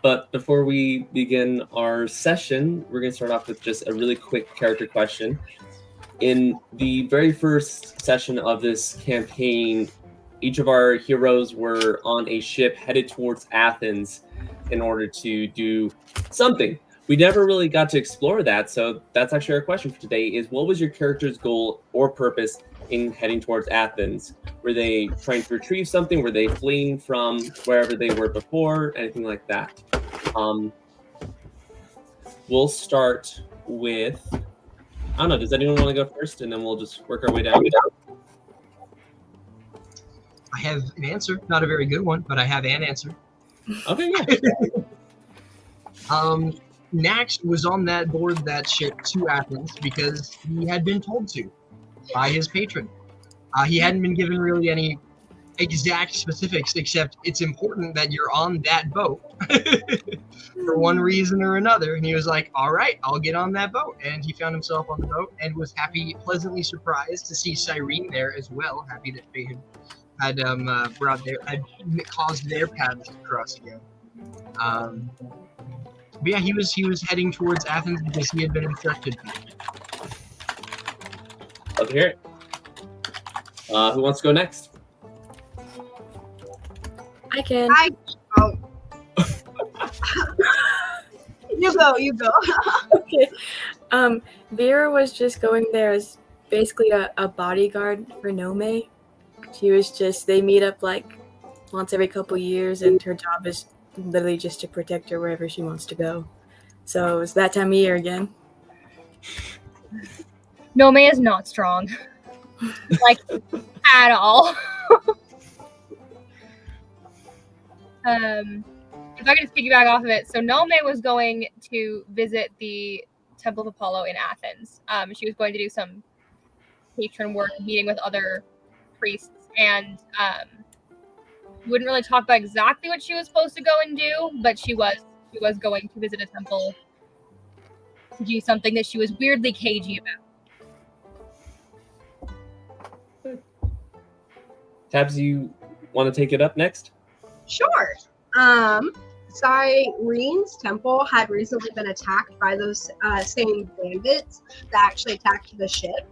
But before we begin our session, we're going to start off with just a really quick character question. In the very first session of this campaign, each of our heroes were on a ship headed towards Athens in order to do something. We never really got to explore that, so that's actually our question for today is what was your character's goal or purpose in heading towards Athens? Were they trying to retrieve something? Were they fleeing from wherever they were before? Anything like that? We'll start with, I don't know, does anyone want to go first? And then we'll just work our way down. I have an answer, not a very good one, but I have an answer. Okay, yeah. Nax was on that board that ship to Athens because he had been told to by his patron. He hadn't been given really any exact specifics, except it's important that you're on that boat for one reason or another. And he was like, all right, I'll get on that boat. And he found himself on the boat and was pleasantly surprised to see Cyrene there as well. Happy that they had caused their paths to cross again. But yeah, he was heading towards Athens because he had been instructed. Love to hear it. Who wants to go next? I can. You go. Okay. Veera was just going there as basically a bodyguard for Nomei. She was they meet up like once every couple years, and her job is literally just to protect her wherever she wants to go. So it's that time of year again. Nomei is not strong. Like, at all. If I could just piggyback off of it. So Nomei was going to visit the Temple of Apollo in Athens. She was going to do some patron work, meeting with other priests, and wouldn't really talk about exactly what she was supposed to go and do, but she was going to visit a temple to do something that she was weirdly cagey about. Tabs, you want to take it up next? Sure. Cyrene's temple had recently been attacked by those same bandits that actually attacked the ship.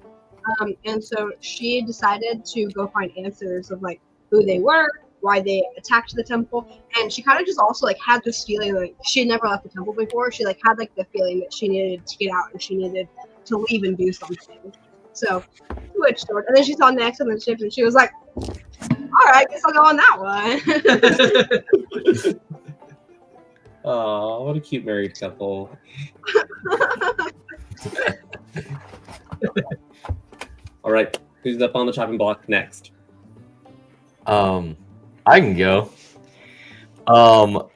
And so she decided to go find answers of like who they were, why they attacked the temple, and she kind of just also like had this feeling like she had never left the temple before. She like had like the feeling that she needed to get out and she needed to leave and do something. So switched over, and then she saw Nax on the ship and she was like, all right, I guess I'll go on that one. Oh, what a cute married couple. All right, who's up on the chopping block next? I can go.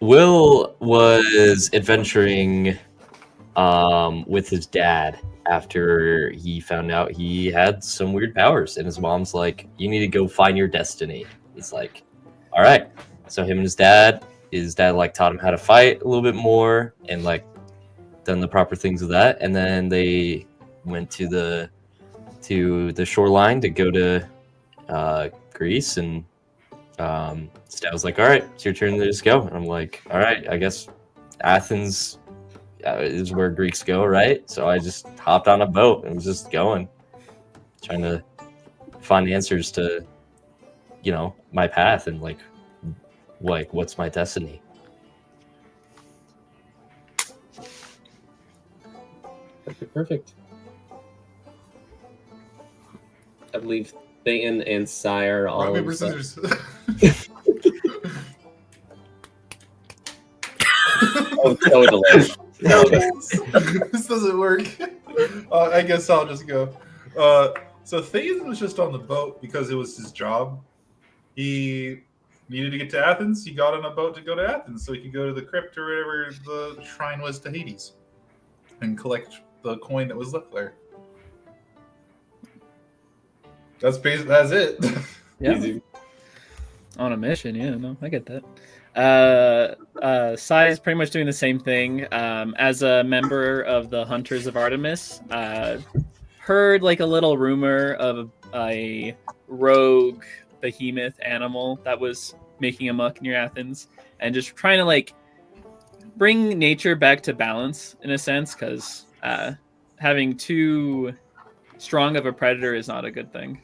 Will was adventuring with his dad after he found out he had some weird powers, and his mom's like, you need to go find your destiny. He's like, all right. So him and his dad like taught him how to fight a little bit more and like done the proper things with that, and then they went to the shoreline to go to Greece, and Stat was like, all right, it's your turn to just go. And I'm like, all right, I guess Athens is where Greeks go, right? So I just hopped on a boat and was just going, trying to find answers to, my path and like what's my destiny. Perfect. I believe Thayton and Sire all. Rock, paper, scissors. Oh, totally. This doesn't work. I guess I'll just go. So Thayton was just on the boat because it was his job. He needed to get to Athens. He got on a boat to go to Athens so he could go to the crypt or whatever the shrine was to Hades and collect the coin that was left there. That's it. Yeah. Easy. On a mission, yeah, no, I get that. Sai is pretty much doing the same thing. As a member of the Hunters of Artemis, heard like a little rumor of a rogue behemoth animal that was making amok near Athens, and just trying to like bring nature back to balance in a sense, because having too strong of a predator is not a good thing.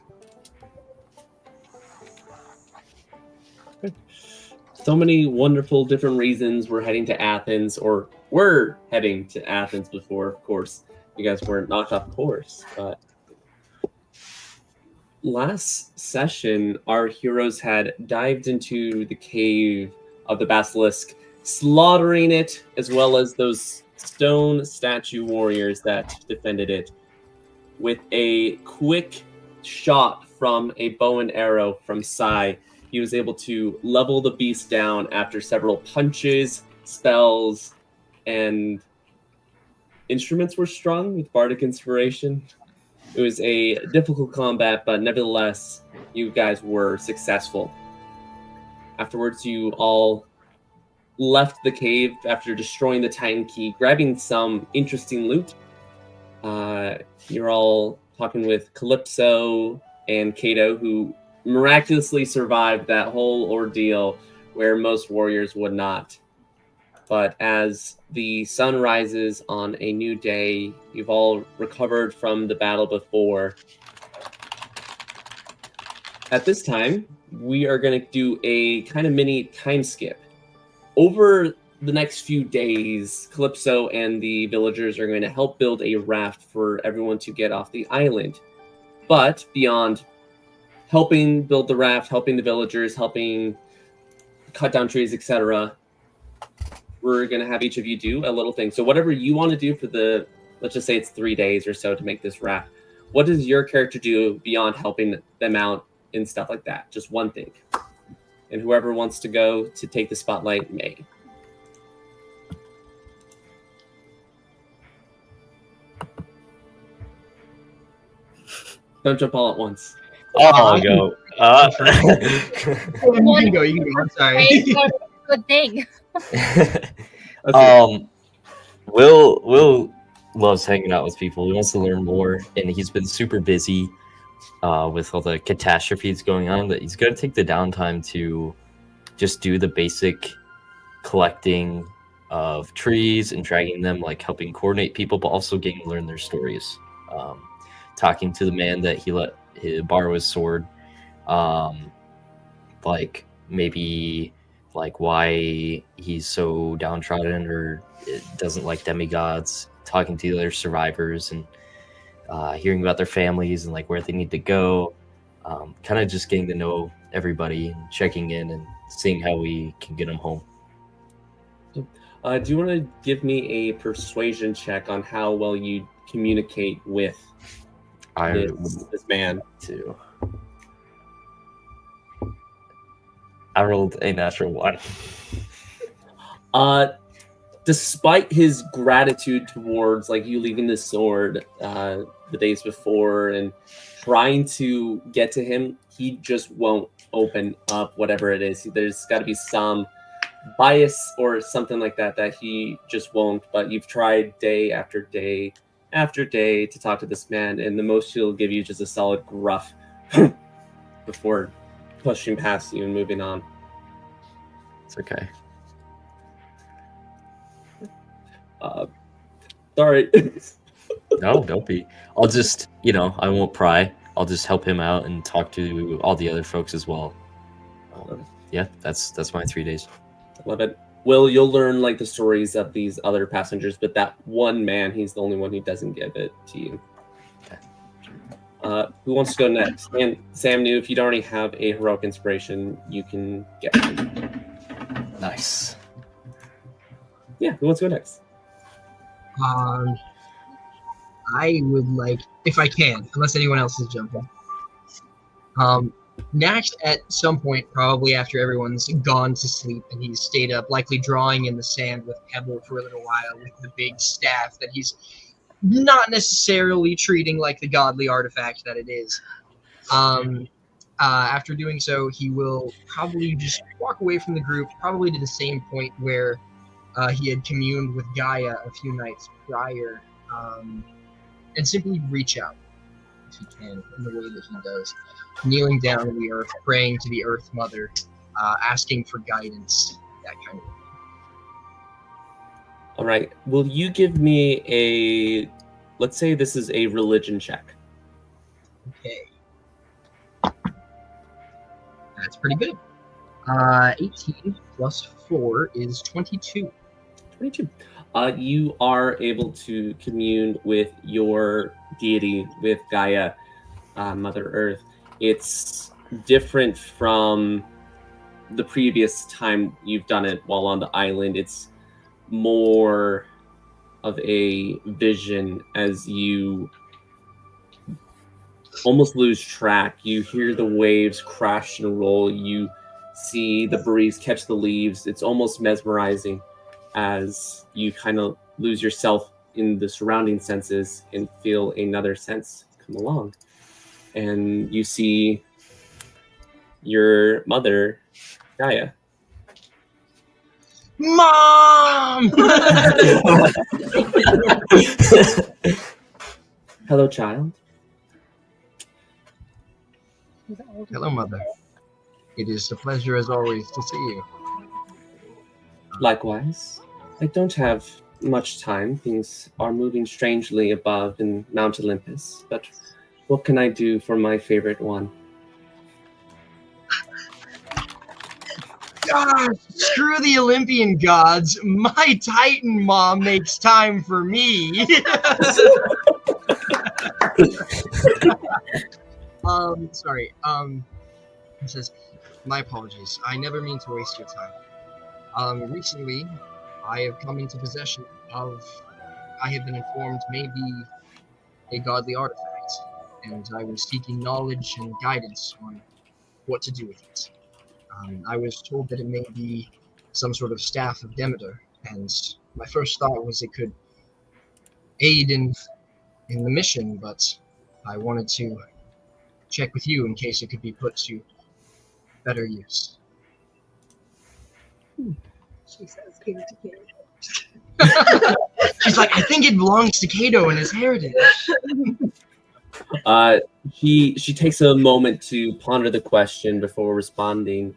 So many wonderful different reasons we're heading to Athens, or were heading to Athens before, of course. You guys weren't knocked off course. But last session, our heroes had dived into the cave of the basilisk, slaughtering it, as well as those stone statue warriors that defended it. With a quick shot from a bow and arrow from Sai, he was able to level the beast down after several punches, spells, and instruments were strung with bardic inspiration. It was a difficult combat, but nevertheless, you guys were successful. Afterwards, you all left the cave after destroying the Titan Key, grabbing some interesting loot. You're all talking with Calypso and Kato, who miraculously survived that whole ordeal where most warriors would not. But as the sun rises on a new day, you've all recovered from the battle before. At this time, we are going to do a kind of mini time skip. Over the next few days, Calypso and the villagers are going to help build a raft for everyone to get off the island. But beyond helping build the raft, helping the villagers, helping cut down trees, etc., we're going to have each of you do a little thing. So whatever you want to do for the, let's just say it's 3 days or so to make this raft, what does your character do beyond helping them out and stuff like that? Just one thing. And whoever wants to go to take the spotlight may. Don't jump all at once. I'll go. You can go. I'm sorry. Good thing. Will loves hanging out with people. He wants to learn more, and he's been super busy with all the catastrophes going on, that he's going to take the downtime to just do the basic collecting of trees and dragging them, like helping coordinate people, but also getting to learn their stories. Talking to the man that he let borrow his sword, like maybe like why he's so downtrodden or doesn't like demigods, talking to the other survivors and hearing about their families and like where they need to go, kind of just getting to know everybody and checking in and seeing how we can get them home. Do you want to give me a persuasion check on how well you communicate with this man? Too. I rolled a natural 1. Despite his gratitude towards like you leaving the sword the days before and trying to get to him, he just won't open up whatever it is. There's got to be some bias or something like that that he just won't. But you've tried day after day after day to talk to this man, and the most he'll give you is just a solid gruff before pushing past you and moving on. It's okay. Sorry. No, don't be. I'll just, I won't pry. I'll just help him out and talk to all the other folks as well. Yeah, that's my 3 days. Love it. Will, you'll learn like the stories of these other passengers, but that one man, he's the only one who doesn't give it to you. Okay. Who wants to go next? And Sam knew if you don't already have a heroic inspiration, you can get one. Nice. Yeah, who wants to go next? I would like, if I can, unless anyone else is jumping. Nax, at some point, probably after everyone's gone to sleep and he's stayed up, likely drawing in the sand with Pebble for a little while with the big staff that he's not necessarily treating like the godly artifact that it is. After doing so, he will probably just walk away from the group, probably to the same point where he had communed with Gaia a few nights prior, and simply reach out, if he can, in the way that he does, kneeling down in the earth, praying to the Earth Mother, asking for guidance, that kind of thing. All right. Will you give me a, let's say this is a religion check. Okay. That's pretty good. 18 plus 4 is 22. 22. You are able to commune with your deity, with Gaia, Mother Earth. It's different from the previous time you've done it while on the island. It's more of a vision as you almost lose track. You hear the waves crash and roll. You see the breeze catch the leaves. It's almost mesmerizing as you kind of lose yourself in the surrounding senses and feel another sense come along. And you see your mother, Gaia. Mom! Hello, child. Hello, Mother. It is a pleasure, as always, to see you. Likewise. I don't have much time. Things are moving strangely above in Mount Olympus, but what can I do for my favorite one? Gosh, screw the Olympian gods. My Titan mom makes time for me. Sorry. It says, my apologies. I never mean to waste your time. Recently, I have come into possession of, I have been informed, maybe a godly artifact, and I was seeking knowledge and guidance on what to do with it. I was told that it may be some sort of staff of Demeter, and my first thought was it could aid in the mission, but I wanted to check with you in case it could be put to better use. She says, "Give it to Kato." She's like, I think it belongs to Kato and his heritage. She takes a moment to ponder the question before responding.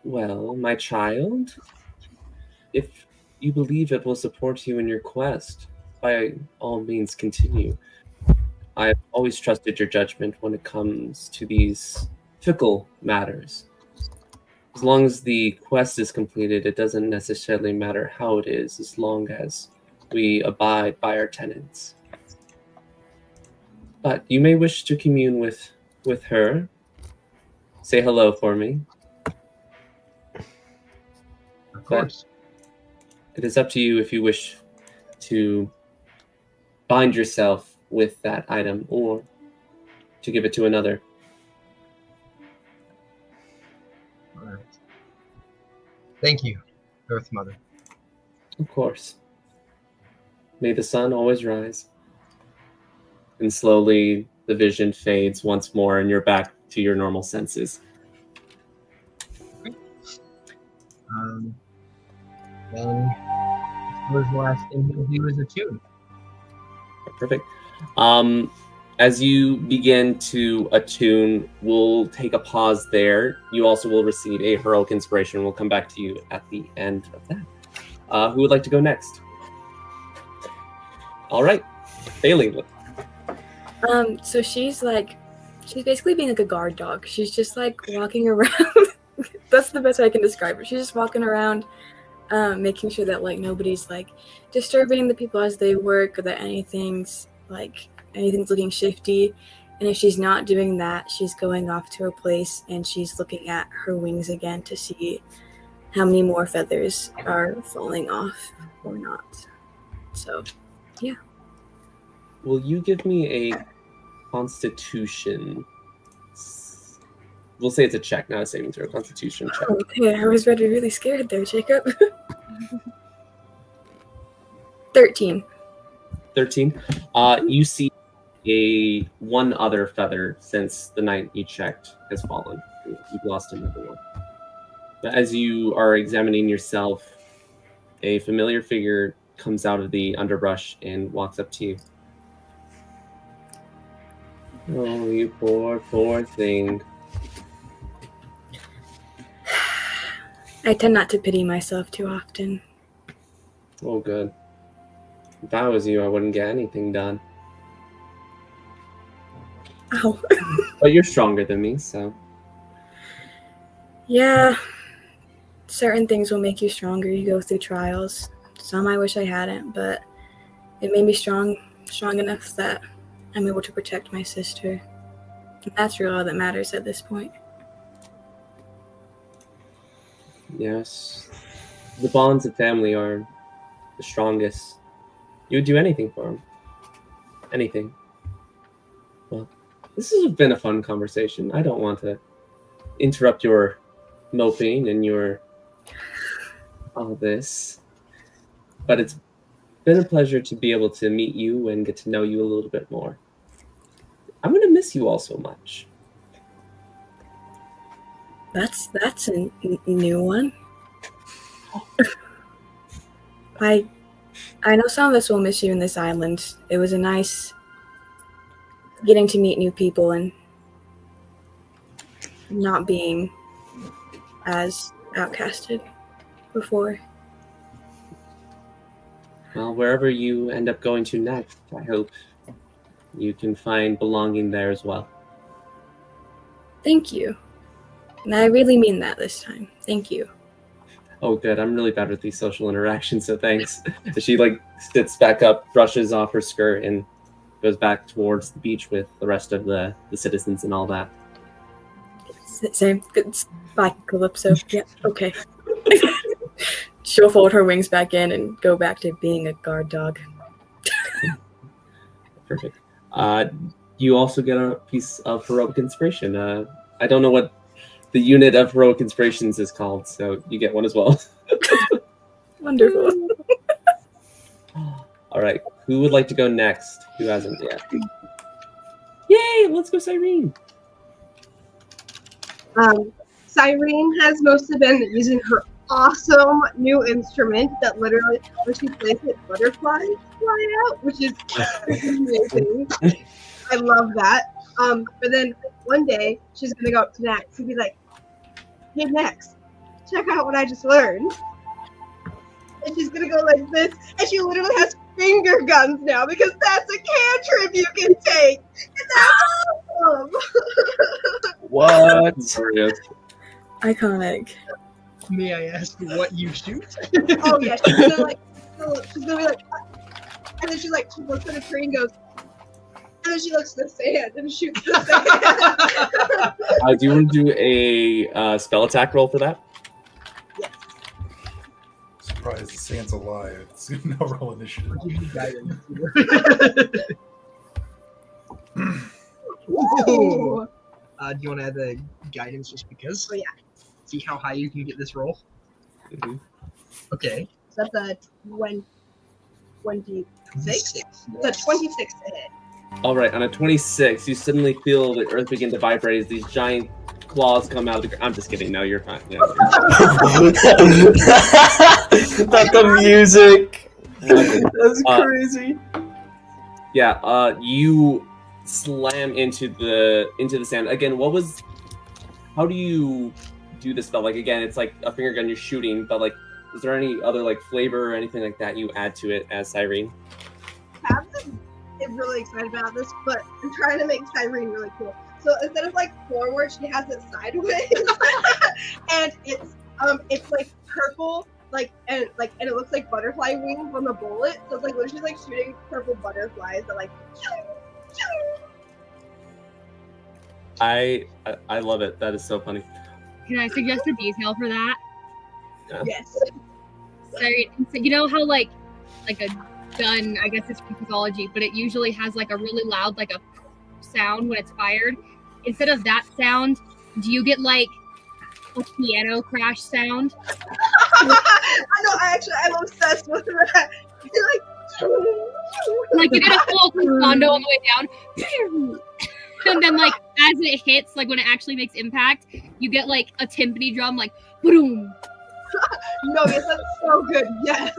Well, my child, if you believe it will support you in your quest, by all means continue. I've always trusted your judgment when it comes to these fickle matters. As long as the quest is completed, it doesn't necessarily matter how it is, as long as we abide by our tenets. But you may wish to commune with her. Say hello for me. Of course. It is up to you if you wish to bind yourself with that item or to give it to another. All right. Thank you, Earth Mother. Of course. May the sun always rise. And slowly the vision fades once more and you're back to your normal senses. Then I suppose the last thing he'll do is attune. Perfect. As you begin to attune, we'll take a pause there. You also will receive a heroic inspiration. We'll come back to you at the end of that. Who would like to go next? All right, Bailee. So she's basically being like a guard dog. She's just like walking around. That's the best way I can describe her. She's just walking around, making sure that like nobody's like disturbing the people as they work, or that anything's looking shifty. And if she's not doing that, she's going off to her place and she's looking at her wings again to see how many more feathers are falling off or not. So, yeah. Will you give me a Constitution? We'll say it's a check, not a saving throw. Constitution check. Okay, I was really scared there, Jacob. 13. 13. You see one other feather since the night you checked has fallen. You've lost another one. But as you are examining yourself, a familiar figure comes out of the underbrush and walks up to you. Oh, you poor thing. I tend not to pity myself too often. Oh, good. If I was you, I wouldn't get anything done. Ow. But you're stronger than me, so... Yeah. Certain things will make you stronger. You go through trials. Some I wish I hadn't, but it made me strong enough that I'm able to protect my sister. And that's really all that matters at this point. Yes. The bonds of family are the strongest. You would do anything for them. Anything. Well, this has been a fun conversation. I don't want to interrupt your moping and your all this. But it's been a pleasure to be able to meet you and get to know you a little bit more. I'm going to miss you all so much. That's a new one. I know some of us will miss you in this island. It was a nice getting to meet new people and not being as outcasted before. Well, wherever you end up going to next, I hope you can find belonging there as well. Thank you. And I really mean that this time. Thank you. Oh, good. I'm really bad with these social interactions, so thanks. She, sits back up, brushes off her skirt, and goes back towards the beach with the rest of the citizens and all that. Same. Good. Bye, Calypso. Yeah, okay. She'll fold her wings back in and go back to being a guard dog. Perfect. You also get a piece of heroic inspiration. I don't know what the unit of heroic inspirations is called, so you get one as well. Wonderful. All right. Who would like to go next? Who hasn't yet? Yay! Let's go, Cyrene. Cyrene has mostly been using her awesome new instrument that literally, when she plays it, butterflies fly out, which is amazing. I love that. But then one day she's gonna go up to Nax and be like, "Hey Nax, check out what I just learned." And she's gonna go like this, and she literally has finger guns now because that's a cantrip you can take. And that's awesome. What? Iconic. May I ask what you shoot? Oh yeah, she's gonna be like, and then she looks at a tree and goes, and then she looks at the sand and shoots the sand. Do you want to do a spell attack roll for that? Yes. Surprised the sand's alive. It's no roll initiative. Ooh. Do you want to add the guidance just because? Oh yeah. See how high you can get this roll? Mm-hmm. Okay. So that's a 26? 26. It's a 26 to hit. All right, on a 26, you suddenly feel the earth begin to vibrate as these giant claws come out of the ground. I'm just kidding. No, you're fine. Yeah. Not the music. That's crazy. Yeah, you slam into the sand. Again, how do you do this spell? Like, again, it's like a finger gun you're shooting, but like, is there any other flavor or anything like that you add to it as Cyrene? I'm really excited about this, but I'm trying to make Cyrene really cool. So instead of forward, she has it sideways, and it's purple, and it looks like butterfly wings on the bullet. So it's literally shooting purple butterflies that I love it. That is so funny. Can I suggest a detail for that? Yeah. Yes. Sorry, so you know how like a gun, I guess it's from mythology, but it usually has a really loud a sound when it's fired. Instead of that sound, do you get a piano crash sound? I know. I'm obsessed with that. like you get a full crescendo on the way down. And then like as it hits, like when it actually makes impact, you get like a timpani drum, like boom. No, yes, that's so good. Yes.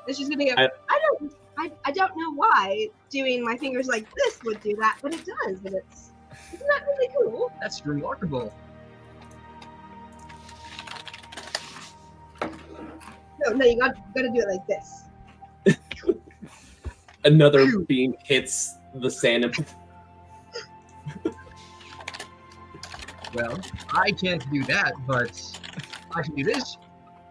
And she's gonna go. I don't know why doing my fingers like this would do that, but it does, and isn't that really cool? That's remarkable. No, you gotta do it like this. Another beam hits the sand. Well, I can't do that, but I can do this.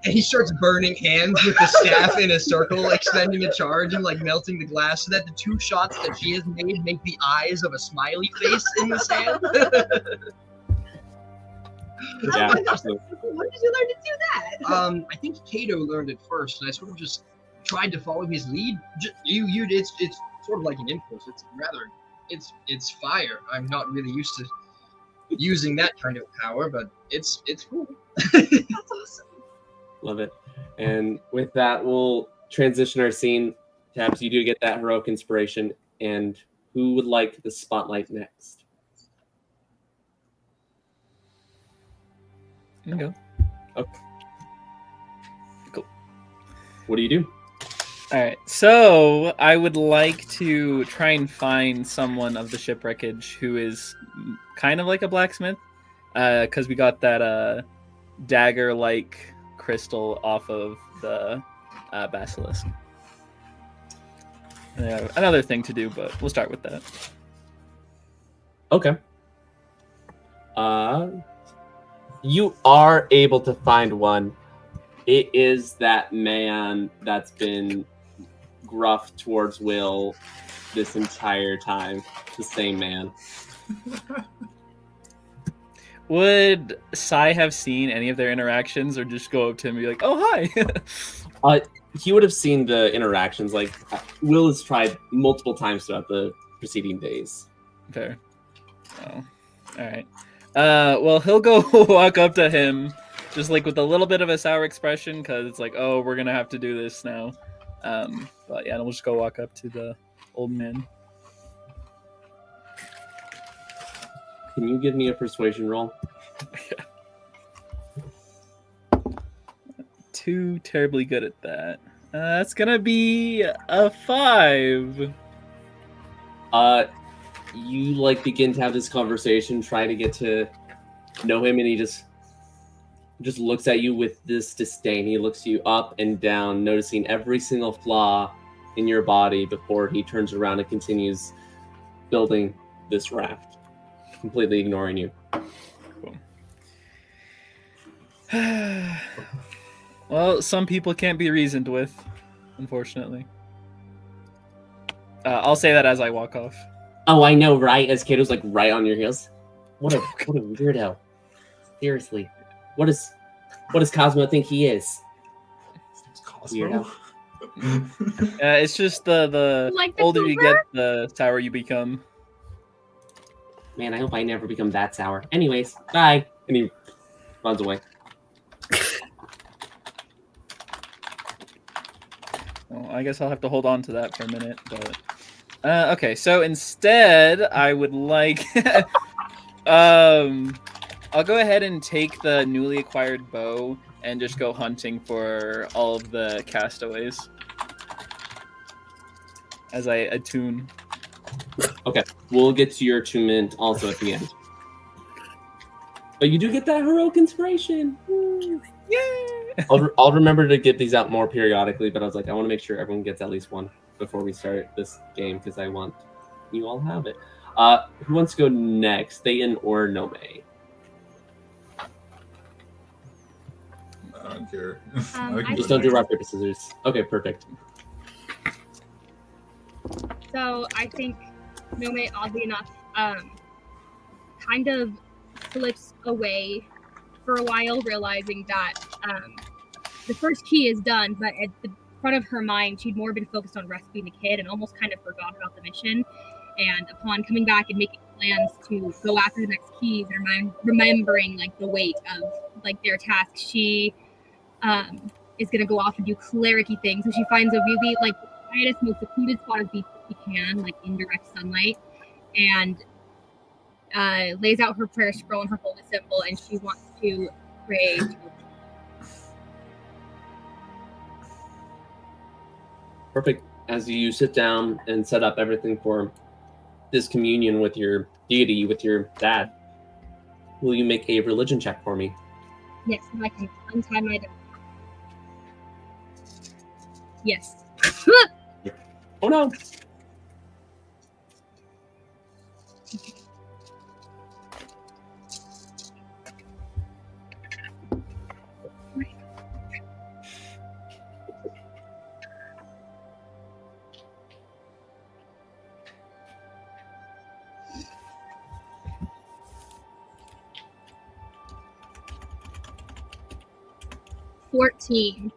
And he starts burning hands with the staff in a circle, extending a charge and like melting the glass so that the two shots that she has made make the eyes of a smiley face in the sand. Yeah. When did you learn to do that? I think Kato learned it first, and I sort of just tried to follow his lead. It's sort of like an impulse. It's fire. I'm not really used to using that kind of power, but it's cool. That's awesome. Love it. And with that, we'll transition our scene. Tabs, you do get that heroic inspiration. And who would like the spotlight next? You go. Okay. Cool. What do you do? All right. So I would like to try and find someone of the shipwreckage who is kind of like a blacksmith, because we got that dagger-like crystal off of the basilisk. Another thing to do, but we'll start with that. Okay. You are able to find one. It is that man that's been gruff towards Will this entire time. The same man. Would Sai have seen any of their interactions, or just go up to him and be like, "Oh, hi"? He would have seen the interactions. Like, Will has tried multiple times throughout the preceding days. Fair. Oh, all right. Well, he'll go walk up to him, just like with a little bit of a sour expression, because it's like, oh, we're gonna have to do this now. But yeah, we'll just go walk up to the old man. Can you give me a persuasion roll? Too terribly good at that. That's gonna be a 5. You like begin to have this conversation, try to get to know him, and he just looks at you with this disdain. He looks you up and down, noticing every single flaw in your body before he turns around and continues building this raft, completely ignoring you. Cool. Well, some people can't be reasoned with, unfortunately. I'll say that as I walk off. Oh, I know, right? As Kato's like right on your heels. What a weirdo. Seriously. What does Cosmo think he is? Cosmo? Weirdo. It's just the Like the older you cougar? get, the sourer you become. Man, I hope I never become that sour. Anyways, bye. And he runs away. Well, I guess I'll have to hold on to that for a minute. But okay, so instead, I would like, I'll go ahead and take the newly acquired bow and just go hunting for all of the castaways as I attune. Okay, we'll get to your attunement also at the end. But you do get that heroic inspiration. Yay! I'll remember to get these out more periodically, but I was like, I want to make sure everyone gets at least one before we start this game because I want you all have it. Who wants to go next, Thayton or Nomei? I don't care. I Just don't do rock, paper, scissors. Okay, perfect. So I think Nomei, oddly enough, kind of slips away for a while, realizing that the first key is done, but at the front of her mind, she'd more been focused on rescuing the kid and almost kind of forgot about the mission. And upon coming back and making plans to go after the next keys and remembering like the weight of like their task, she is going to go off and do cleric-y things. So she finds a really like try in a most secluded spot as he can, like in direct sunlight, and lays out her prayer scroll and her holy symbol, and she wants to pray to Perfect. As you sit down and set up everything for this communion with your deity, with your dad, will you make a religion check for me? Yes, and I can untie my dog. Yes. Oh no! $14.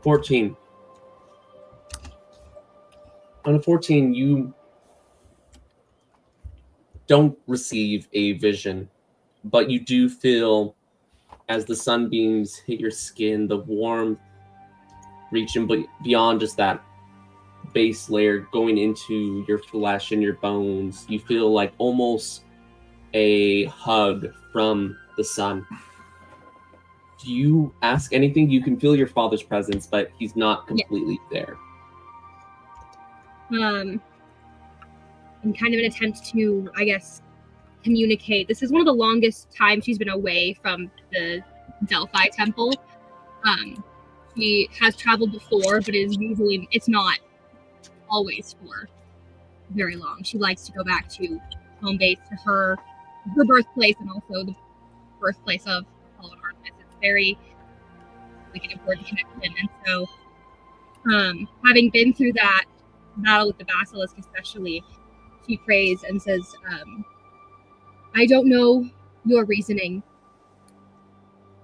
14. On a 14, you don't receive a vision, but you do feel, as the sunbeams hit your skin, the warmth reaching beyond just that base layer, going into your flesh and your bones. You feel like almost a hug from the sun. Do you ask anything? You can feel your father's presence, but he's not completely there. In kind of an attempt to, I guess, communicate. This is one of the longest times she's been away from the Delphi temple. She has traveled before, but it's not always for very long. She likes to go back to home base, to her birthplace, and also the birthplace of Apollo and Artemis. It's very like an important connection. And so, having been through that battle with the basilisk, especially, she prays and says, I don't know your reasoning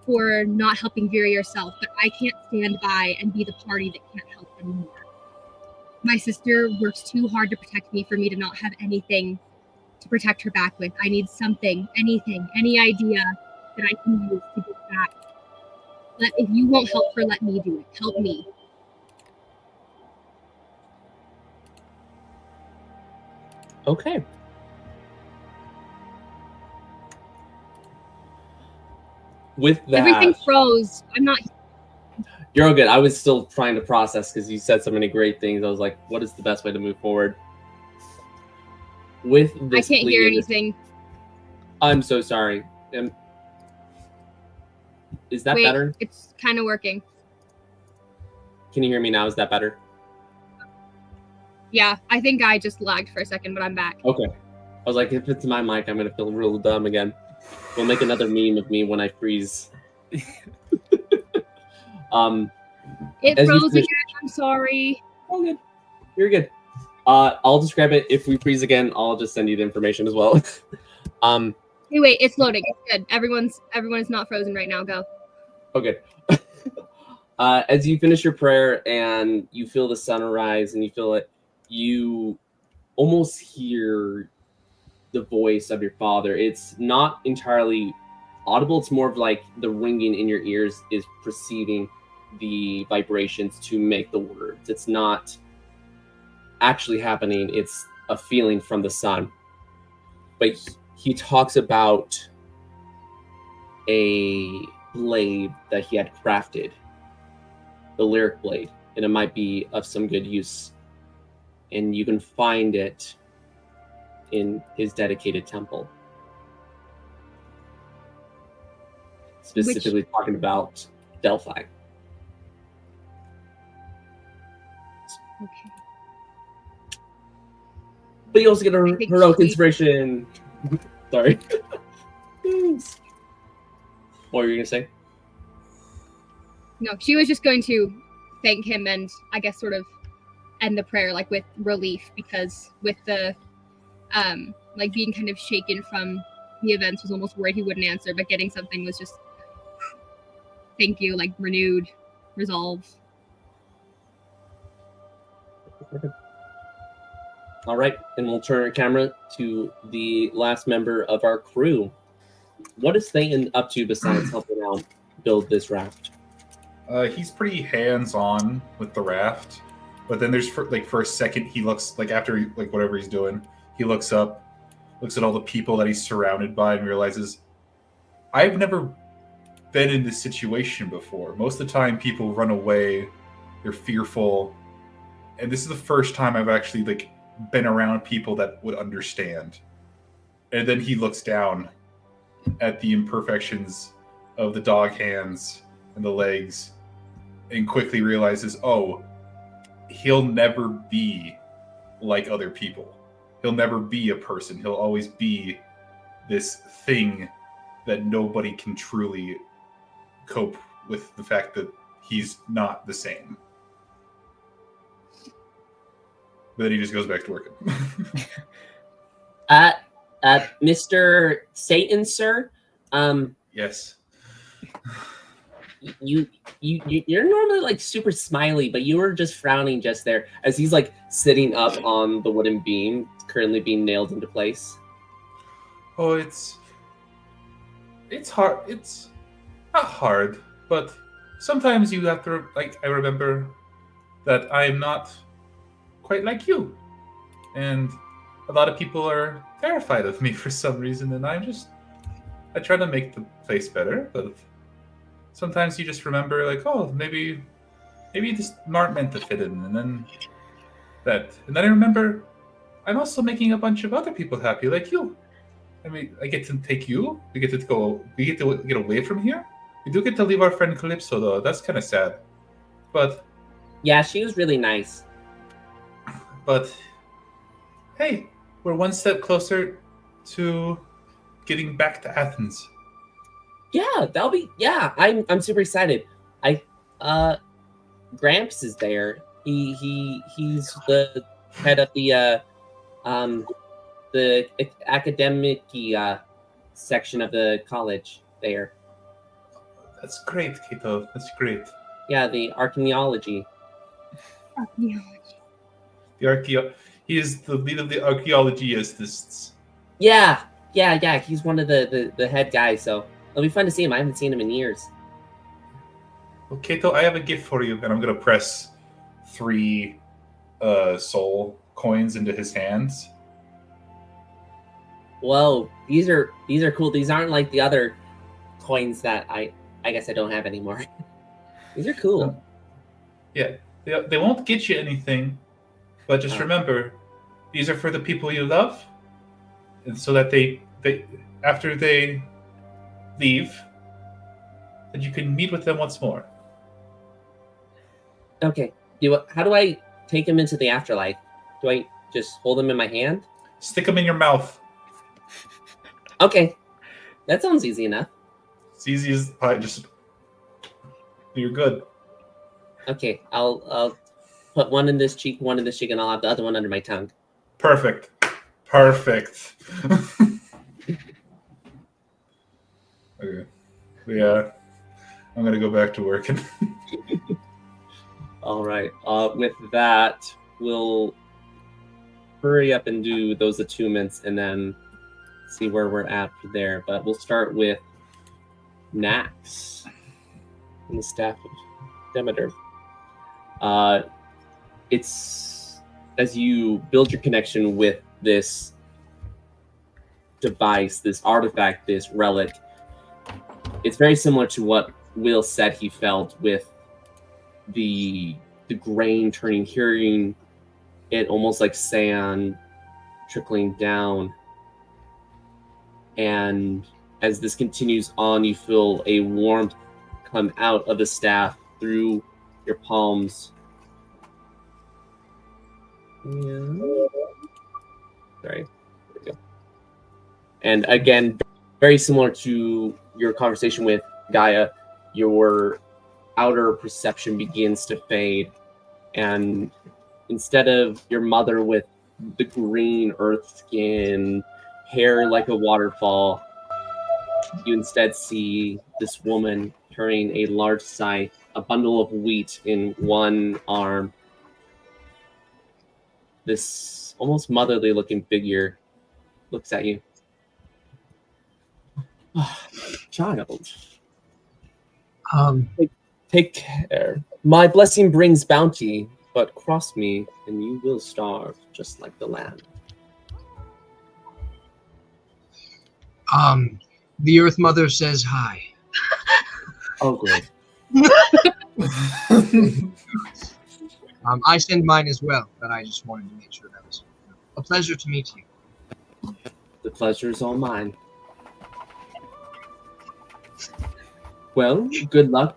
for not helping Veera yourself, but I can't stand by and be the party that can't help anymore. My sister works too hard to protect me for me to not have anything to protect her back with. I need something, anything, any idea that I can use to get back. If you won't help her, let me do it. Help me. Okay. With that, everything froze. I'm not. You're all good. I was still trying to process because you said so many great things. I was like, what is the best way to move forward? With this, I can't hear anything. I'm so sorry. Is that better? It's kind of working. Can you hear me now? Is that better? Yeah, I think I just lagged for a second, but I'm back. Okay. I was like, if it's my mic, I'm going to feel real dumb again. We'll make another meme of me when I freeze. It froze again. I'm sorry. Oh, good. You're good. I'll describe it. If we freeze again, I'll just send you the information as well. Hey, wait, it's loading. It's good. Everyone is not frozen right now. Go. Okay. As you finish your prayer and you feel the sun arise and you feel it, you almost hear the voice of your father. It's not entirely audible. It's more of like the ringing in your ears is preceding the vibrations to make the words. It's not actually happening. It's a feeling from the sun. But he talks about a blade that he had crafted, the lyric blade, and it might be of some good use. And you can find it in his dedicated temple. Specifically talking about Delphi. Okay. But you also get a heroic inspiration. Sorry. What were you going to say? No, she was just going to thank him and I guess sort of end the prayer like with relief, because with the like being kind of shaken from the events, was almost worried he wouldn't answer, but getting something was just thank you, like renewed resolve. All right, and we'll turn our camera to the last member of our crew. What is Thayton up to besides helping out build this raft? He's pretty hands-on with the raft. But then there's for a second he looks like after like whatever he's doing, he looks up, looks at all the people that he's surrounded by, and realizes, I've never been in this situation before. Most of the time, people run away, they're fearful, and this is the first time I've actually like been around people that would understand. And then he looks down at the imperfections of the dog hands and the legs, and quickly realizes, oh, he'll never be like other people. He'll never be a person. He'll always be this thing that nobody can truly cope with the fact that he's not the same. But then he just goes back to working. Mr. Thayton, sir. Yes. You're normally like super smiley, but you were just frowning just there as he's like sitting up on the wooden beam, currently being nailed into place. Oh, it's hard. It's not hard, but sometimes you have to I remember that I'm not quite like you, and a lot of people are terrified of me for some reason, and I try to make the place better, but sometimes you just remember like, oh, maybe you just aren't meant to fit in, and then I remember I'm also making a bunch of other people happy, like you. I mean, I get to take you. We get to get away from here. We do get to leave our friend Calypso, though. That's kind of sad. But yeah, she was really nice. But hey, we're one step closer to getting back to Athens. Yeah, I'm super excited. Gramps is there. He's the head of the academic section of the college there. That's great, Kato. That's great. Yeah, the archaeology. He is the lead of the archaeologists. Yeah. He's one of the head guys, so it'll be fun to see him. I haven't seen him in years. Well, Kato, I have a gift for you, and I'm gonna press 3 soul coins into his hands. Whoa, these are cool. These aren't like the other coins that I guess I don't have anymore. These are cool. Yeah, they won't get you anything, but just remember, these are for the people you love, and so that they after they leave, that you can meet with them once more. Okay. How do I take them into the afterlife? Do I just hold them in my hand? Stick them in your mouth. Okay, that sounds easy enough. It's easy as pie. Just you're good. Okay, I'll put one in this cheek, and I'll have the other one under my tongue. Perfect. Okay. Yeah, I'm gonna go back to working. All right. With that, we'll hurry up and do those attunements, and then see where we're at there. But we'll start with Nax and the staff of Demeter. It's as you build your connection with this device, this artifact, this relic. It's very similar to what Will said he felt with the grain turning, hearing it almost like sand trickling down. And as this continues on, you feel a warmth come out of the staff through your palms. Sorry. There we go. And again, very similar to your conversation with Gaia, your outer perception begins to fade. And instead of your mother with the green earth skin, hair like a waterfall, you instead see this woman carrying a large scythe, a bundle of wheat in one arm. This almost motherly looking figure looks at you. Child. Take care. My blessing brings bounty, but cross me and you will starve, just like the land. The Earth Mother says hi. Oh, good. I send mine as well, but I just wanted to make sure that was a pleasure to meet you. The pleasure is all mine. Well, good luck.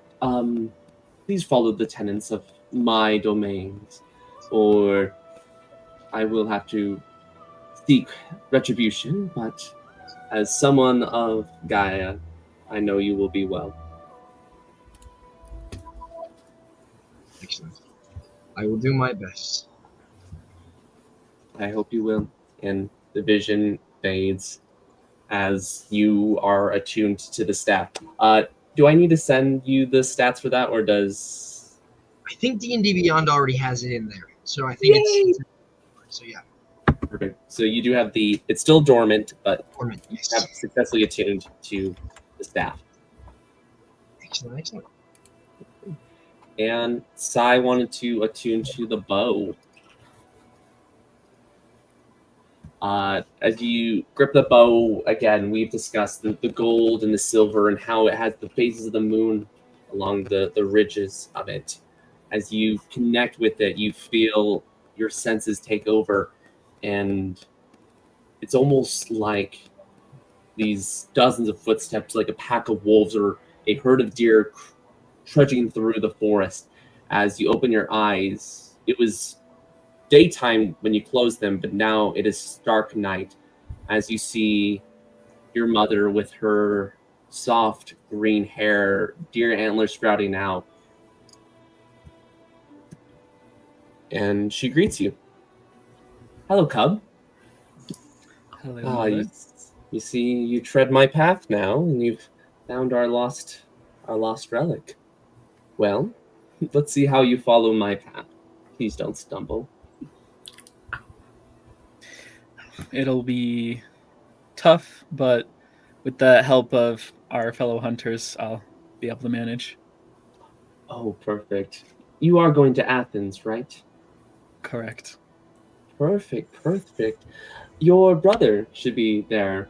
Please follow the tenets of my domains, or I will have to seek retribution, but as someone of Gaia, I know you will be well. Excellent. I will do my best. I hope you will. And the vision fades as you are attuned to the staff. Do I need to send you the stats for that, or does... I think D&D Beyond already has it in there, so I think it's so yeah. Perfect. So you do have the... It's still dormant, but Dormant, you yes. have successfully attuned to the staff. Excellent, excellent. And Sai wanted to attune to the bow. As you grip the bow, again, we've discussed the gold and the silver and how it has the phases of the moon along the ridges of it. As you connect with it, you feel your senses take over, and it's almost like these dozens of footsteps, like a pack of wolves or a herd of deer trudging through the forest. As you open your eyes, it was daytime when you close them, but now it is stark night as you see your mother with her soft green hair, deer antlers sprouting out. And she greets you. Hello, cub. Hello, Ah, mother. you see, you tread my path now, and you've found our lost relic. Well, let's see how you follow my path. Please don't stumble. It'll be tough, but with the help of our fellow hunters, I'll be able to manage. Oh, perfect. You are going to Athens, right? Correct. Perfect. Your brother should be there.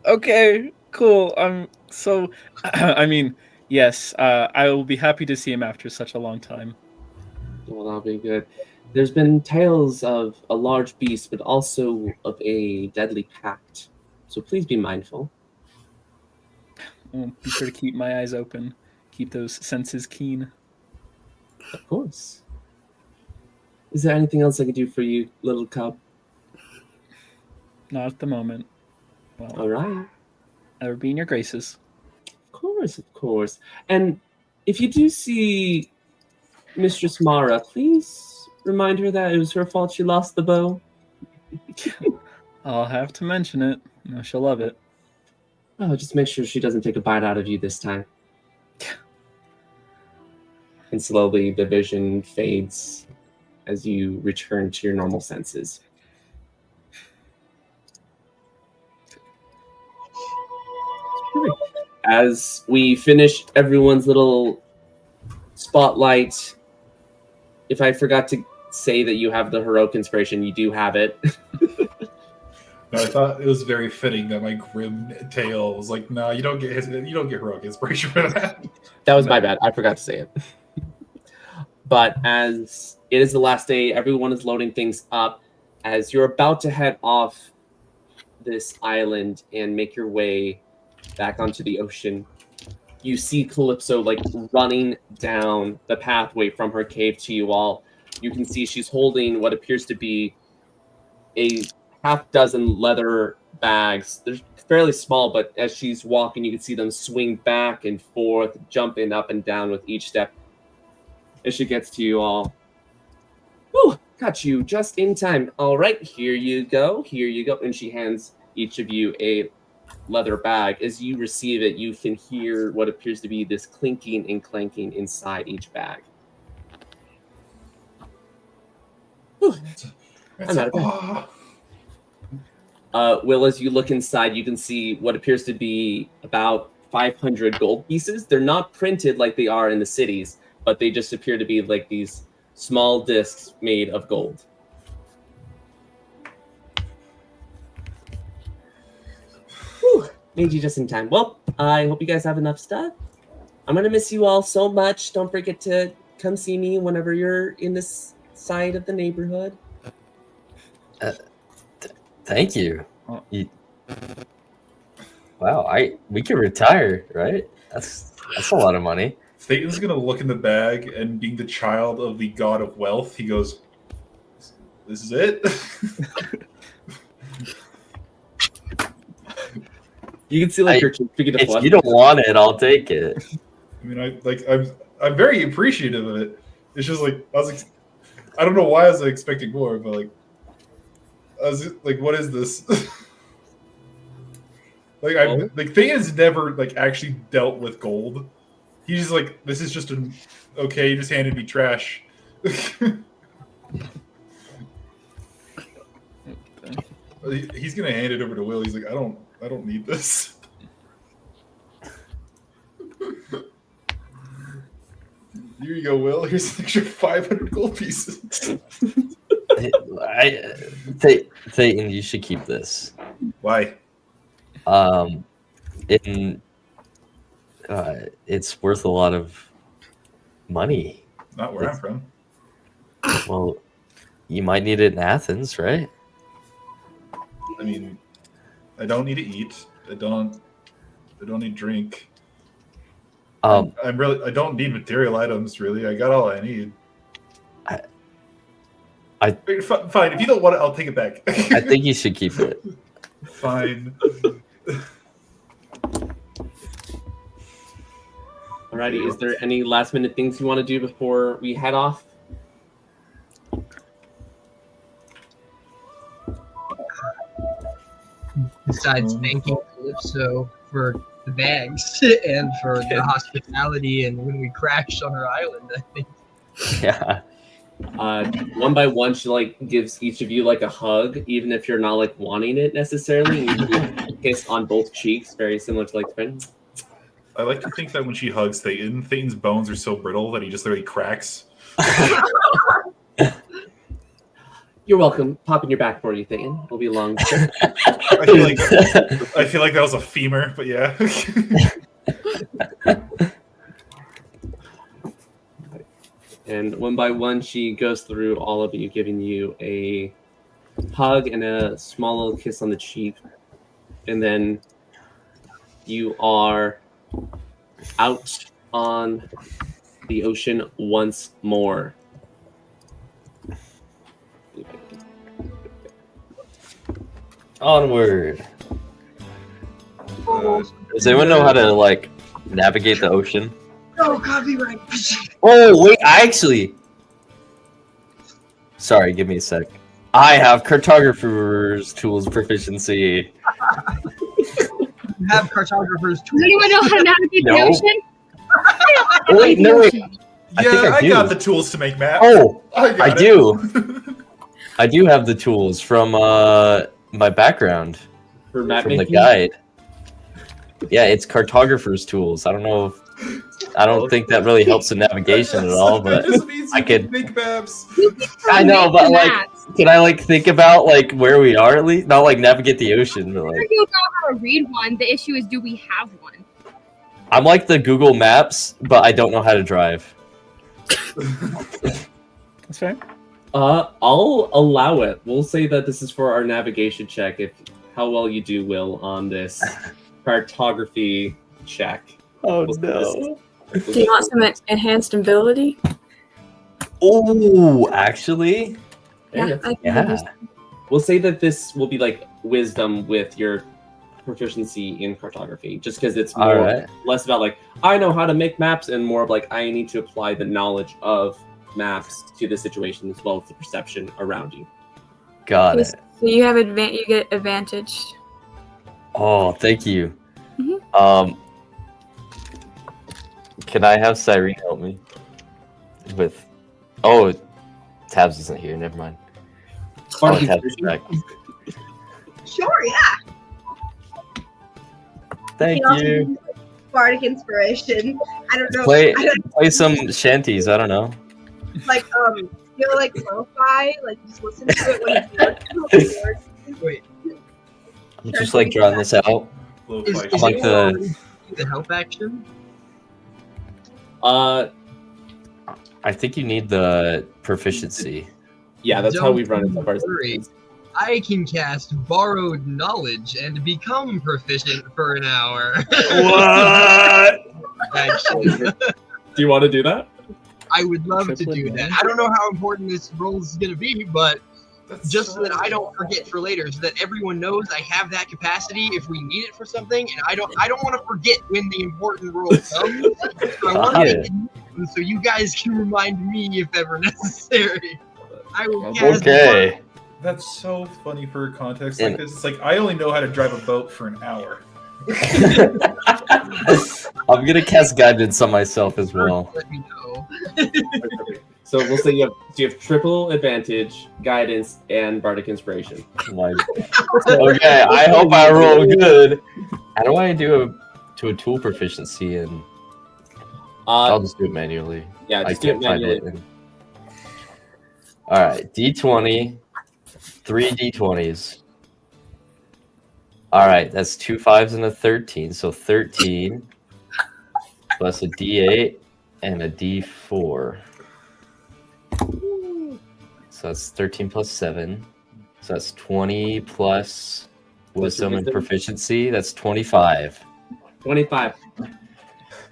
Okay, cool. So, I mean, yes, I will be happy to see him after such a long time. Well, that'll be good. There's been tales of a large beast, but also of a deadly pact. So please be mindful. I'll be sure to keep my eyes open, keep those senses keen. Of course. Is there anything else I can do for you, little cub? Not at the moment. Well, All right. ever be in your graces. Of course. And if you do see Mistress Mara, please remind her that it was her fault she lost the bow. I'll have to mention it. No, she'll love it. Oh, just make sure she doesn't take a bite out of you this time. And slowly the vision fades as you return to your normal senses. As we finish everyone's little spotlight, if I forgot to say that you have the heroic inspiration, you do have it. No, I thought it was very fitting that my grim tale was like, no, you don't get heroic inspiration for that. That was my bad. I forgot to say it. But as it is the last day, everyone is loading things up. As you're about to head off this island and make your way back onto the ocean, you see Calypso like running down the pathway from her cave to you all. You can see she's holding what appears to be a half dozen leather bags. They're fairly small, but as she's walking, you can see them swing back and forth, jumping up and down with each step as she gets to you all. Whew, got you just in time. All right, here you go. And she hands each of you a leather bag. As you receive it, you can hear what appears to be this clinking and clanking inside each bag. Whew. I'm out of bed. Will, as you look inside, you can see what appears to be about 500 gold pieces. They're not printed like they are in the cities, but they just appear to be like these small discs made of gold. Whew, made you just in time. Well, I hope you guys have enough stuff. I'm gonna miss you all so much. Don't forget to come see me whenever you're in this side of the neighborhood. Thank you. Wow, we can retire, right? That's a lot of money. Thayton's gonna look in the bag, and being the child of the god of wealth, he goes, "This is it." You can see like her cheek begin to If flush. you don't want it, I'll take it. I mean, I'm very appreciative of it. It's just like I don't know why I was expecting more, but like I was like, what is this? Like Thayton's never like actually dealt with gold. He's just like, this is just okay. You just handed me trash. He's gonna hand it over to Will. He's like, I don't need this. Here you go, Will. Here's an extra 500 gold pieces. Thayton, you should keep this. Why? It's worth a lot of money. Not where I'm from. Well, you might need it in Athens, right? I mean, I don't need to eat. I don't need drink. I don't need material items, really. I got all I need. Fine. If you don't want it, I'll take it back. I think you should keep it. Fine. Alrighty, is there any last minute things you want to do before we head off? Besides thanking Calypso for the bags and for the hospitality and when we crashed on her island, I think. Yeah. One by one, she like gives each of you like a hug, even if you're not like wanting it necessarily. And you kiss on both cheeks, very similar to like friends. I like to think that when she hugs Thayton's bones are so brittle that he just literally cracks. You're welcome. Pop in your back for you, Thayton. We'll be along. I feel like that was a femur, but yeah. And one by one, she goes through all of you, giving you a hug and a small little kiss on the cheek. And then you are out on the ocean once more. Onward. Does anyone know how to like navigate the ocean? No copyright. Oh wait, sorry, give me a sec. I have cartographer's tools proficiency. You have cartographer's tools. Does anyone know how to navigate the No. ocean? Wait, no, wait. I think Yeah, I I do. got the tools to make maps. Oh, I got I it. do. I do have the tools from my background For map from the making? guide. Yeah, it's cartographer's tools. I don't think that really helps in navigation at all, but That just means I you could- can make maps. I know, Make but the like, maps. can I like think about like where we are at least? Not like navigate the ocean, but If like you know how to read one, the issue is, do we have one? I'm like the Google Maps, but I don't know how to drive. That's fair. I'll allow it. We'll say that this is for our navigation check. If how well you do, Will, on this cartography check. Oh We'll say this- Do you want some enhanced ability? Oh, actually, Yeah. I can yeah. use- We'll say that this will be like wisdom with your proficiency in cartography, just because it's All more right. less about like I know how to make maps and more of like I need to apply the knowledge of maps to the situation as well as the perception around you. Got Yes. it. So you have you get advantage. Oh, thank you. Mhm. Can I have Cyrene help me with? Oh, Tabs isn't here. Never mind. Part of Oh, the Tabs is back. Sure, yeah. Thank You can also you. use bardic inspiration. I don't know. Play some shanties. I don't know. Like lo-fi, like just listen to it when it's working. Wait, I'm just like drawing this out. is like anyone the help action? Uh, I think you need the proficiency. yeah, that's how we run it so far. Don't worry. I can cast borrowed knowledge and become proficient for an hour. What? Actually, Do you want to do that? I would love to Triplet do that. damage? I don't know how important this roll is going to be, but That's just so so that I don't forget for later, so that everyone knows I have that capacity if we need it for something, and I don't want to forget when the important roll comes. So I want to make it known so you guys can remind me if ever necessary. I will cast Okay. That's so funny for context And- like this. It's like I only know how to drive a boat for an hour. I'm gonna cast guidance on myself as well. Let me know. So we'll say you have triple advantage, guidance, and bardic inspiration. Like, okay, I hope I roll good. How do I do a tool proficiency? And I'll just do it manually. Yeah, I just do it can't find manually. it. All right, D20, 3 D20s. All right, that's 2 5s and a 13. So 13 plus a D8 and a D4. So that's 13 plus 7. So that's 20 plus wisdom and proficiency. That's 25. 25.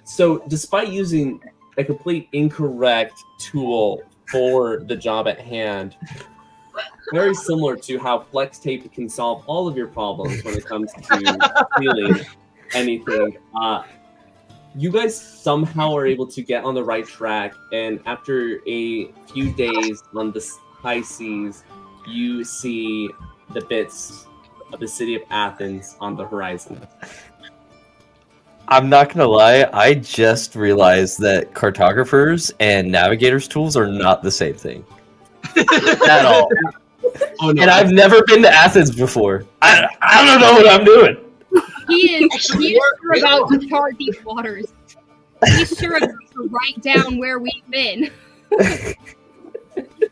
So, despite using a complete incorrect tool for the job at hand, very similar to how flex tape can solve all of your problems when it comes to feeling anything, you guys somehow are able to get on the right track, and after a few days on the high seas, you see the bits of the city of Athens on the horizon. I'm not gonna lie, I just realized that cartographers and navigators tools are not the same thing at all. Oh no! And I've never been to Athens before. I don't know what I'm doing. He is sure about to chart these waters. He's sure about to write down where we've been.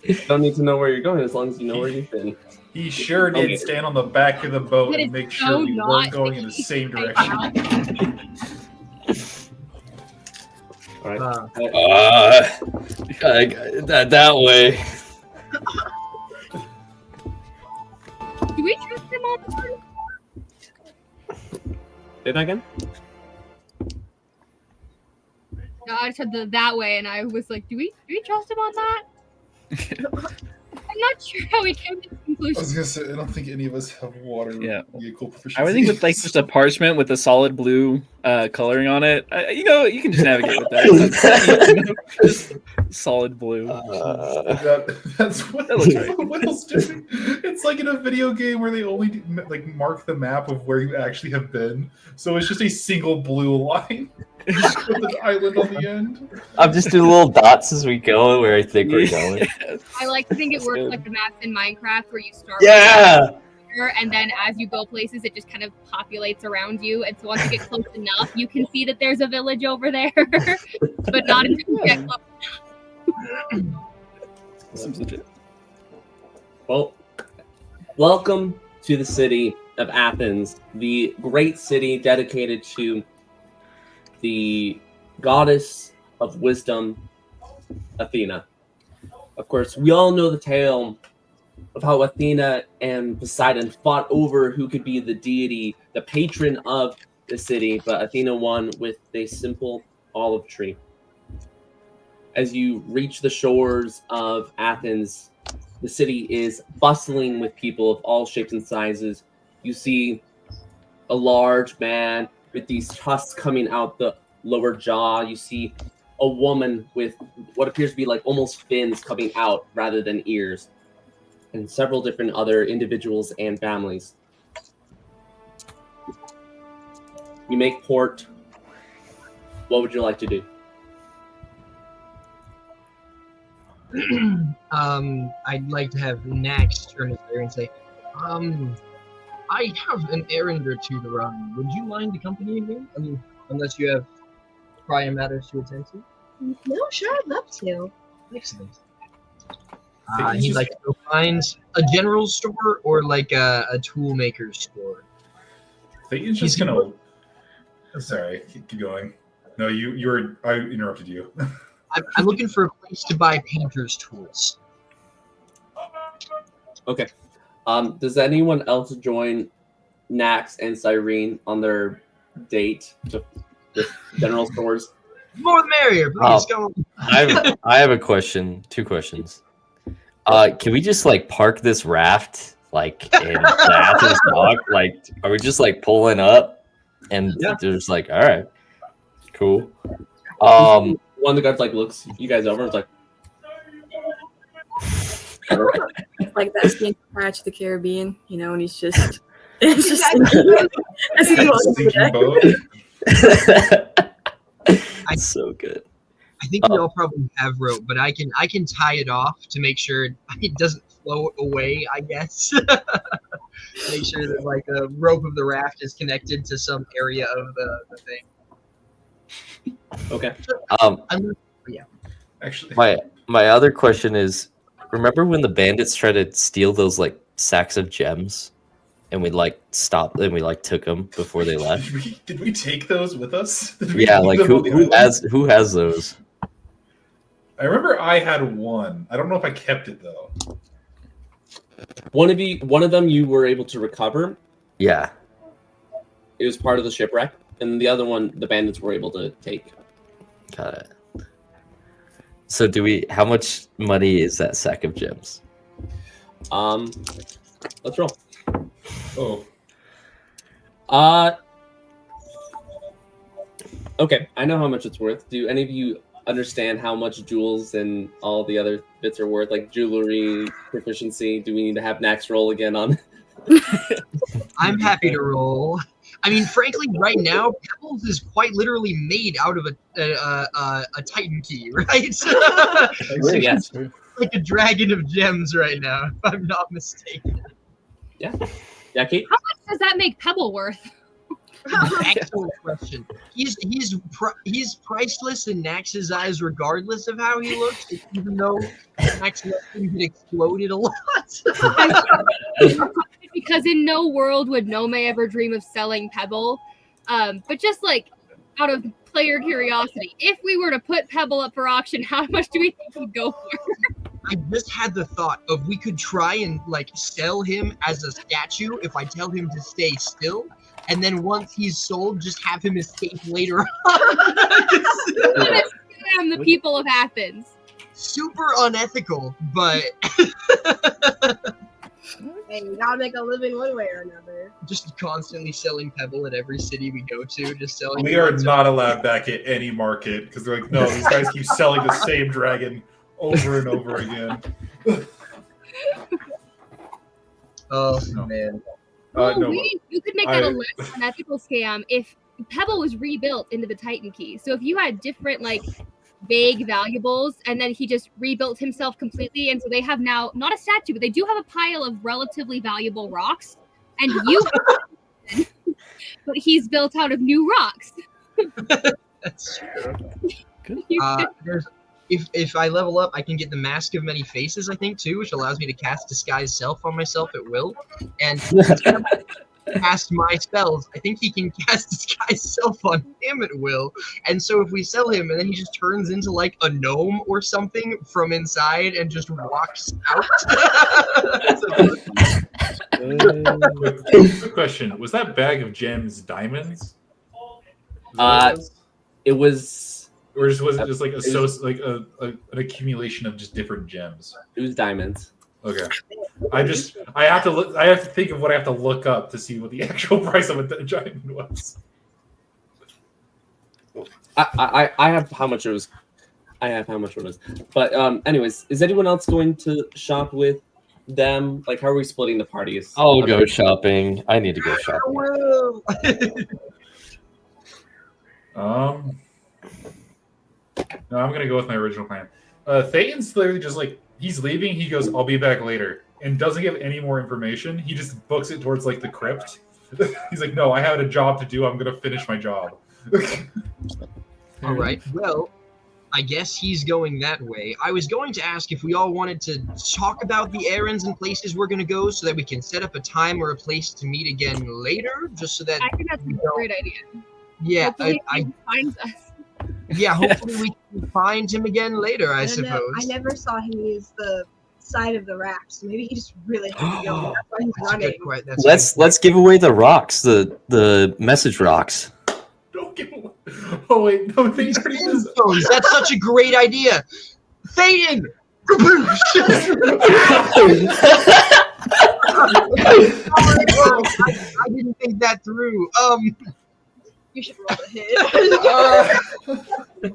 You don't need to know where you're going as long as you know where you've been. He sure did Okay. stand on the back of the boat That and is make so sure we not weren't going in the the same case. direction. All right. That way. Do we trust him on board? Say that again? No, I just said that way, and I was like, do we trust him on that? I'm not sure how we came to the I conclusion. was gonna say, I don't think any of us have water. Yeah. Vehicle proficiency. I would think with like just a parchment with a solid blue coloring on it, you can just navigate with that. Just solid blue. That's what. That looks right. What else do we? It's like in a video game where they only like mark the map of where you actually have been, so it's just a single blue line with an island on the end. I'm just doing little dots as we go where I think we're going. I like to think it That's works good. like the maps in Minecraft where you start Yeah. with and then as you go places, it just kind of populates around you. And so once you get close enough, you can see that there's a village over there, but not until you get close. Seems legit. Well, welcome to the city of Athens, the great city dedicated to the goddess of wisdom, Athena. Of course, we all know the tale of how Athena and Poseidon fought over who could be the deity, the patron of the city, but Athena won with a simple olive tree. As you reach the shores of Athens, the city is bustling with people of all shapes and sizes. You see a large man with these tusks coming out the lower jaw. You see a woman with what appears to be like almost fins coming out rather than ears, and several different other individuals and families. You make port. What would you like to do? I'd like to have Nax turn his ear and say, I have an errand or two to run. Would you mind accompanying me? I mean, unless you have prior matters to attend to. No, sure, I'd love to. Excellent. He'd like to go find a general store or like a tool maker's store. Thayton's just gonna. Sorry, keep going. No, you were. I interrupted you. I'm looking for a place to buy painter's tools. Okay. Does anyone else join Nax and Cyrene on their date to the general stores? More the merrier, please go. I have a question. 2 questions. Can we just like park this raft like in the Athens dock? Like, are we just like pulling up and they're just like, all right, cool. One of the guards like looks you guys over and is like, Like that scene from Pirates of the Caribbean, you know, and he's just it's just sinking as he walks over Sinking the deck. boat. It's so good. I think we all probably have rope, but I can tie it off to make sure it doesn't float away, I guess. Make sure that like the rope of the raft is connected to some area of the thing. okay. Actually, My other question is, remember when the bandits tried to steal those like sacks of gems, and we like stopped and we like took them before they left? did we take those with us? Did we Yeah, leave like them on the island? who has those? I remember I had one. I don't know if I kept it though. One of them you were able to recover. Yeah. It was part of the shipwreck, and the other one the bandits were able to take. Got it. So how much money is that sack of gems? Let's roll. Oh, Okay, I know how much it's worth. Do any of you understand how much jewels and all the other bits are worth, like jewelry, proficiency? Do we need to have Nax roll again on? I'm happy to roll. I mean, frankly, right now, Pebbles is quite literally made out of a Titan key, right? Yes. Like a dragon of gems right now, if I'm not mistaken. Yeah, Kate? How much does that make Pebble worth? Excellent question. He's priceless in Nax's eyes, regardless of how he looks. Even though Nax had exploded a lot. Because in no world would Nomei ever dream of selling Pebble. But just like out of player curiosity, if we were to put Pebble up for auction, how much do we think he'd go for? I just had the thought of we could try and like sell him as a statue if I tell him to stay still. And then once he's sold, just have him escape later on. Scam the people of Athens. Super unethical, but Hey, you gotta make a living one way or another. just constantly selling Pebble at every city we go to. Just selling. we are not allowed back at any market because they're like, no, these guys keep selling the same dragon over and over again. Oh No. man. No, You could make that a less unethical scam if Pebble was rebuilt into the Titan key. So if you had different like vague valuables and then he just rebuilt himself completely, and so they have now not a statue, but they do have a pile of relatively valuable rocks, and you but he's built out of new rocks. That's true. Good. If I level up, I can get the Mask of Many Faces, I think, too, which allows me to cast Disguise Self on myself at will. And cast my spells, I think he can cast Disguise Self on him at will. And so if we sell him, and then he just turns into, like, a gnome or something from inside and just walks out. Quick question: was that bag of gems diamonds? It was. Or was it just like an accumulation of just different gems? It was diamonds. Okay. I have to look. I have to think of what I have to look up to see what the actual price of a diamond was. I have how much it was. I have how much it was. But anyways, is anyone else going to shop with them? Like, how are we splitting the parties? I'll go shopping. I need to go shopping. No, I'm gonna go with my original plan. Thayton's literally just like, he's leaving. He goes, "I'll be back later," and doesn't give any more information. He just books it towards like the crypt. He's like, "No, I had a job to do. I'm gonna finish my job." All right. Well, I guess he's going that way. I was going to ask if we all wanted to talk about the errands and places we're going to go so that we can set up a time or a place to meet again later, just so that... I think that's a great idea. Yeah, Hopefully he finds us. Yeah, hopefully we can find him again later, I don't know. suppose. I never saw him use the side of the rack, so maybe he just really had to go. That's why he's That's a running. good question. That's a good Let's give away the rocks, the message rocks. Don't give away. Oh wait, no, things pretty good. Stones, that's such a great idea. Thayton! I didn't think that through. You should roll the hit.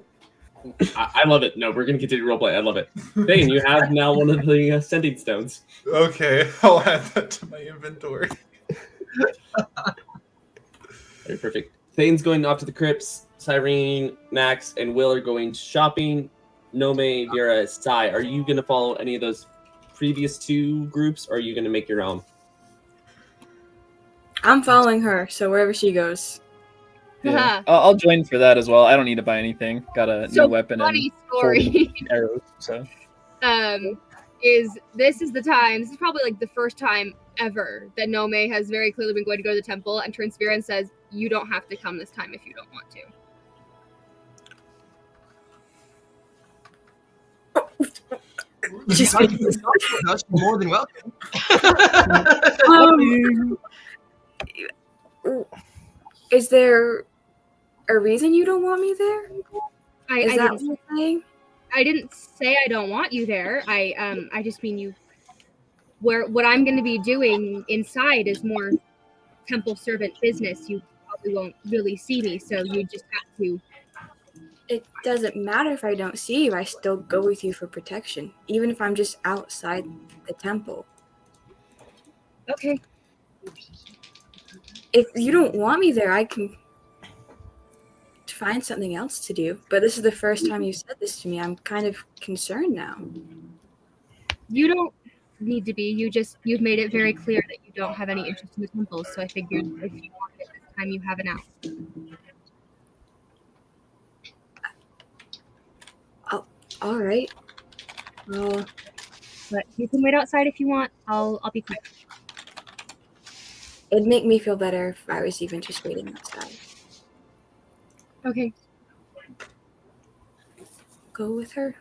I love it. No, we're going to continue roleplay. I love it. Thane, you have now one of the sending stones. Okay, I'll add that to my inventory. Very perfect. Thane's going off to the crypts. Cyrene, Nax, and Will are going shopping. Nomei, Veera, Sai, are you going to follow any of those previous two groups, or are you going to make your own? I'm following her, so wherever she goes. Yeah. I'll join for that as well. I don't need to buy anything. Got a new weapon funny and story. arrows. So, this is the time. This is probably like the first time ever that Nomei has very clearly been going to go to the temple, and turns Veera and says, "You don't have to come this time if you don't want to." Just more than welcome. Is there a reason you don't want me there? Is I that didn't, what you're saying? I didn't say I don't want you there. I just mean you. What I'm going to be doing inside is more temple servant business. You probably won't really see me, so you just have to. It doesn't matter if I don't see you. I still go with you for protection, even if I'm just outside the temple. Okay. If you don't want me there, I can find something else to do. But this is the first time you said this to me. I'm kind of concerned now. You don't need to be. You've made it very clear that you don't have any interest in the temples. So I figured if you want it this time, you have an out. All right. Well, But you can wait outside if you want. I'll be quick. it'd make me feel better if I was even just waiting outside. Okay. Go with her.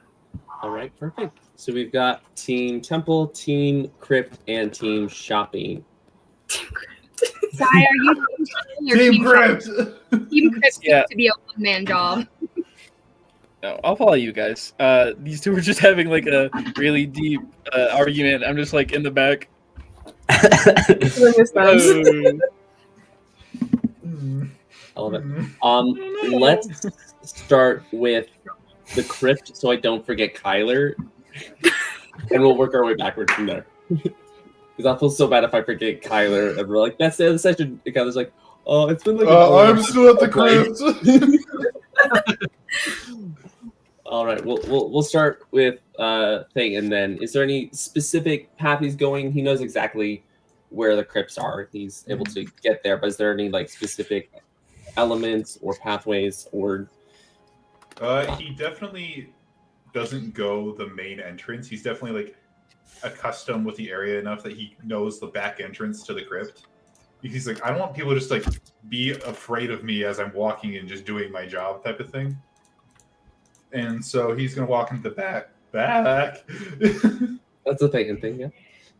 All right, perfect. So we've got Team Temple, Team Crypt, and Team Shopping. Sai, are you Team Crypt. Team Crypt Yeah. to be a one-man job. no, I'll follow you guys. These two were just having like a really deep argument. I'm just like in the back. I love it. Let's start with the Crypt, so I don't forget Kyler, and we'll work our way backwards from there. Because I feel so bad if I forget Kyler, and we're like, "That's the end of the session." And Kyler's like, "Oh, it's been like." I'm still at the Crypt. All right, we'll start with Thayton then. Is there any specific path he's going? He knows exactly where the crypts are. He's able to get there, but is there any like specific elements or pathways or? He definitely doesn't go the main entrance. He's definitely like accustomed with the area enough that he knows the back entrance to the crypt. He's like, I don't want people to just like be afraid of me as I'm walking and just doing my job type of thing. And so he's gonna walk into the back. That's a Thayton thing, yeah.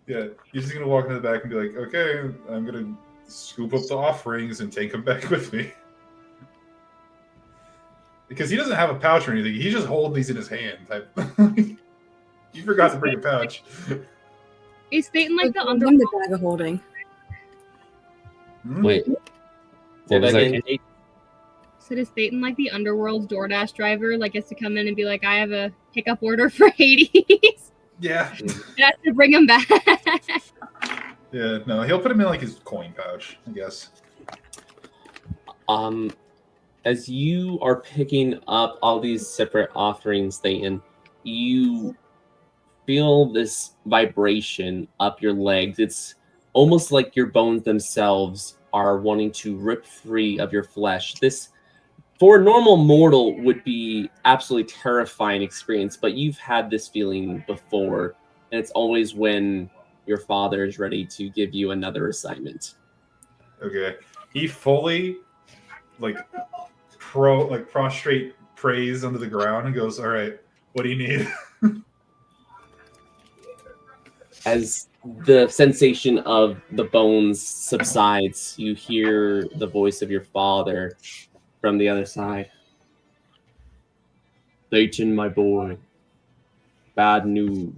Yeah, he's just gonna walk into the back and be like, okay, I'm gonna scoop up the offerings and take them back with me. Because he doesn't have a pouch or anything. He just holds these in his hand. You forgot to bring a pouch. Is Thayton like the I'm under? the bag of holding. Wait. Say What was that that? again, Kate? So does Thayton like the Underworld's DoorDash driver? Like gets to come in and be like, I have a pickup order for Hades. Yeah. And has to bring him back. Yeah, no, he'll put him in like his coin pouch, I guess. As you are picking up all these separate offerings, Thayton, you feel this vibration up your legs. It's almost like your bones themselves are wanting to rip free of your flesh. This for a normal mortal would be absolutely terrifying experience, but you've had this feeling before, and it's always when your father is ready to give you another assignment. Okay. He fully prostrate prays under the ground and goes, "All right, what do you need?" As the sensation of the bones subsides, you hear the voice of your father from the other side. Thayton, my boy, bad news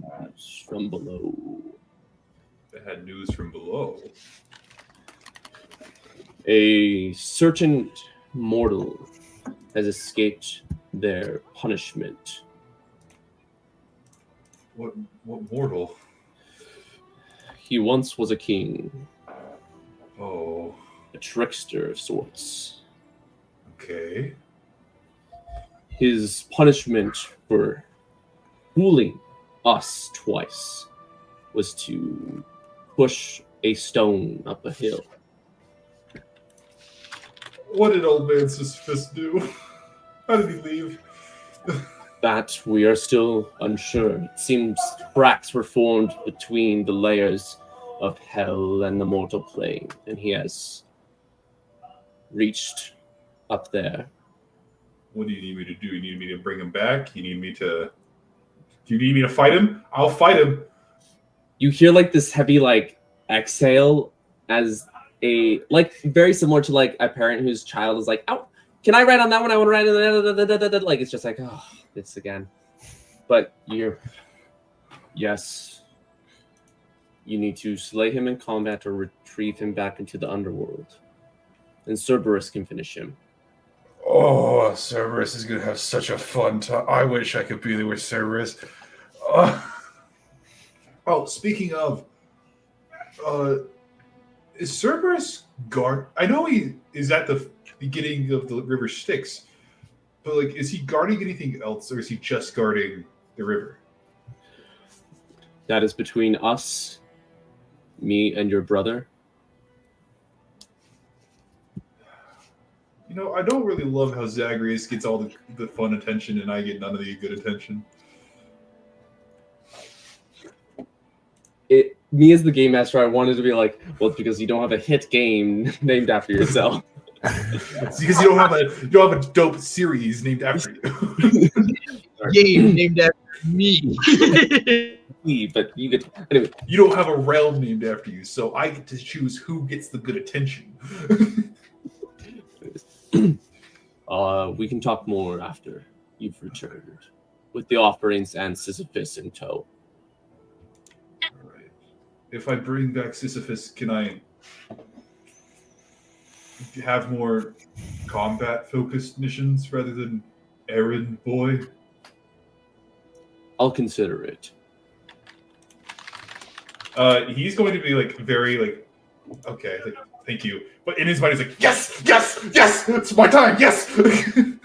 from below. Bad news from below. A certain mortal has escaped their punishment. What mortal? He once was a king, Oh, a trickster of sorts. okay. His punishment for fooling us twice was to push a stone up a hill. What did old man Sisyphus do? How did he leave? That we are still unsure. It seems cracks were formed between the layers of hell and the mortal plane, and he has reached up there. What do you need me to do? You need me to bring him back? You need me to... Do you need me to fight him? I'll fight him. You hear like this heavy like exhale as a like very similar to like a parent whose child is like, "Oh, can I write on that one? I want to write on that." Like it's just like, oh, this again. But yes, you need to slay him in combat or retrieve him back into the underworld, and Cerberus can finish him. Oh, Cerberus is going to have such a fun time. I wish I could be there with Cerberus. Oh, speaking of, is Cerberus guard? I know he is at the beginning of the river Styx, but like, is he guarding anything else, or is he just guarding the river? That is between us, me, and your brother. You know, I don't really love how Zagreus gets all the fun attention and I get none of the good attention. Me as the game master, I wanted to be like, well, it's because you don't have a hit game named after yourself. It's because you don't have a dope series named after you. Game named after me. But you get anyway. You don't have a realm named after you, so I get to choose who gets the good attention. We can talk more after you've returned with the offerings and Sisyphus in tow. All right. If I bring back Sisyphus, can I have more combat-focused missions rather than errand boy? I'll consider it. He's going to be like very like, okay, like, thank you. But in his mind, he's like, yes, yes, yes, it's my time, yes. He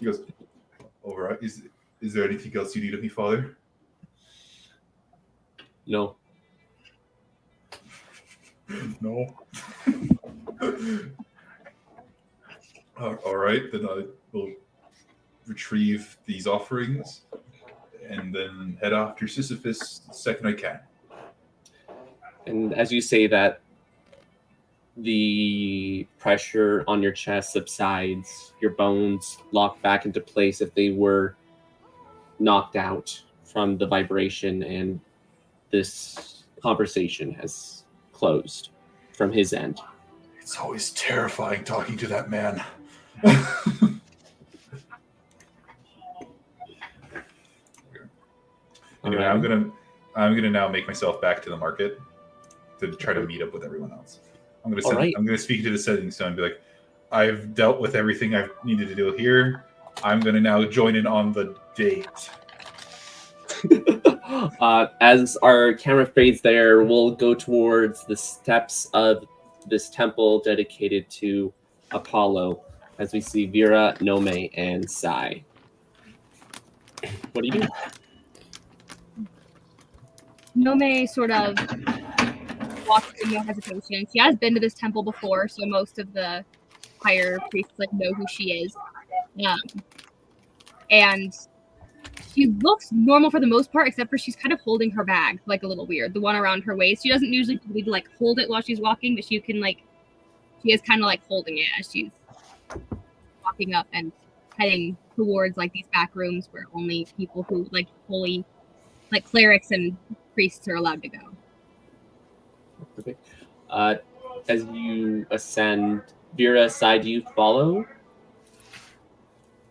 goes, all right. Is there anything else you need of me, Father? No. No. All right, then I will retrieve these offerings and then head after Sisyphus the second I can. And as you say that, the pressure on your chest subsides, your bones lock back into place if they were knocked out from the vibration, and this conversation has closed from his end. It's always terrifying talking to that man. Anyway, I'm gonna now make myself back to the market to try to meet up with everyone else. I'm gonna speak to the setting sun and be like, I've dealt with everything I've needed to do here. I'm gonna now join in on the date. As our camera fades there, we'll go towards the steps of this temple dedicated to Apollo, as we see Veera, Nomei, and Sai. What do you do? Nomei sort of walks in no hesitation. She has been to this temple before, so most of the higher priests like know who she is. And she looks normal for the most part, except for she's kind of holding her bag like a little weird, the one around her waist. She doesn't usually need to like hold it while she's walking, but she is kind of like holding it as she's walking up and heading towards like these back rooms where only people who like holy, like clerics and priests are allowed to go. Perfect. As you ascend, Veera, side you follow?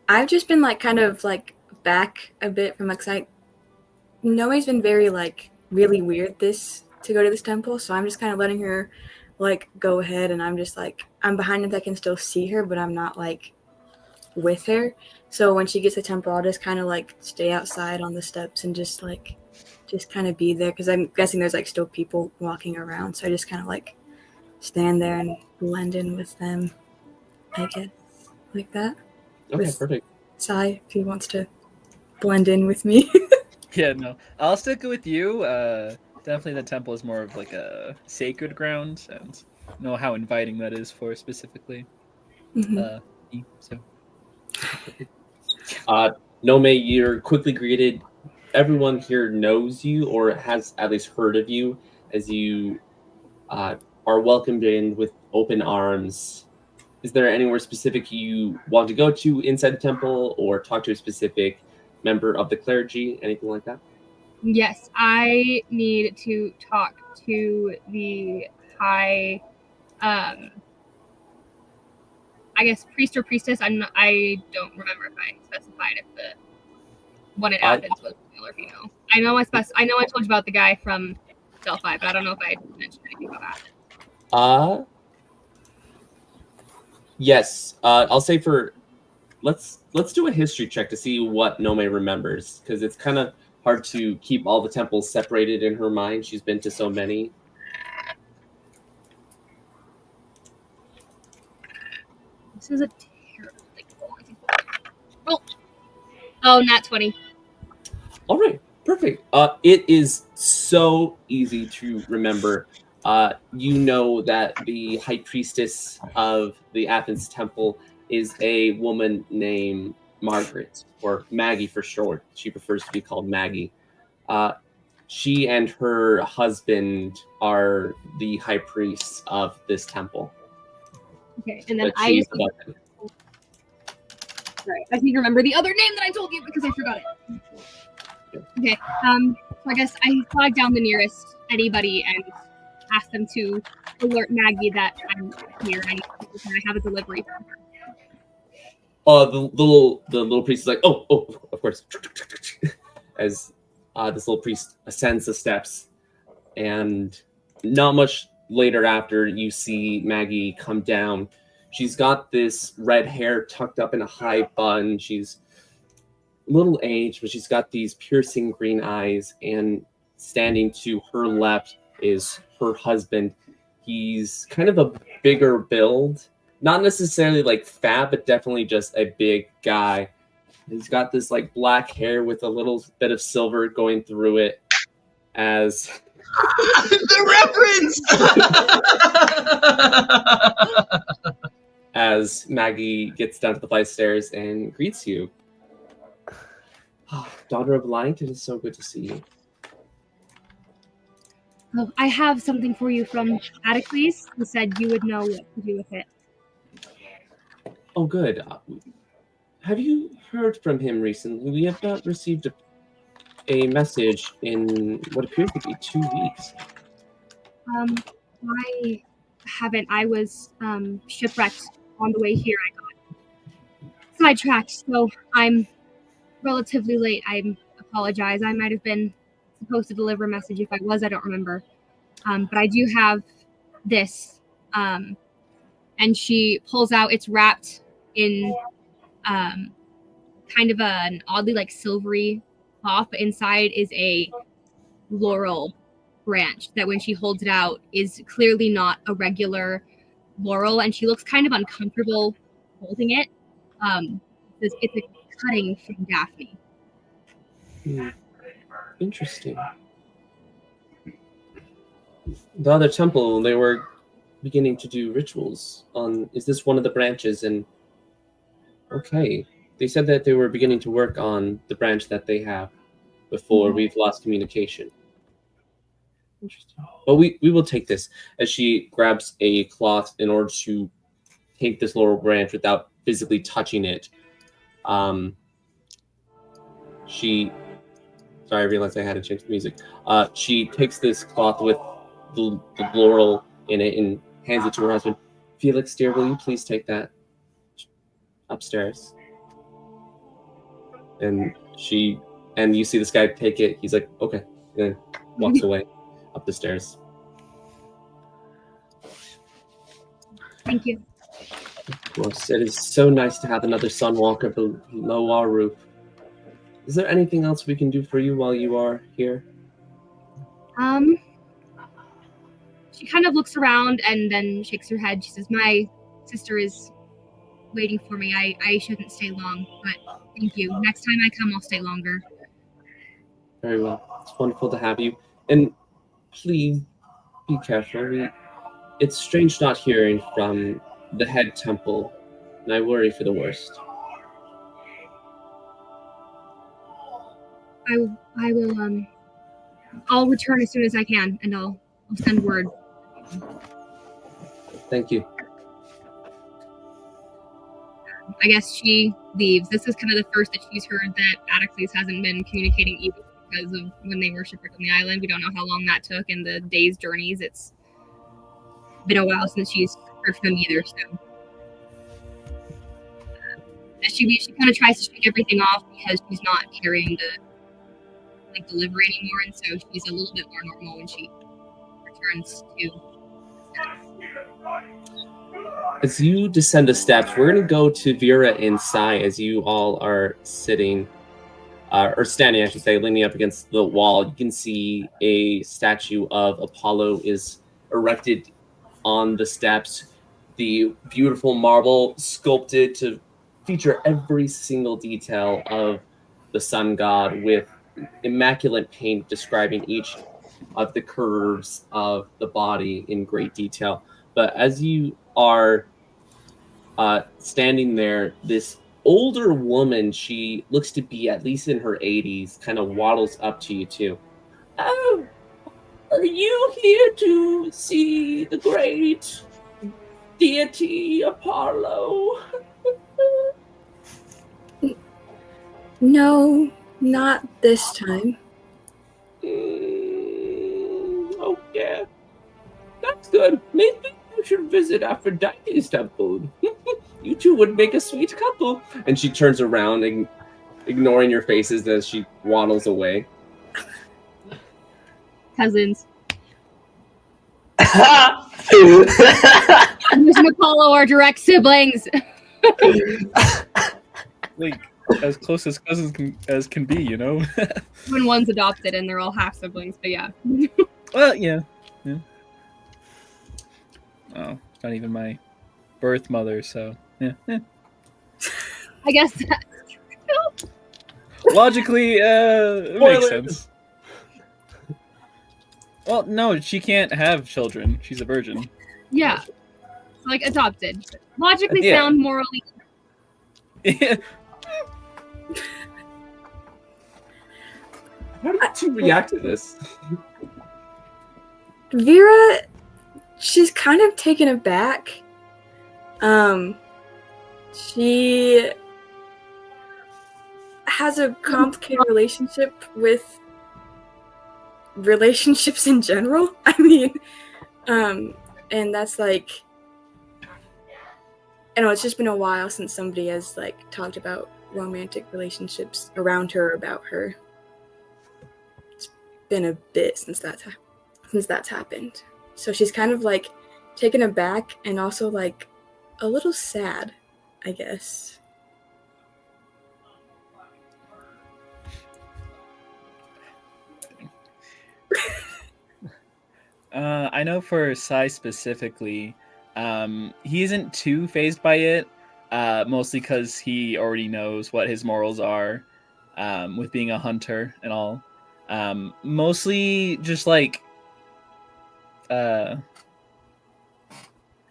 I've just been like kind of like back a bit from like Nomei's been very like really weird to go to this temple, so I'm just kind of letting her like go ahead, and I'm just like I'm behind her. I can still see her, but I'm not like with her. So when she gets to the temple, I'll just kind of like stay outside on the steps and just kind of be there, because I'm guessing there's like still people walking around, so I just kind of like stand there and blend in with them, I guess, like that. Okay, perfect. Sai, if he wants to blend in with me. Yeah, no, I'll stick with you. Definitely the temple is more of like a sacred ground, and know how inviting that is for specifically Mhm. me, so. Nomei, you're quickly greeted. Everyone here knows you or has at least heard of you, as you are welcomed in with open arms. Is there anywhere specific you want to go to inside the temple, or talk to a specific member of the clergy, anything like that? Yes, I need to talk to the high, I guess priest or priestess. I don't remember if I specified if the one in Athens was male or female. I know I told you about the guy from Delphi, but I don't know if I mentioned anything about that. Yes. I'll say let's do a history check to see what Nomei remembers, because it's kind of hard to keep all the temples separated in her mind. She's been to so many. This is a terrible. Oh, nat 20. All right, perfect. It is so easy to remember. You know that the high priestess of the Athens temple is a woman named Margaret, or Maggie for short. She prefers to be called Maggie. She and her husband are the high priests of this temple. Okay, and then But she's above them. Right. I need to remember the other name that I told you because I forgot it. Okay. So I guess I flag down the nearest anybody and ask them to alert Maggie that I'm here and I have a delivery for her. The little priest is like, oh, of course. As this little priest ascends the steps, and not much later after, you see Maggie come down. She's got this red hair tucked up in a high bun. She's a little aged, but she's got these piercing green eyes, and standing to her left is her husband. He's kind of a bigger build. Not necessarily like fat, but definitely just a big guy. He's got this like black hair with a little bit of silver going through it, as The reference! as Maggie gets down to the flight of stairs and greets you. Daughter of Light, it is so good to see you. Oh, I have something for you from Atticles, who said you would know what to do with it. Oh, good. Have you heard from him recently? We have not received a message in what appears to be 2 weeks. I haven't. I was shipwrecked on the way here. I got sidetracked, so I'm relatively late. I apologize. I might have been supposed to deliver a message. If I was, I don't remember. But I do have this. And she pulls out, it's wrapped in kind of an oddly like silvery cloth, but inside is a laurel branch that when she holds it out is clearly not a regular laurel, and she looks kind of uncomfortable holding it. It's a cutting from Daphne. Interesting. The other temple, they were beginning to do rituals on. Is this one of the branches? And okay, they said that they were beginning to work on the branch that they have before we've lost communication. Interesting. But we will take this, as she grabs a cloth in order to take this laurel branch without physically touching it. Sorry, I realized I had to change the music. She takes this cloth with the laurel in it and hands it to her husband. Felix, dear, will you please take that upstairs? And you see this guy take it. He's like, okay, and then walks away up the stairs. Thank you. Of course, it is so nice to have another Sunwalker below our roof. Is there anything else we can do for you while you are here? She kind of looks around and then shakes her head. She says, my sister is waiting for me. I shouldn't stay long, but thank you. Next time I come, I'll stay longer. Very well. It's wonderful to have you. And please be careful. It's strange not hearing from the head temple, and I worry for the worst. I'll return as soon as I can, and I'll send word. Thank you. I guess she leaves. This is kind of the first that she's heard that Adaxes hasn't been communicating either because of when they were shipwrecked on the island. We don't know how long that took and the days' journeys. It's been a while since she's heard from them either. So as she leaves, she kind of tries to shake everything off because she's not carrying the delivery anymore, and so she's a little bit more normal when she returns to. As you descend the steps, we're going to go to Veera and Sai as you all are sitting, or standing, I should say, leaning up against the wall. You can see a statue of Apollo is erected on the steps. The beautiful marble sculpted to feature every single detail of the sun god with immaculate paint describing each of the curves of the body in great detail. But as you are standing there, this older woman, she looks to be at least in her 80s, kind of waddles up to you too. Oh, are you here to see the great deity Apollo? No, not this time. Oh, yeah. That's good. Maybe you should visit Aphrodite's temple. You two would make a sweet couple. And she turns around, and ignoring your faces as she waddles away. Cousins. Zeus and Apollo are direct siblings. Like, as close as cousins as can be, you know? When one's adopted and they're all half siblings, but yeah. Well, yeah. Oh, it's not even my birth mother, so yeah. I guess that's true. Logically, it makes sense. Well, no, she can't have children. She's a virgin. Yeah. Like adopted. Logically sound, morally. Yeah. How do you two react to this? Veera, she's kind of taken aback. She has a complicated relationship with relationships in general. I mean, and that's like, I know it's just been a while since somebody has like talked about romantic relationships around her, about her. It's been a bit since that's happened. So she's kind of like taken aback and also like a little sad, I guess. I know for Sai specifically, he isn't too fazed by it, mostly because he already knows what his morals are, with being a hunter and all. Mostly just like,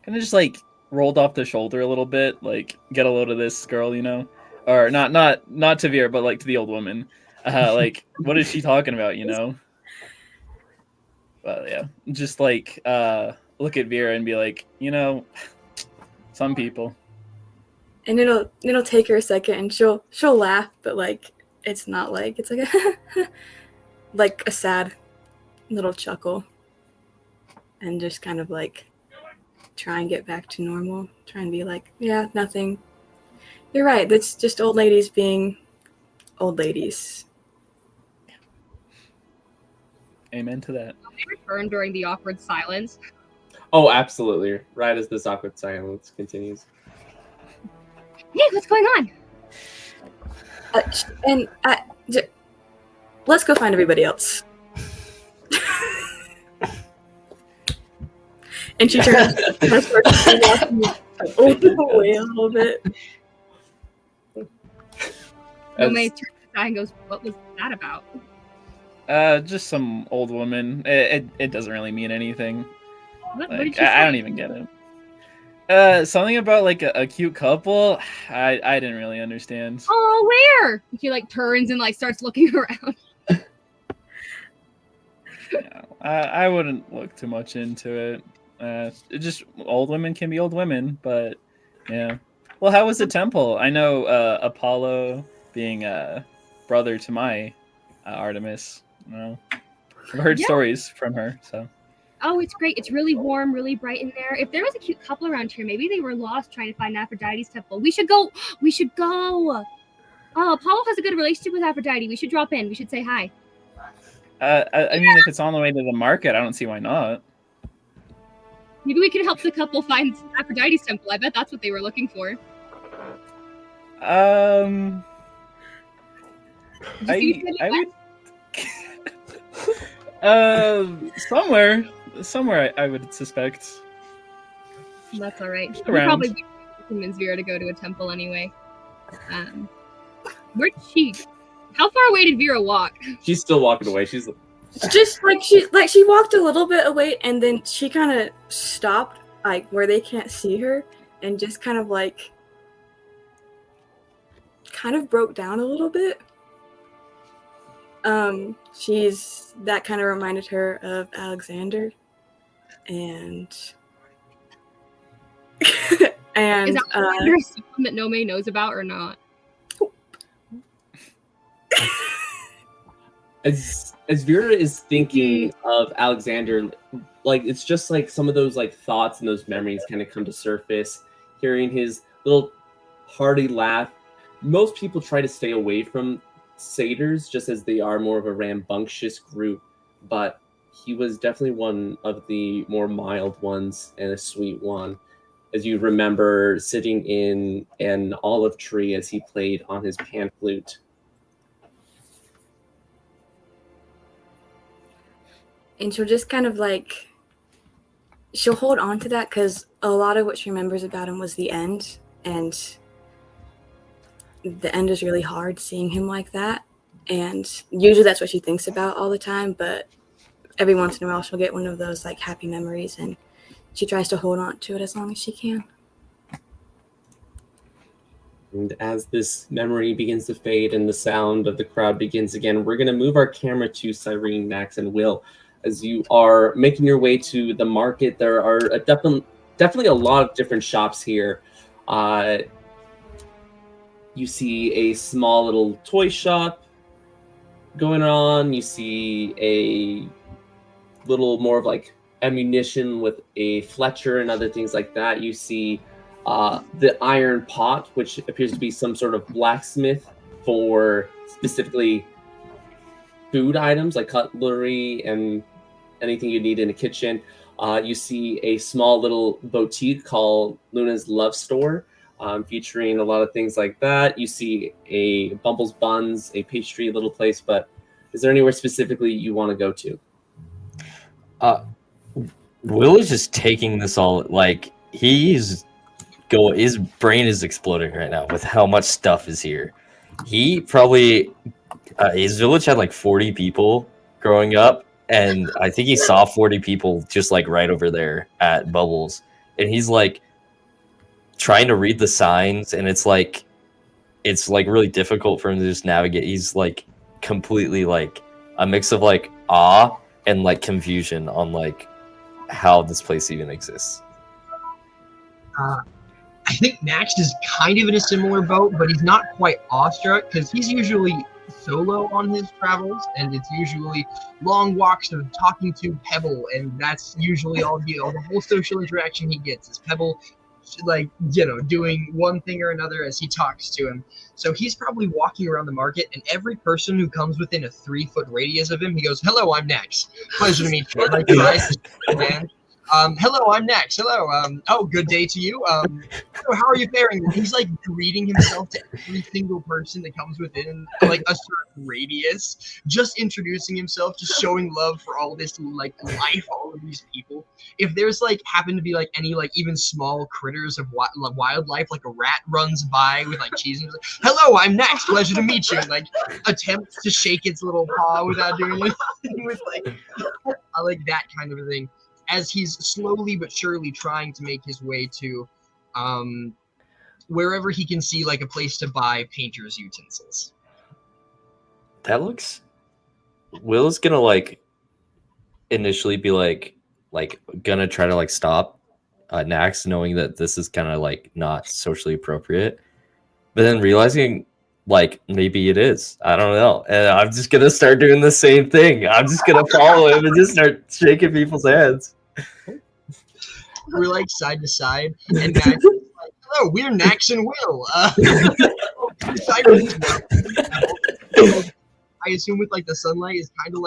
kind of just like rolled off the shoulder a little bit, like get a load of this girl, you know, or not to Veera, but like to the old woman. Like, what is she talking about, you know? But yeah, just like look at Veera and be like, you know, some people. And it'll take her a second, and she'll laugh, but like it's not like it's like a like a sad little chuckle, and just kind of like try and get back to normal. Try and be like, yeah, nothing. You're right. That's just old ladies being old ladies. Amen to that. They return during the awkward silence. Oh, absolutely. Right as this awkward silence continues. Hey, what's going on? Let's go find everybody else. And she turns away a little bit. Nomei turns to and goes, "What was that about?" Just some old woman. It doesn't really mean anything. What Like, did you I say? don't even get it. Something about like a cute couple. I didn't really understand. Oh, where? She like turns and like starts looking around. Yeah, I wouldn't look too much into it. Just old women can be old women, but yeah. Well, how was the temple? I know Apollo being a brother to my Artemis. You know, I've heard stories from her. So. Oh, it's great. It's really warm, really bright in there. If there was a cute couple around here, maybe they were lost trying to find Aphrodite's temple. We should go. We should go. Oh, Apollo has a good relationship with Aphrodite. We should drop in. We should say hi. I mean, if it's on the way to the market, I don't see why not. Maybe we can help the couple find Aphrodite's temple. I bet that's what they were looking for. I would somewhere I would suspect. That's all right. Just We around. probably convince Veera to go to a temple anyway. Where'd she? How far away did Veera walk? She's still walking away. She's Just like she walked a little bit away, and then she kind of stopped, like where they can't see her, and just kind of broke down a little bit. That kind of reminded her of Alexander, and and Is Alexander someone that Nomei knows about or not? as Veera is thinking of Alexander, like it's just like some of those like thoughts and those memories kind of come to surface. Hearing his little hearty laugh. Most people try to stay away from satyrs just as they are more of a rambunctious group, but he was definitely one of the more mild ones and a sweet one. As you remember sitting in an olive tree as he played on his pan flute. And she'll just kind of like, she'll hold on to that because a lot of what she remembers about him was the end. And the end is really hard seeing him like that. And usually that's what she thinks about all the time. But every once in a while she'll get one of those like happy memories, and she tries to hold on to it as long as she can. And as this memory begins to fade and the sound of the crowd begins again, we're going to move our camera to Cyrene, Max, and Will. As you are making your way to the market, there are definitely a lot of different shops here. You see a small little toy shop going on. You see a little more of like ammunition with a Fletcher and other things like that. You see the iron pot, which appears to be some sort of blacksmith for specifically food items like cutlery and anything you need in a kitchen. You see a small little boutique called Luna's Love Store, featuring a lot of things like that. You see a Bumble's Buns, a pastry little place, but is there anywhere specifically you want to go to? Will is just taking this all, like, his brain is exploding right now with how much stuff is here. He probably, his village had like 40 people growing up, and I think he saw 40 people just like right over there at Bubbles. and he's like trying to read the signs, and it's like really difficult for him to just navigate. He's like completely like a mix of like awe and like confusion on like how this place even exists. I think Nax is kind of in a similar boat, but he's not quite awestruck because he's usually solo on his travels, and it's usually long walks of talking to Pebble, and that's usually all the whole social interaction he gets is Pebble, like, you know, doing one thing or another as he talks to him. So he's probably walking around the market, and every person who comes within a 3-foot radius of him, he goes, "Hello, I'm Nax. Pleasure to meet you." Like, man. Hello, I'm Nax. Hello. Oh, good day to you. So how are you faring? He's like greeting himself to every single person that comes within like a certain radius, just introducing himself, just showing love for all this like life, all of these people. If there's like happen to be like any like even small critters of wildlife, like a rat runs by with like cheese and like, "Hello, I'm Nax. Pleasure to meet you," and like attempts to shake its little paw without doing anything with like that kind of a thing, as he's slowly but surely trying to make his way to wherever he can see like a place to buy painter's utensils. That looks... Will's gonna like initially be like gonna try to like stop Nax, knowing that this is kind of like not socially appropriate, but then realizing like maybe it is. I don't know, and I'm just gonna start doing the same thing. I'm just gonna follow him and just start shaking people's hands. We're like side to side, and Nax is like, "Hello, we're Nax and Will." I assume with like the sunlight is kind of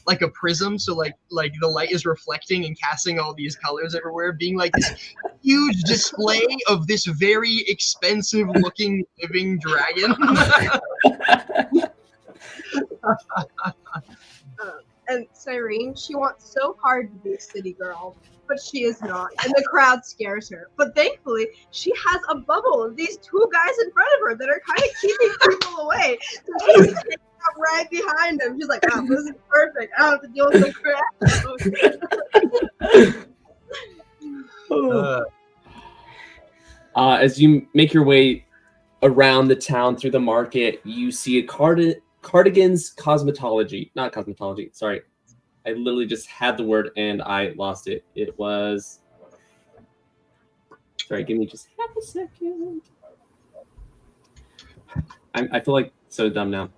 like a prism, so like the light is reflecting and casting all these colors everywhere, being like this huge display of this very expensive looking living dragon. And Cyrene, she wants so hard to be a city girl, but she is not, and the crowd scares her. But thankfully, she has a bubble of these 2 guys in front of her that are kind of keeping people away. So she's right behind them. She's like, "Oh, this is perfect. I don't have to deal with the crap." As you make your way around the town through the market, you see a Cardigan's cosmetology. Not cosmetology, sorry. I literally just had the word and I lost it. It was... Sorry, give me just half a second. I feel like so dumb now.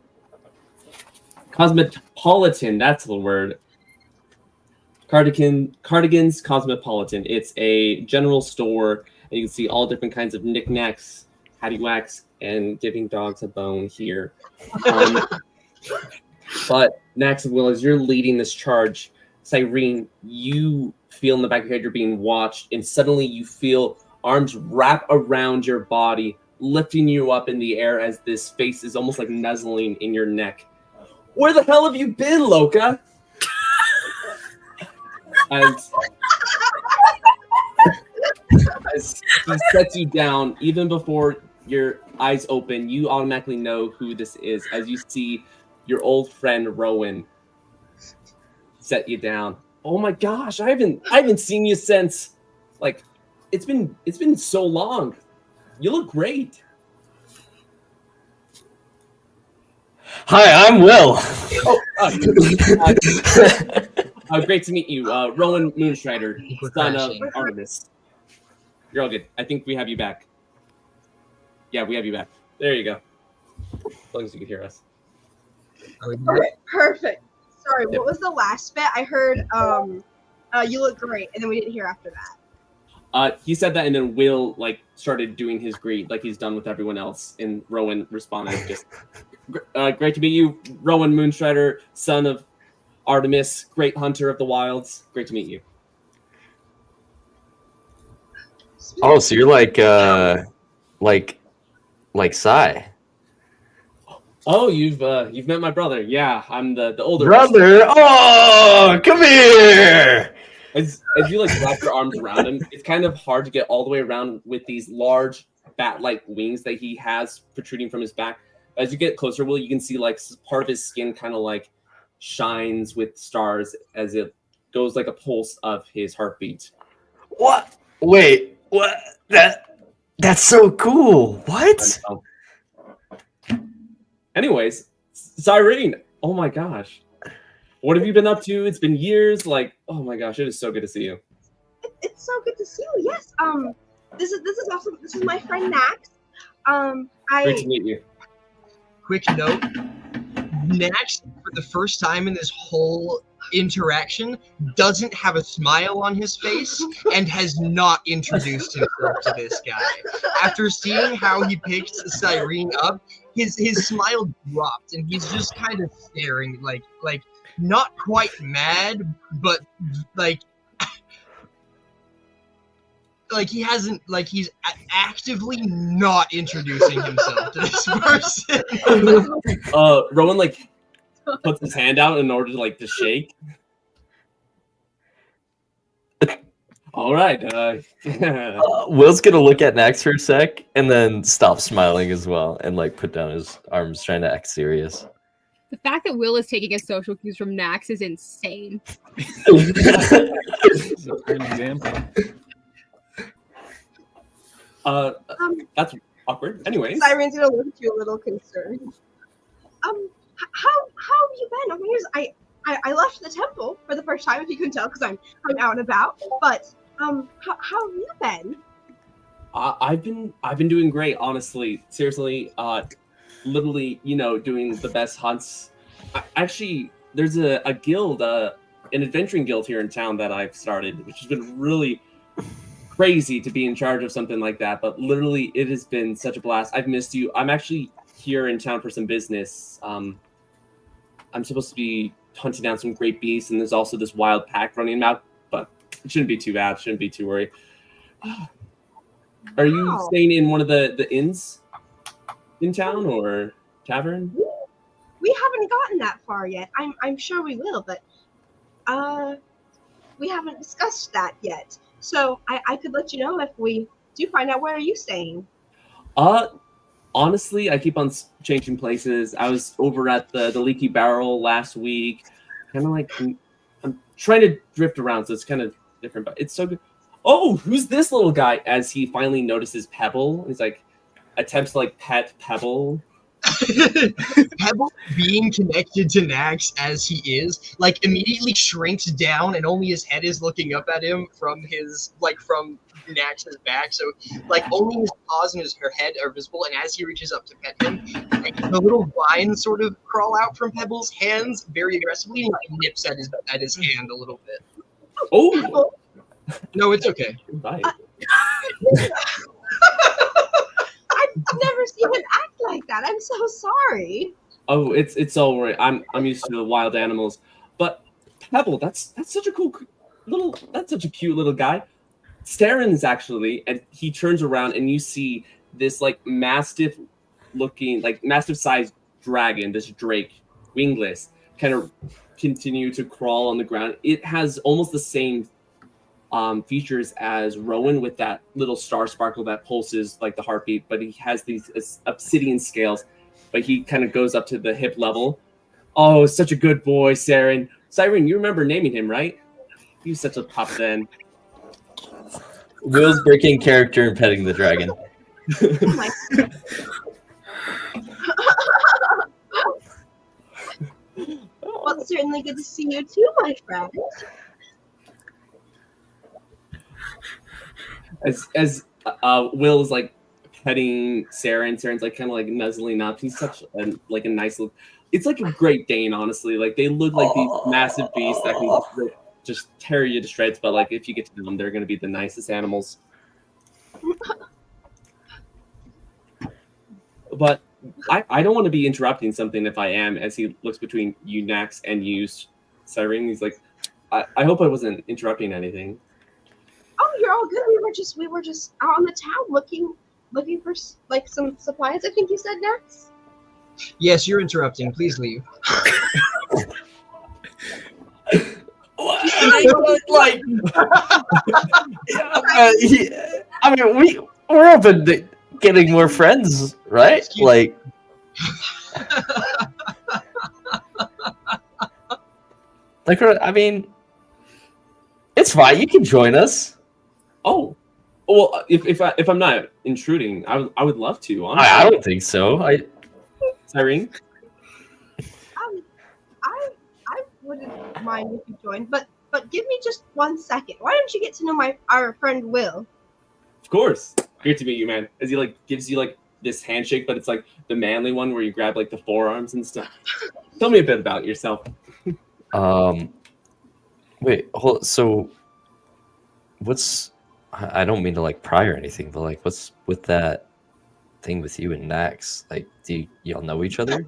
Cosmopolitan, that's the word. Cardigan's Cosmopolitan. It's a general store, and you can see all different kinds of knickknacks, paddywhacks, and giving dogs a bone here. But Nax and Will, as you're leading this charge, Cyrene, you feel in the back of your head you're being watched, and suddenly you feel arms wrap around your body, lifting you up in the air as this face is almost like nuzzling in your neck. "Where the hell have you been, Loka?" As he sets you down, even before your eyes open, you automatically know who this is, as you see your old friend Rowan set you down. "Oh my gosh, I haven't seen you since, like, it's been so long. You look great." Hi, I'm Will. Great to meet you, Rowan Moonstrider, son of Artemis. You're all good. I think we have you back. Yeah, we have you back. There you go. As long as you can hear us. Okay, perfect. Sorry, what was the last bit? I heard, "You look great," and then we didn't hear after that. He said that, and then Will started doing his greet like he's done with everyone else, and Rowan responded just, "Great to meet you, Rowan Moonstrider, son of Artemis, great hunter of the wilds. Great to meet you." Oh, so you're like Sai. Oh, you've met my brother. Yeah, I'm the older brother. Oh, come here. As you wrap your arms around him, it's kind of hard to get all the way around with these large bat-like wings that he has protruding from his back. As you get closer, Will, you can see part of his skin kind of shines with stars as it goes like a pulse of his heartbeat. What? Wait, what? That's so cool. What? Anyways, Cyrene, oh my gosh. What have you been up to? It's been years. Like, oh my gosh, it is so good to see you. It's so good to see you. Yes. This is awesome. This is my friend Nax. Great to meet you. Quick note: Nax, for the first time in this whole interaction, doesn't have a smile on his face and has not introduced himself to this guy. After seeing how he picked Cyrene up, his smile dropped and he's just kind of staring, like not quite mad, but like he hasn't, like he's actively not introducing himself to this person. Rowan like puts his hand out in order to like to shake. All right. Will's gonna look at Nax for a sec and then stop smiling as well and like put down his arms, trying to act serious. The fact that Will is taking his social cues from Nax is insane. An example. That's awkward. Anyways, Cyrene's gonna look at you a little concerned. How have you been? Over years, I left the temple for the first time, if you can tell, because I'm out and about. But how have you been? I've been doing great, honestly. Seriously, literally, doing the best hunts. Actually, there's a guild, an adventuring guild here in town that I've started, which has been really crazy to be in charge of something like that. But literally, it has been such a blast. I've missed you. I'm actually here in town for some business. I'm supposed to be hunting down some great beasts, and there's also this wild pack running out, but it shouldn't be too bad. Shouldn't be too worried. Are you staying in one of the inns in town or tavern? We haven't gotten that far yet. I'm sure we will, but we haven't discussed that yet. So I could let you know if we do find out. Where are you staying? Honestly, I keep on changing places. I was over at the Leaky Barrel last week. Kind of like I'm trying to drift around, so it's kind of different, but it's so good. Oh, who's this little guy? As he finally notices Pebble, he's like attempts to like pet Pebble. Pebble, being connected to Nax as he is, like immediately shrinks down, and only his head is looking up at him from Nax's back. So like only his paws and her head are visible, and as he reaches up to pet him, like, the little vines sort of crawl out from Pebble's hands very aggressively, and like, nips at his hand a little bit. Oh, no, it's okay. Bye. I've never seen him act like that. I'm so sorry. Oh, it's all right. I'm used to the wild animals, but Pebble, that's such a cool little. That's such a cute little guy. Staren's actually, and he turns around and you see this like mastiff looking, like mastiff sized dragon, this drake, wingless, kind of continue to crawl on the ground. It has almost the same features as Rowan, with that little star sparkle that pulses like the heartbeat, but he has these obsidian scales, but he kind of goes up to the hip level. Oh, such a good boy, Cyrene, you remember naming him, right? He was such a pup then. Will's breaking character and petting the dragon. Oh my Well, it's certainly good to see you too, my friend. As Will's like petting Sarah, and Sarah's like kind of like nuzzling up. He's such a nice look. It's like a Great Dane, honestly. Like they look like these massive beasts that can just tear you to shreds. But like if you get to know them, they're going to be the nicest animals. But I don't want to be interrupting something if I am. As he looks between you, Nax, and you, Cyrene, he's like, I hope I wasn't interrupting anything. Oh, you're all good. We were just out on the town looking for like some supplies. I think you said, Nax. Yes, you're interrupting. Please leave. I mean, we're open to getting more friends, right? Like, I mean, it's fine. You can join us. Oh, well, if I'm not intruding, I would love to. Honestly. I don't think so. Cyrene? I wouldn't mind if you joined, but give me just 1 second. Why don't you get to know our friend Will? Of course. Great to meet you, man. As he like gives you like this handshake, but it's like the manly one where you grab like the forearms and stuff. Tell me a bit about yourself. Wait, so I don't mean to like pry or anything, but like what's with that thing with you and Nax? Like, do y'all know each other?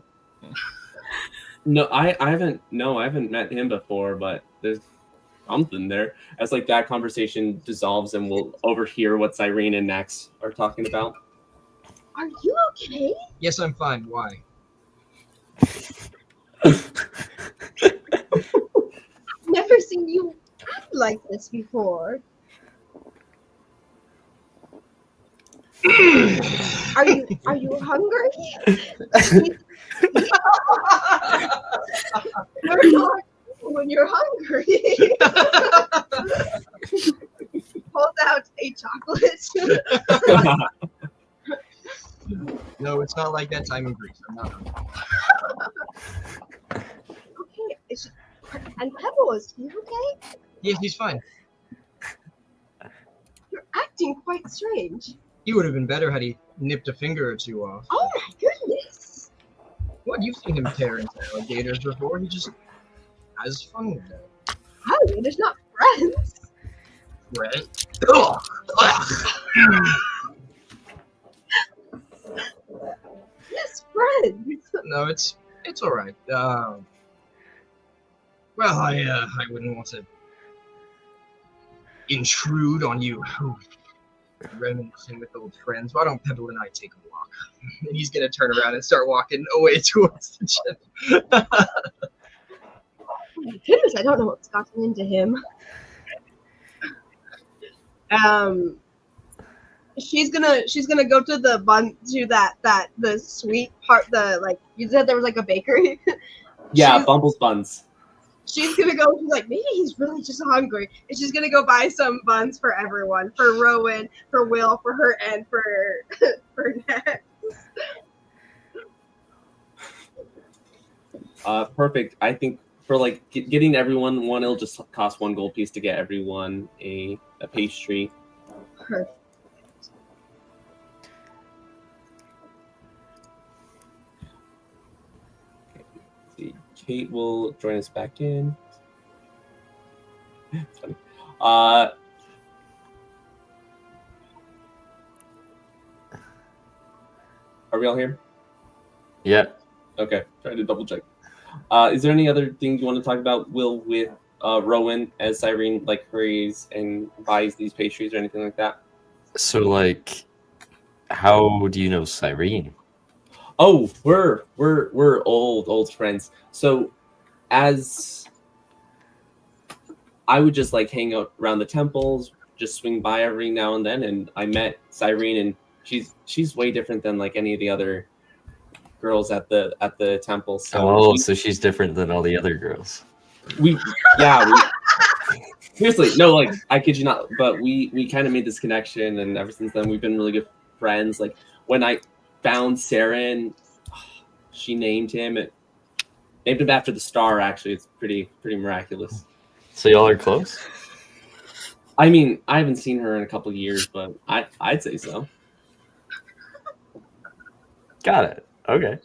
No, I haven't met him before, but there's something there. As like that conversation dissolves and we'll overhear what Cyrene and Nax are talking about. Are you okay? Yes, I'm fine. Why? Never seen you act like this before. Are you hungry? You're not when you're hungry. Hold out a chocolate. No, it's not like that time in Greece. I'm not hungry. Okay. And Pebble, is he okay? Yes, he's fine. You're acting quite strange. He would have been better had he nipped a finger or two off. Oh my goodness. What? You've seen him tear into alligators before. He just has fun with that. Alligators not friends. Right? Yes, friends. No, it's all right. Well, I wouldn't want to intrude on you. Reminiscing with old friends. Why don't Pebble and I take a walk? And he's gonna turn around and start walking away towards the ship. Oh my goodness, I don't know what's gotten into him. She's gonna go to the the sweet part, you said there was like a bakery. Yeah, Bumble's buns. She's gonna go. She's like, maybe he's really just hungry, and she's gonna go buy some buns for everyone, for Rowan, for Will, for her, and for Ned. Perfect. I think for like getting everyone one, it'll just cost 1 gold piece to get everyone a pastry. Perfect. Kate will join us back in. It's funny. Are we all here? Yeah. Okay, trying to double check. Is there any other things you want to talk about, Will, with Rowan as Cyrene like hurries and buys these pastries or anything like that? So like, how do you know Cyrene? Oh, we're old friends. So as I would just like hang out around the temples, just swing by every now and then, and I met Cyrene, and she's way different than like any of the other girls at the temple. So so she's different than all the other girls. Seriously, no, like I kid you not, but we kind of made this connection, and ever since then we've been really good friends. Like when I found Saren, she named him after the star. Actually, it's pretty miraculous. So y'all are close? I mean, I haven't seen her in a couple of years, but I'd say so. Got it. Okay.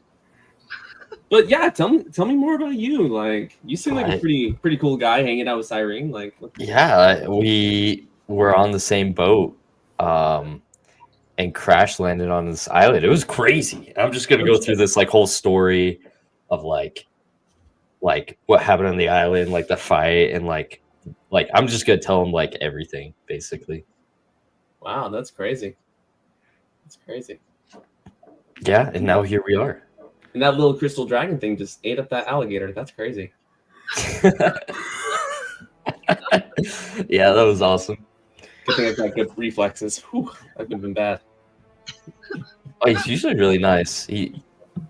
But yeah, tell me more about you. Like, you seem like a pretty cool guy hanging out with Cyrene. Like, yeah, we were on the same boat, and crash landed on this island. It was crazy. I'm just gonna go through this like whole story of like what happened on the island, like the fight, and like I'm just gonna tell him like everything basically. Wow, that's crazy. That's crazy. Yeah, and now here we are. And that little crystal dragon thing just ate up that alligator. That's crazy. Yeah, that was awesome. Good thing I've got good reflexes. Whew, that could have been bad. Oh, he's usually really nice. Yeah.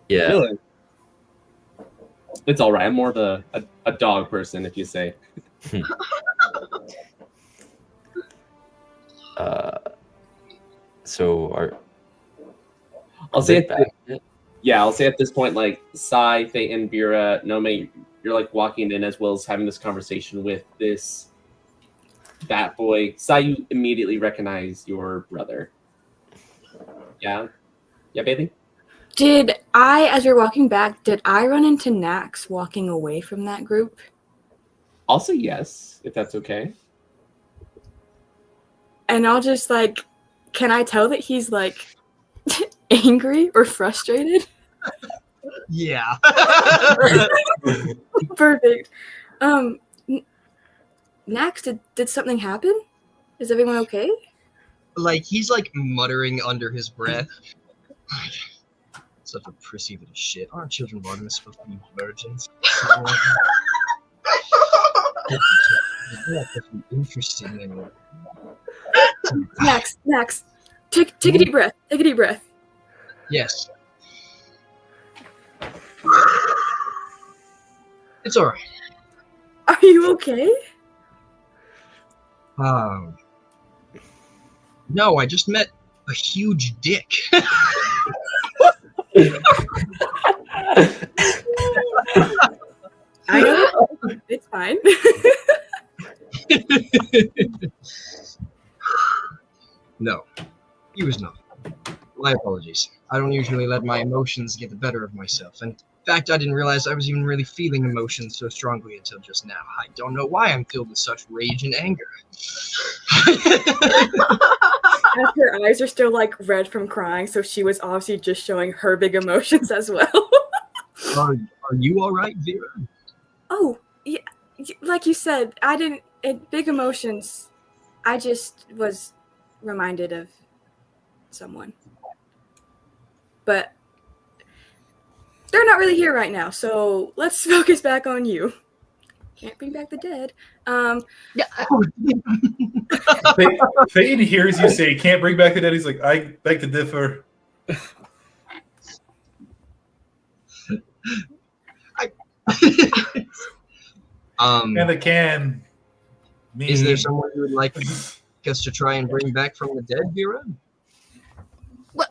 Really? It's all right. I'm more of a dog person, if you say. So I'll say I'll say at this point, like Sai, Thayton, Veera, Nomei, you're like walking in as well as having this conversation with this bat boy. Sai, you immediately recognize your brother. Yeah, Bailee. Did I, as you're walking back, did I run into Nax walking away from that group? I'll say yes, if that's okay. And I'll just like, can I tell that he's like angry or frustrated? Yeah. Perfect. Nax, did something happen? Is everyone okay? Like, he's like muttering under his breath. Such a prissy little shit. Aren't children of Artemis supposed to be virgins? Interesting anyway. Nax, take a deep breath. Take a deep breath. Yes. It's alright. Are you okay? No, I just met a huge dick. I know. It's fine. No, he was not. My apologies. I don't usually let my emotions get the better of myself. And in fact, I didn't realize I was even really feeling emotions so strongly until just now. I don't know why I'm filled with such rage and anger. Her eyes are still like red from crying, so she was obviously just showing her big emotions as well. Are you all right, Veera? Oh, yeah, like you said, I didn't. Big emotions. I just was reminded of someone, but they're not really here right now. So let's focus back on you. Can't bring back the dead. Thayton hears you say, "Can't bring back the dead." He's like, "I beg to differ." And the can. Is there someone you would like us to try and bring back from the dead, Veera? What?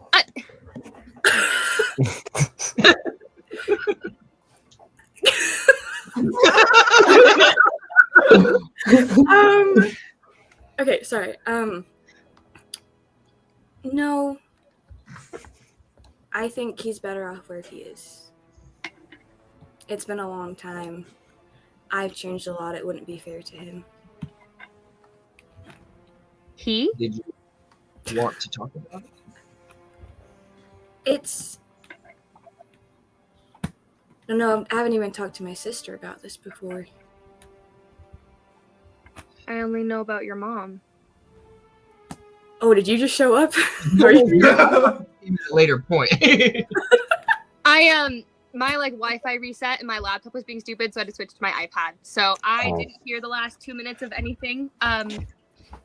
Okay, sorry. No. I think he's better off where he is. It's been a long time. I've changed a lot. It wouldn't be fair to him. He? Did you want to talk about it? It's... No, I haven't even talked to my sister about this before. I only know about your mom. Oh, did you just show up? Later point. My Wi-Fi reset and my laptop was being stupid, so I had to switch to my iPad. So I didn't hear the last 2 minutes of anything.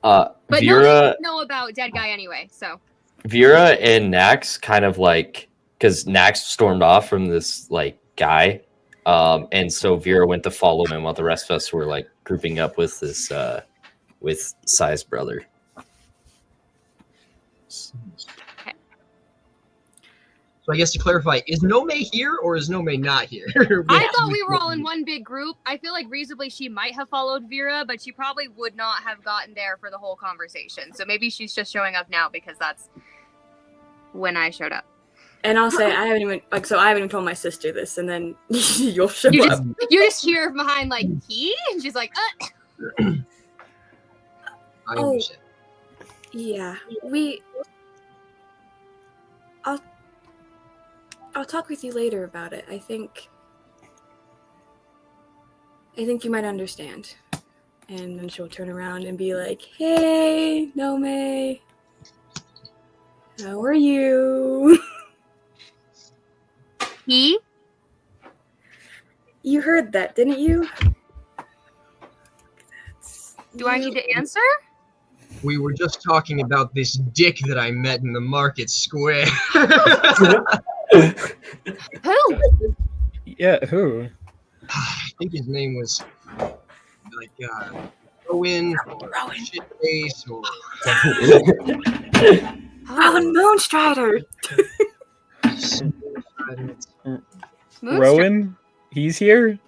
But Veera, no know about dead guy anyway. So Veera and Nax kind of like, because Nax stormed off from this like guy, and so Veera went to follow him while the rest of us were like grouping up with this with Sai's brother. okay. So I guess to clarify, is Nomei here or is Nomei not here? I thought we were all in one big group. I feel like reasonably she might have followed Veera, but she probably would not have gotten there for the whole conversation. So maybe she's just showing up now because that's when I showed up. And I'll say I haven't even told my sister this, and then you'll show up. You just hear behind like he, and she's like, I understand. Yeah, I'll talk with you later about it. I think you might understand. And then she'll turn around and be like, "Hey, Nomei, how are you?" he? You heard that, didn't you? Do I need to answer? We were just talking about this dick that I met in the market square. Who? Yeah, who? I think his name was like Rowan, Shitface, or Rowan Moonstrider. Rowan, he's here.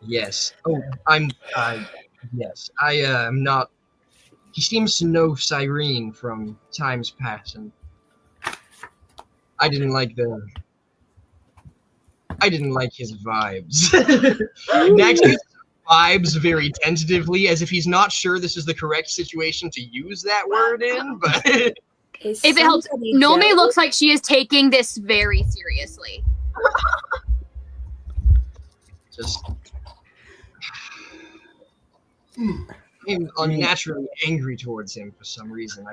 Yes. Oh, yes. I am not. He seems to know Cyrene from times past, and I didn't like his vibes. Max uses vibes very tentatively, as if he's not sure this is the correct situation to use that word in, but If it helps, Nomei looks like she is taking this very seriously. just I'm unnaturally angry towards him for some reason.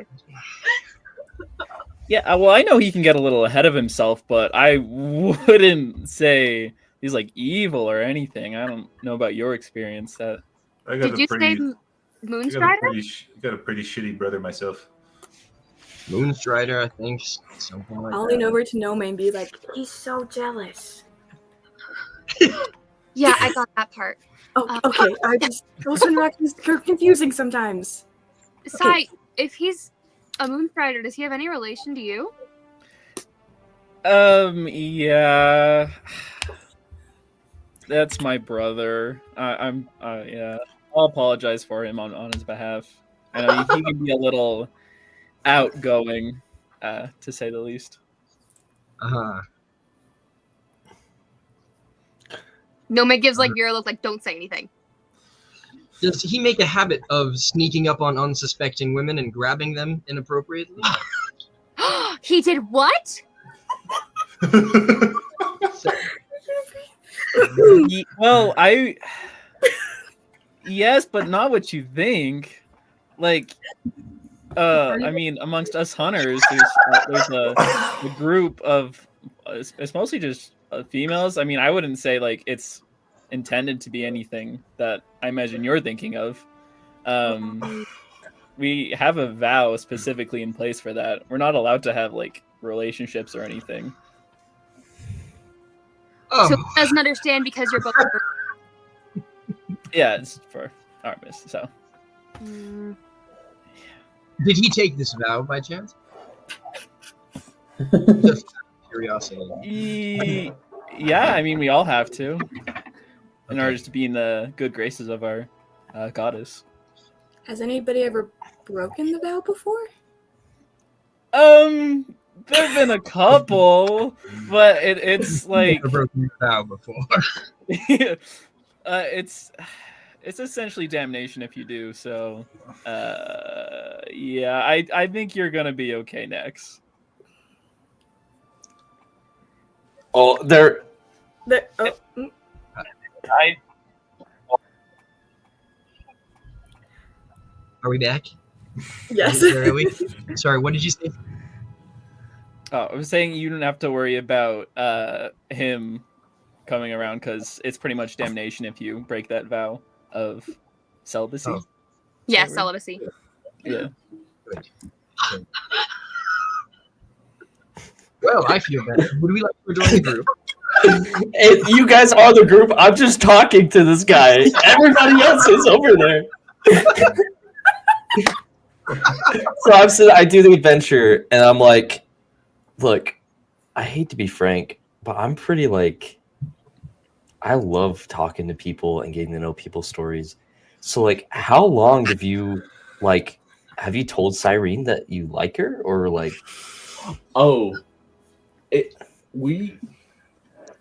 Yeah, well, I know he can get a little ahead of himself, but I wouldn't say he's like evil or anything. I don't know about your experience. I got Did you say I Moonstrider? got a pretty shitty brother myself. Moonstrider, I think, something like I'll that. lean over to Nomei and be like, he's so jealous. Yeah, I got that part. Oh, okay. Those interactions are confusing sometimes. Sai, if he's a Moonstrider, does he have any relation to you? Yeah. That's my brother. Yeah. I'll apologize for him on his behalf. I know he can be a little outgoing, to say the least. Nomei gives like Veera look like don't say anything. Does he make a habit of sneaking up on unsuspecting women and grabbing them inappropriately? He did what? Well, yes, but not what you think. Like, I mean, amongst us hunters, there's a group of it's mostly just females. I mean, I wouldn't say like it's intended to be anything that I imagine you're thinking of. We have a vow specifically in place for that. We're not allowed to have like relationships or anything. Oh. So he doesn't understand because you're both. Yeah, it's for Artemis. So. Did he take this vow by chance? Just out of curiosity. Yeah, I mean, we all have to, in order to be in the good graces of our goddess. Has anybody ever broken the vow before? There've been a couple, but it's like Never broken the vow before. it's essentially damnation if you do. So, yeah, I think you're gonna be okay next. Oh, Are we back? Yes. Are we? Sorry, what did you say? Oh, I was saying you don't have to worry about him coming around because it's pretty much damnation if you break that vow of celibacy. Oh. Yeah, celibacy. Yeah. Good. Well, I feel better. Would we like to join the group? Hey, you guys are the group. I'm just talking to this guy. Everybody else is over there. So I do the adventure, and I'm like, look, I hate to be frank, but I'm pretty like, I love talking to people and getting to know people's stories. So like, how long have you told Cyrene that you like her, or like? Oh,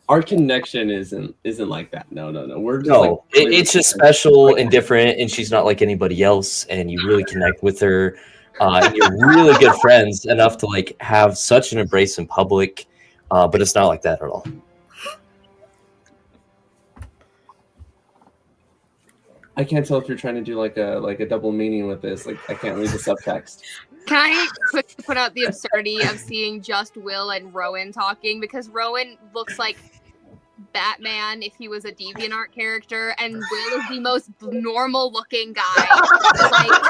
our connection isn't like that. No. We're just it's just special and different, and she's not like anybody else, and you really connect with her. And you're really good friends enough to like have such an embrace in public, but it's not like that at all. I can't tell if you're trying to do like a double meaning with this. Like I can't read the subtext. Can I quickly put out the absurdity of seeing just Will and Rowan talking? Because Rowan looks like Batman if he was a DeviantArt character, and Will is the most normal-looking guy. Like,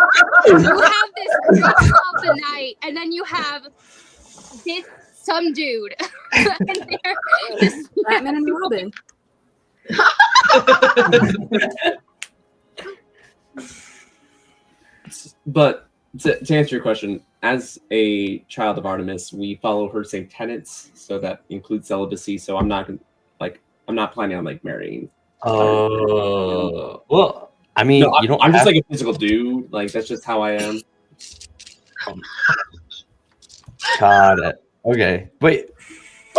you have this creature of the night, and then you have this some dude. And they're just Batman and Robin. But to answer your question, as a child of Artemis, we follow her same tenets, so that includes celibacy. So I'm not planning on like marrying. Oh, well, I mean, No, you don't. I'm just have- like a physical dude. Like that's just how I am. Got it. Okay, wait.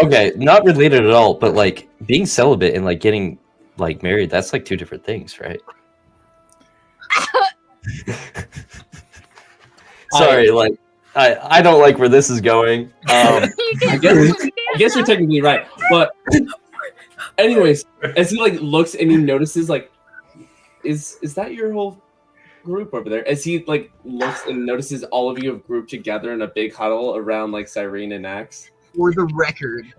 Okay, not related at all, but like being celibate and like getting like married, that's like two different things, right? Sorry, like I don't like where this is going. I guess you're technically right, but anyways, as he like looks and he notices like, is that your whole group over there? As he like looks and notices all of you have grouped together in a big huddle around like Cyrene and Axe. For the record,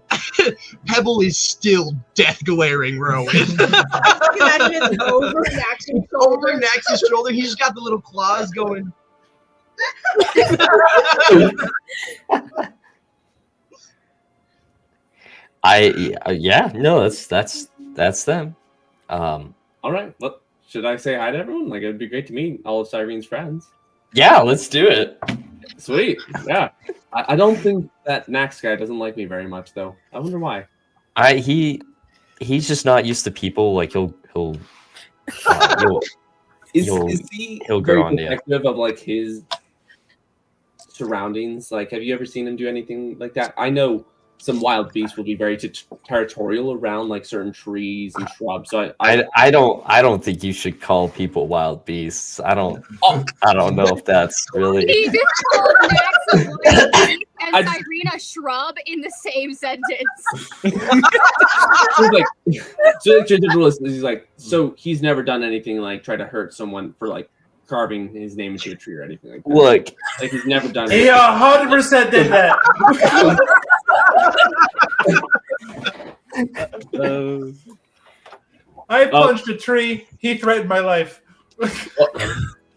Pebble is still death glaring Rowan. Imagine it's over Nax's Over shoulder. Nax's shoulder, he's just got the little claws going. Yeah, no, that's them. All right, well, should I say hi to everyone? Like it'd be great to meet all of Cyrene's friends. Yeah, let's do it. Sweet, yeah. I don't think that Nax guy doesn't like me very much though. I wonder why. He's just not used to people. Like he'll Is he he'll very grow on you. protective of like his surroundings? Like, have you ever seen him do anything like that? I know some wild beasts will be very territorial around like certain trees and shrubs. So I don't think you should call people wild beasts. I don't know if that's really. He just called Max a wild beast and Cyrene a shrub in the same sentence. He's like, so he's never done anything like try to hurt someone for like carving his name into a tree or anything like that. Look, like he's never done. He 100% did that. I punched a tree. He threatened my life.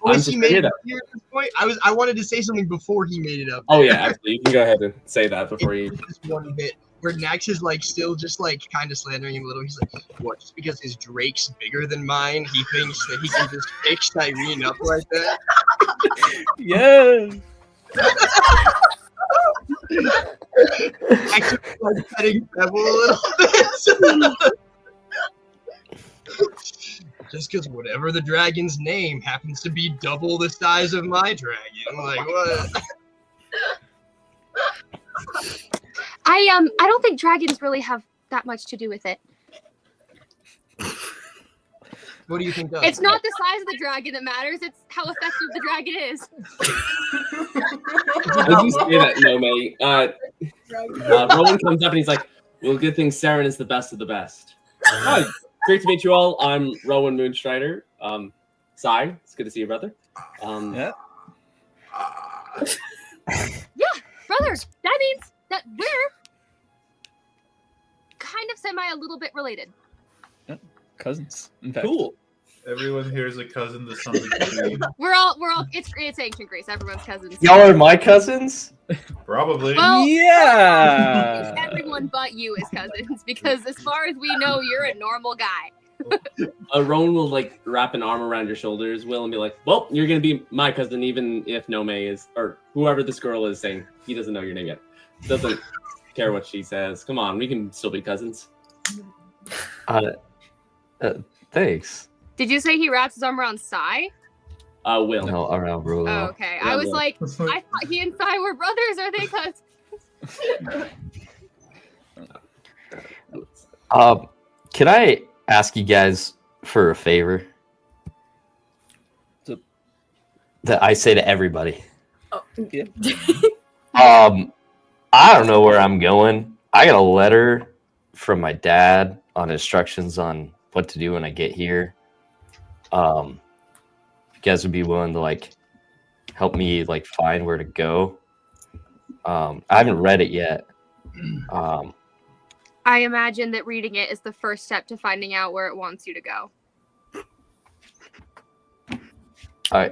Was he made it up here at this point? I wanted to say something before he made it up. Oh yeah, actually, you can go ahead and say that before you. This one bit where Nax is like still just like kind of slandering him a little. He's like, "What? Just because his drake's bigger than mine, he thinks that he can just pick Cyrene up like that?" Yes. Actually, like petting Pebble a little bit. Just because whatever the dragon's name happens to be double the size of my dragon, like what? I don't think dragons really have that much to do with it. What do you think does? It's not the size of the dragon that matters, it's how effective the dragon is. As you say that, Nomei, Rowan comes up and he's like, well, good thing Saren is the best of the best. Hi, great to meet you all. I'm Rowan Moonstrider. Sai, it's good to see you, brother. Yeah. Yeah, brother, that means that we're kind of a little bit related. Cousins, in fact. Cool. Everyone here is a cousin to something. We're all it's ancient Greece, everyone's cousins. y'all are my cousins. Probably. Well, Yeah. everyone but you is cousins, because as far as we know, you're a normal guy. Rowan will like wrap an arm around your shoulders, Will, and be like, well, you're going to be my cousin, even if Nomei is, or whoever this girl is saying, he doesn't know your name yet. Doesn't care what she says. Come on, we can still be cousins. Thanks. Did you say he wraps his arm around Sai? Will. No, around bro. Oh, okay. Yeah, I was Will. like, I thought he and Sai were brothers. Are they cousins? Can I ask you guys for a favor? That I say to everybody. Oh, yeah. I don't know where I'm going. I got a letter from my dad on instructions on what to do when I get here. If you guys would be willing to like help me like find where to go. I haven't read it yet. I imagine that reading it is the first step to finding out where it wants you to go.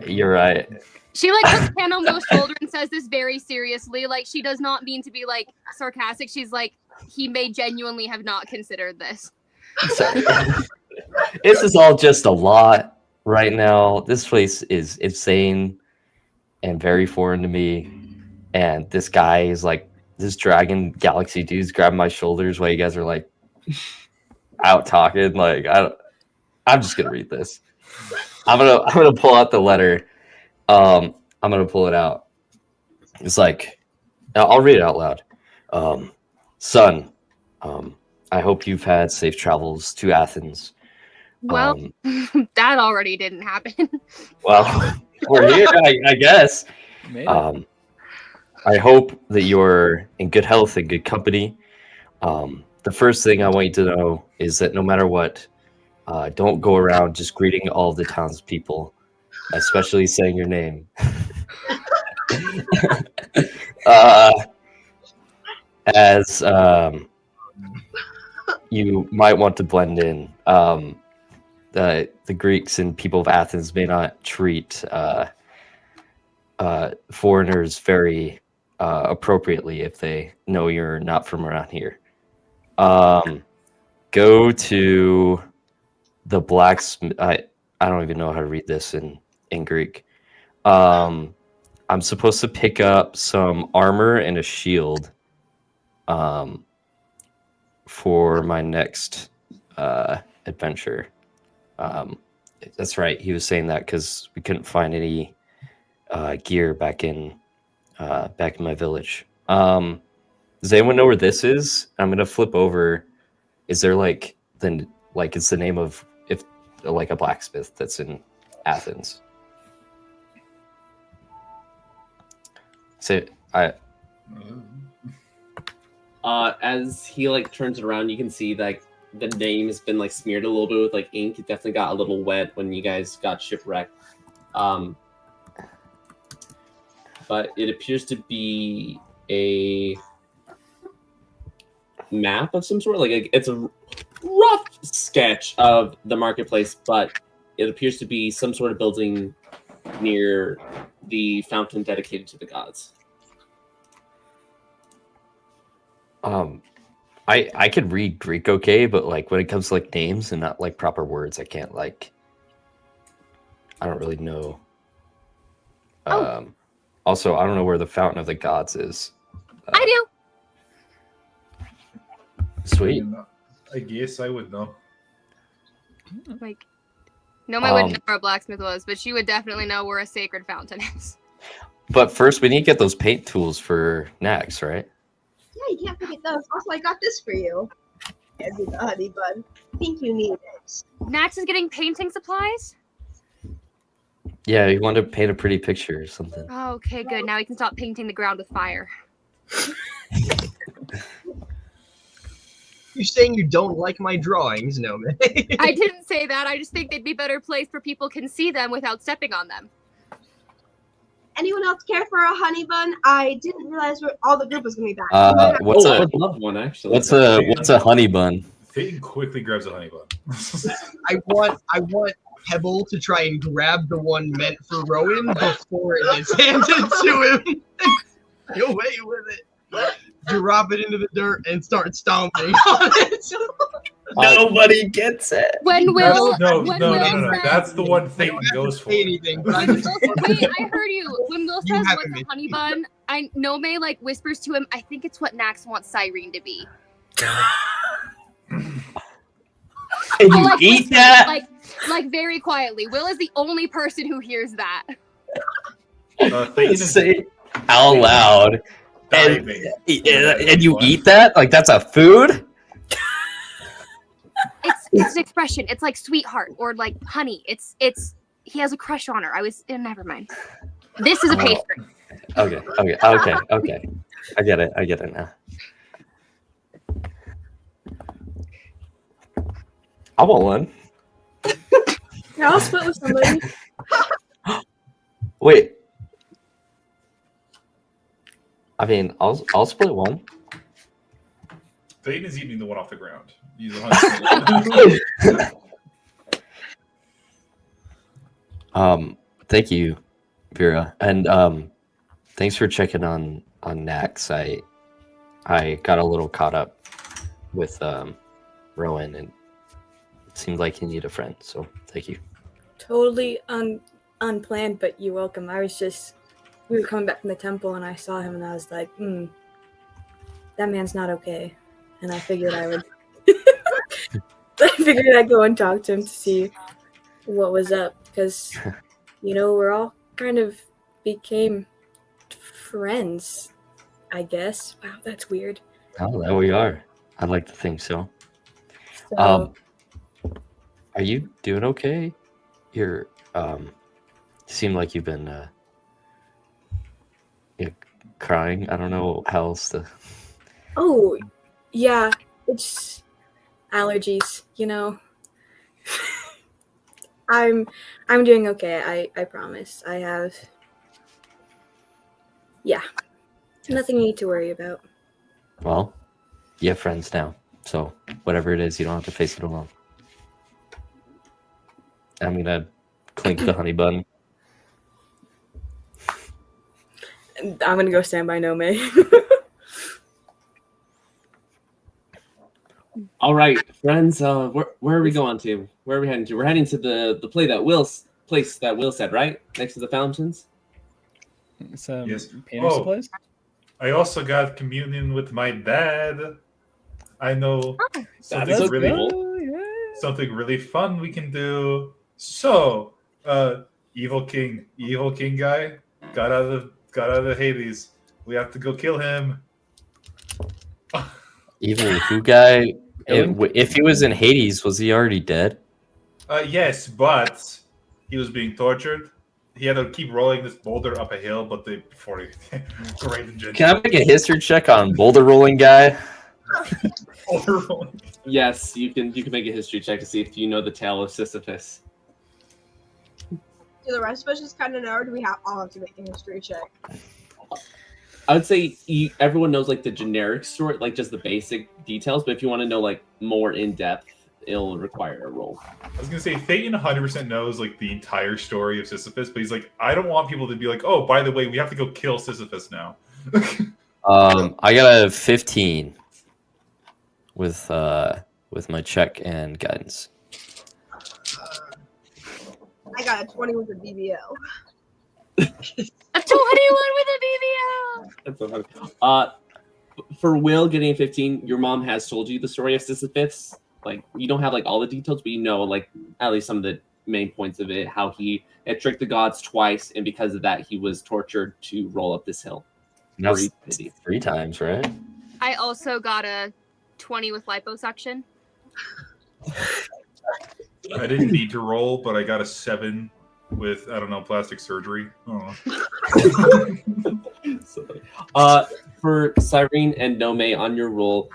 You're right. She like puts hand on Will's shoulder and says this very seriously. Like she does not mean to be like sarcastic. She's like, he may genuinely have not considered this. So, this is all just a lot right now. This place is insane. and very foreign to me. And this guy is like, this dragon galaxy dude's grabbing my shoulders while you guys are like out talking. Like, I'm just gonna read this. I'm gonna pull out the letter. I'm gonna pull it out. It's like, I'll read it out loud. Son, I hope you've had safe travels to Athens. Well, that already didn't happen. Well, we're here, I guess. I hope that you're in good health and good company. The first thing I want you to know is that no matter what, don't go around just greeting all the townspeople, especially saying your name. As you might want to blend in. The Greeks and people of Athens may not treat foreigners very appropriately if they know you're not from around here. Go to the blacksmith. I don't even know how to read this in Greek. I'm supposed to pick up some armor and a shield for my next adventure. That's right. He was saying that because we couldn't find any gear back in my village. Does anyone know where this is? I'm gonna flip over. Is there it's the name of a blacksmith that's in Athens? So as he turns around, you can see the name has been smeared a little bit with ink. It definitely got a little wet when you guys got shipwrecked. But it appears to be a map of some sort. It's a rough sketch of the marketplace, but it appears to be some sort of building near the fountain dedicated to the gods. I could read Greek okay, but when it comes to names and not proper words, I can't I don't really know. Also, I don't know where the fountain of the gods is. I do. Sweet. I guess I would know. Nomei wouldn't know where a blacksmith was, but she would definitely know where a sacred fountain is. But first, we need to get those paint tools for Nax, right? Yeah, you can't forget those. Also, I got this for you. That'd be the honey bun. I think you need it. Nax is getting painting supplies? Yeah, you want to paint a pretty picture or something. Oh, okay, good. Now we can stop painting the ground with fire. You're saying you don't like my drawings, Nomei? I didn't say that. I just think they'd be better placed where people can see them without stepping on them. Anyone else care for a honey bun? I didn't realize all the group was going to be back. I would love one, actually. What's a honey bun? Thayton quickly grabs a honey bun. I want Pebble to try and grab the one meant for Rowan before it gets handed to him. Go away with it. Drop it into the dirt and start stomping on it. Nobody gets it. When Will, No. Says, That's the one Thayton goes for. Anything, but I Wait, I heard you. When Will You says haven't what's a made honey bun, Nomei whispers to him, I think it's what Nax wants Cyrene to be. And you eat that? Very quietly. Will is the only person who hears that. Thayton Say it out loud. And you eat that? That's a food? It's an expression. It's like sweetheart or honey. It's he has a crush on her. Never mind. This is a pastry. Okay. I get it now. I want one. Yeah, I'll split with somebody. Wait. I mean, I'll split one. Thayton is eating the one off the ground. He's 100%. Thank you, Veera, and thanks for checking on Nax. I got a little caught up with Rowan, and it seemed like he needed a friend. So thank you. Totally unplanned, but you're welcome. I was just we were coming back from the temple, and I saw him, and I was like, that man's not okay. And I figured I would. I figured I'd go and talk to him to see what was up, because we're all kind of became friends, I guess. Wow, that's weird. Oh, there we are. I'd like to think so. So, Are you doing okay? You're you seem like you've been crying. I don't know how else to. oh, yeah, it's allergies, I'm doing okay. I promise. I have. Yeah, nothing you need to worry about. Well, you have friends now, so whatever it is, you don't have to face it alone. I'm gonna clink the honey bun. I'm gonna go stand by Nomei. All right, friends. Where are we going to? Where are we heading to? We're heading to the place that Will said, right, next to the fountains. It's Yes. Peter's Oh. place. I also got communion with my dad. I know something That's really cool. something really fun we can do. So, evil king guy got out of Hades. We have to go kill him. Evil who guy? If he was in Hades, was he already dead? Yes, but he was being tortured. He had to keep rolling this boulder up a hill, but before he great engine. Can I make a history check on boulder rolling guy? Boulder rolling. Yes, you can make a history check to see if you know the tale of Sisyphus. Do the rest of us just kind of know, or do we all have to make a history check? I would say everyone knows like the generic story, like just the basic details. But if you want to know like more in depth, it'll require a roll. I was gonna say Thayton 100% knows like the entire story of Sisyphus, but he's like, I don't want people to be like, oh, by the way, we have to go kill Sisyphus now. I got a 15 with my check and guidance. I got a 20 with a BBL. A 21 with a BBL. That's so funny. For Will getting a 15, your mom has told you the story of Sisyphus. Like you don't have like all the details, but you know like at least some of the main points of it. How he had tricked the gods twice, and because of that, he was tortured to roll up this hill. That's 3 times, right? I also got a 20 with liposuction. I didn't need to roll, but I got a 7 with plastic surgery. For Cyrene and Nomei on your roll,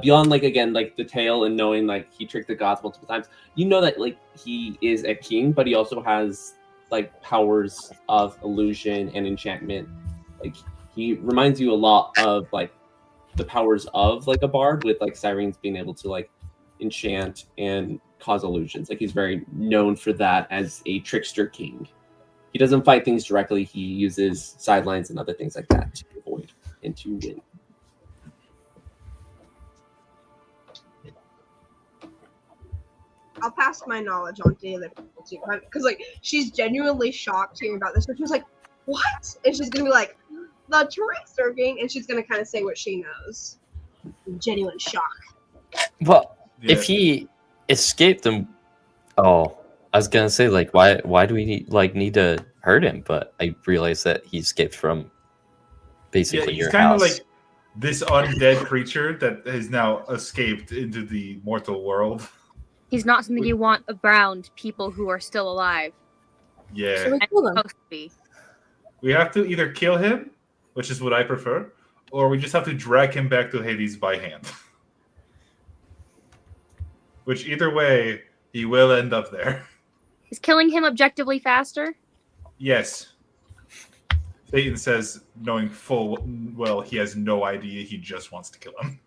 beyond like again like the tale and knowing like he tricked the gods multiple times, you know that like he is a king, but he also has like powers of illusion and enchantment. Like he reminds you a lot of like the powers of like a bard, with like Cyrene's being able to like enchant and cause illusions. Like he's very known for that as a trickster king. He doesn't fight things directly. He uses sidelines and other things like that to avoid and to win. I'll pass my knowledge on to the other people too, because like she's genuinely shocked hearing about this. So she's like, "What?" And she's gonna be like, "The trickster king," and she's gonna kind of say what she knows. Genuine shock. Well, Yeah. if he escaped them, I was gonna say like why do we need to hurt him? But I realized that he escaped from basically he's your kind of house. like this undead creature that has now escaped into the mortal world. He's not something you want around people who are still alive. Yeah. So we And killed him. supposed to be. We have to either kill him, which is what I prefer, or we just have to drag him back to Hades by hand. Which either way, he will end up there. Is killing him objectively faster? Yes. Thayton says, knowing full well he has no idea, he just wants to kill him.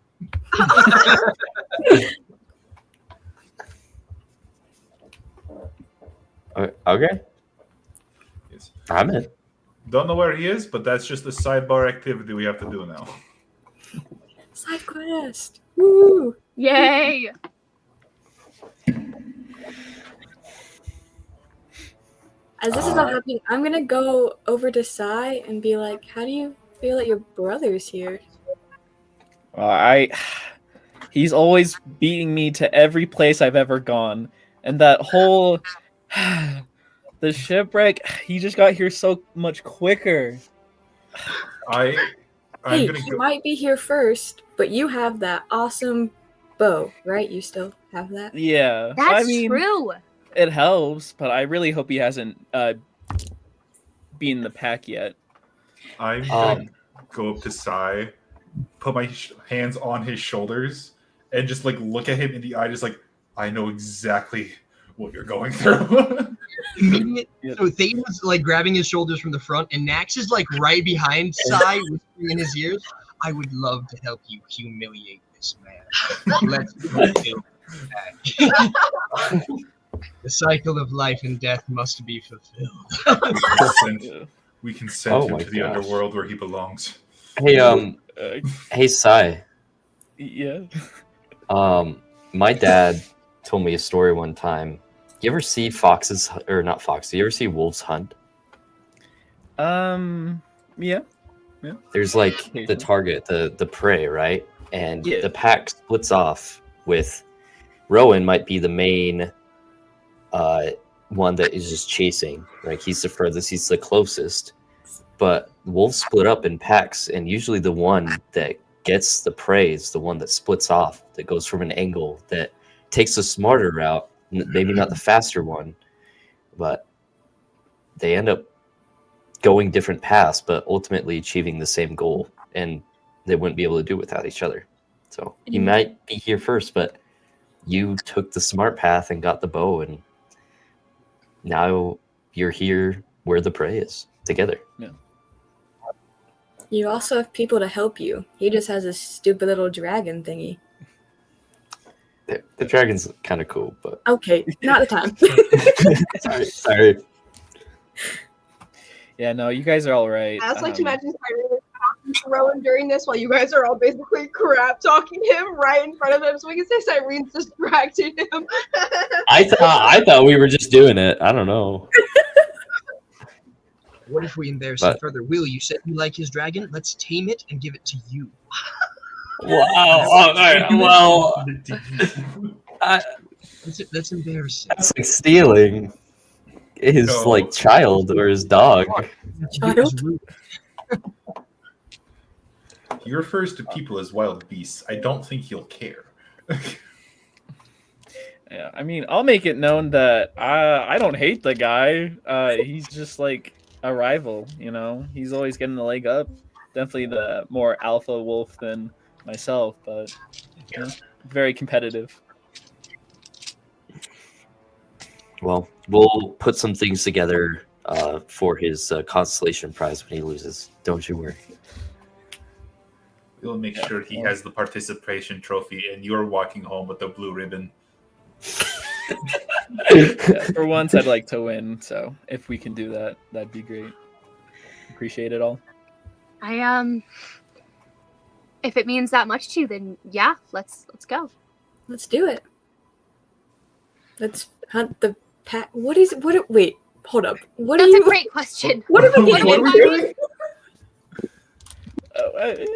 Okay, Yes. I'm in. Don't know where he is, but that's just a sidebar activity we have to do now. Side quest. Woo! Yay! As this is all happening, I'm gonna go over to Sai and be like, "How do you feel that your brother's here?" He's always beating me to every place I've ever gone, and that whole the shipwreck. He just got here so much quicker. I'm Hey, gonna he go. might be here first, but you have that awesome bow, right? You still have that? Yeah, That's I mean, true. it helps, but I really hope he hasn't beaten the pack yet. I'm gonna go up to Sai, put my hands on his shoulders, and just like look at him in the eye, just like I know exactly what you're going through. So Thayton's like grabbing his shoulders from the front, and Nax is like right behind Sai, whispering in his ears, "I would love to help you humiliate this man. Let's fulfill that. The cycle of life and death must be fulfilled." We can send Oh him my to the gosh. underworld where he belongs. Hey, hey, Sai. Yeah. My dad told me a story one time. You ever see foxes, or not foxes? You ever see wolves hunt? Yeah. There's like the target, the prey, right? And Yeah. the pack splits off with Rowan might be the main one that is just chasing. Like he's the furthest, he's the closest. But wolves split up in packs, and usually the one that gets the prey is the one that splits off, that goes from an angle, that takes the smarter route, maybe not the faster one, but they end up going different paths, but ultimately achieving the same goal, and they wouldn't be able to do it without each other. So you might be here first, but you took the smart path and got the bow, and now you're here where the prey is together. Yeah. You also have people to help you. He just has a stupid little dragon thingy. The dragon's kind of cool, but Okay, not the time. sorry. Yeah, no, you guys are all right. I also like to imagine Cyprion talking to Rowan during this while you guys are all basically crap talking him right in front of him. So we can say Cyprian's distracting him. I thought we were just doing it. I don't know. What if we embarrass him further? Will, you said you like his dragon? Let's tame it and give it to you. Wow. All right. Well, That's embarrassing. that's like stealing his No. like child or his dog. Child? He refers to people as wild beasts. I don't think he'll care. Yeah, I mean, I'll make it known that I don't hate the guy. He's just like a rival, you know. He's always getting the leg up. Definitely the more alpha wolf than myself, but you know, very competitive. Well, we'll put some things together for his constellation prize when he loses. Don't you worry. We'll make sure he has the participation trophy, and you're walking home with the blue ribbon. Yeah, for once, I'd like to win, so if we can do that, that'd be great. Appreciate it all. If it means that much to you, then yeah, let's go. Let's do it. Let's hunt the pack. Wait, hold up. What That's are you? a great question. What are we What are we doing? doing?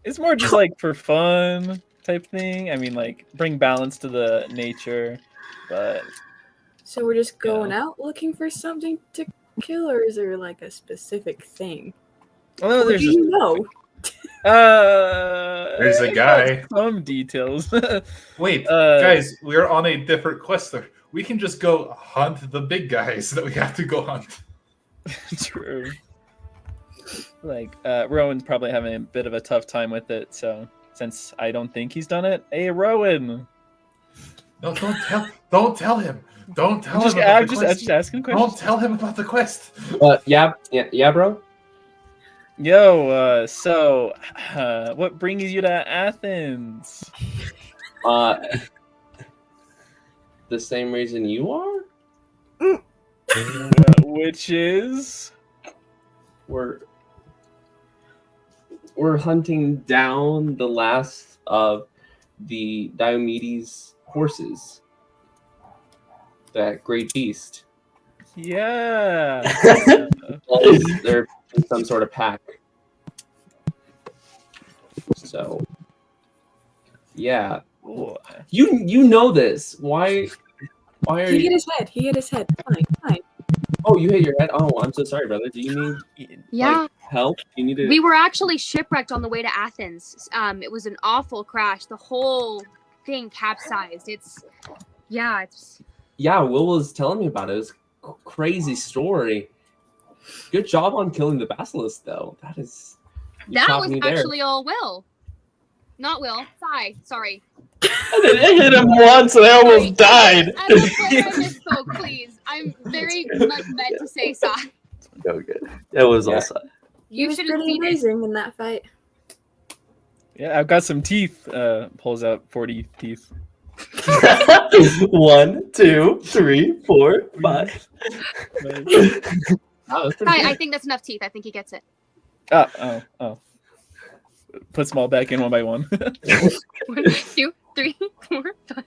It's more just like for fun type thing. I mean, like bring balance to the nature, but So we're just going out looking for something to kill, or is there like a specific thing? well, What there's do just, you know? There's a guy. Some details. Wait, guys, we're on a different quest. We can just go hunt the big guys that we have to go hunt. True. Like Rowan's probably having a bit of a tough time with it, so since I don't think he's done it, hey Rowan, No, don't tell him. Don't tell him about I'm the quest. just asking questions. Don't tell him about the quest. Yeah, bro. Yo, so what brings you to Athens? The same reason you are? Which is we're hunting down the last of the Diomedes horses. That great beast. Yeah. Well, they're in some sort of pack. So, yeah, you know this. Why are He hit you? his head. He hit his head. Fine. Oh, you hit your head. Oh, I'm so sorry, brother. Do you need Yeah. help? You need to. We were actually shipwrecked on the way to Athens. It was an awful crash. The whole thing capsized. It's Yeah, Will was telling me about it. It was a crazy story. Good job on killing the basilisk, though. That was actually all Will. Not Will. Sorry. I hit him once and I almost died. I'm a player in this book, please. I'm very much meant to say Sai. No good. That was all Sai. He You was should have pretty seen it. amazing in that fight. Yeah, I've got some teeth. Pulls out 40 teeth. 1, 2, 3, 4, 5. Wow, that's pretty I good. think that's enough teeth. I think he gets it. Oh. Puts them all back in one by one. 1, 2, 3, 4, 5.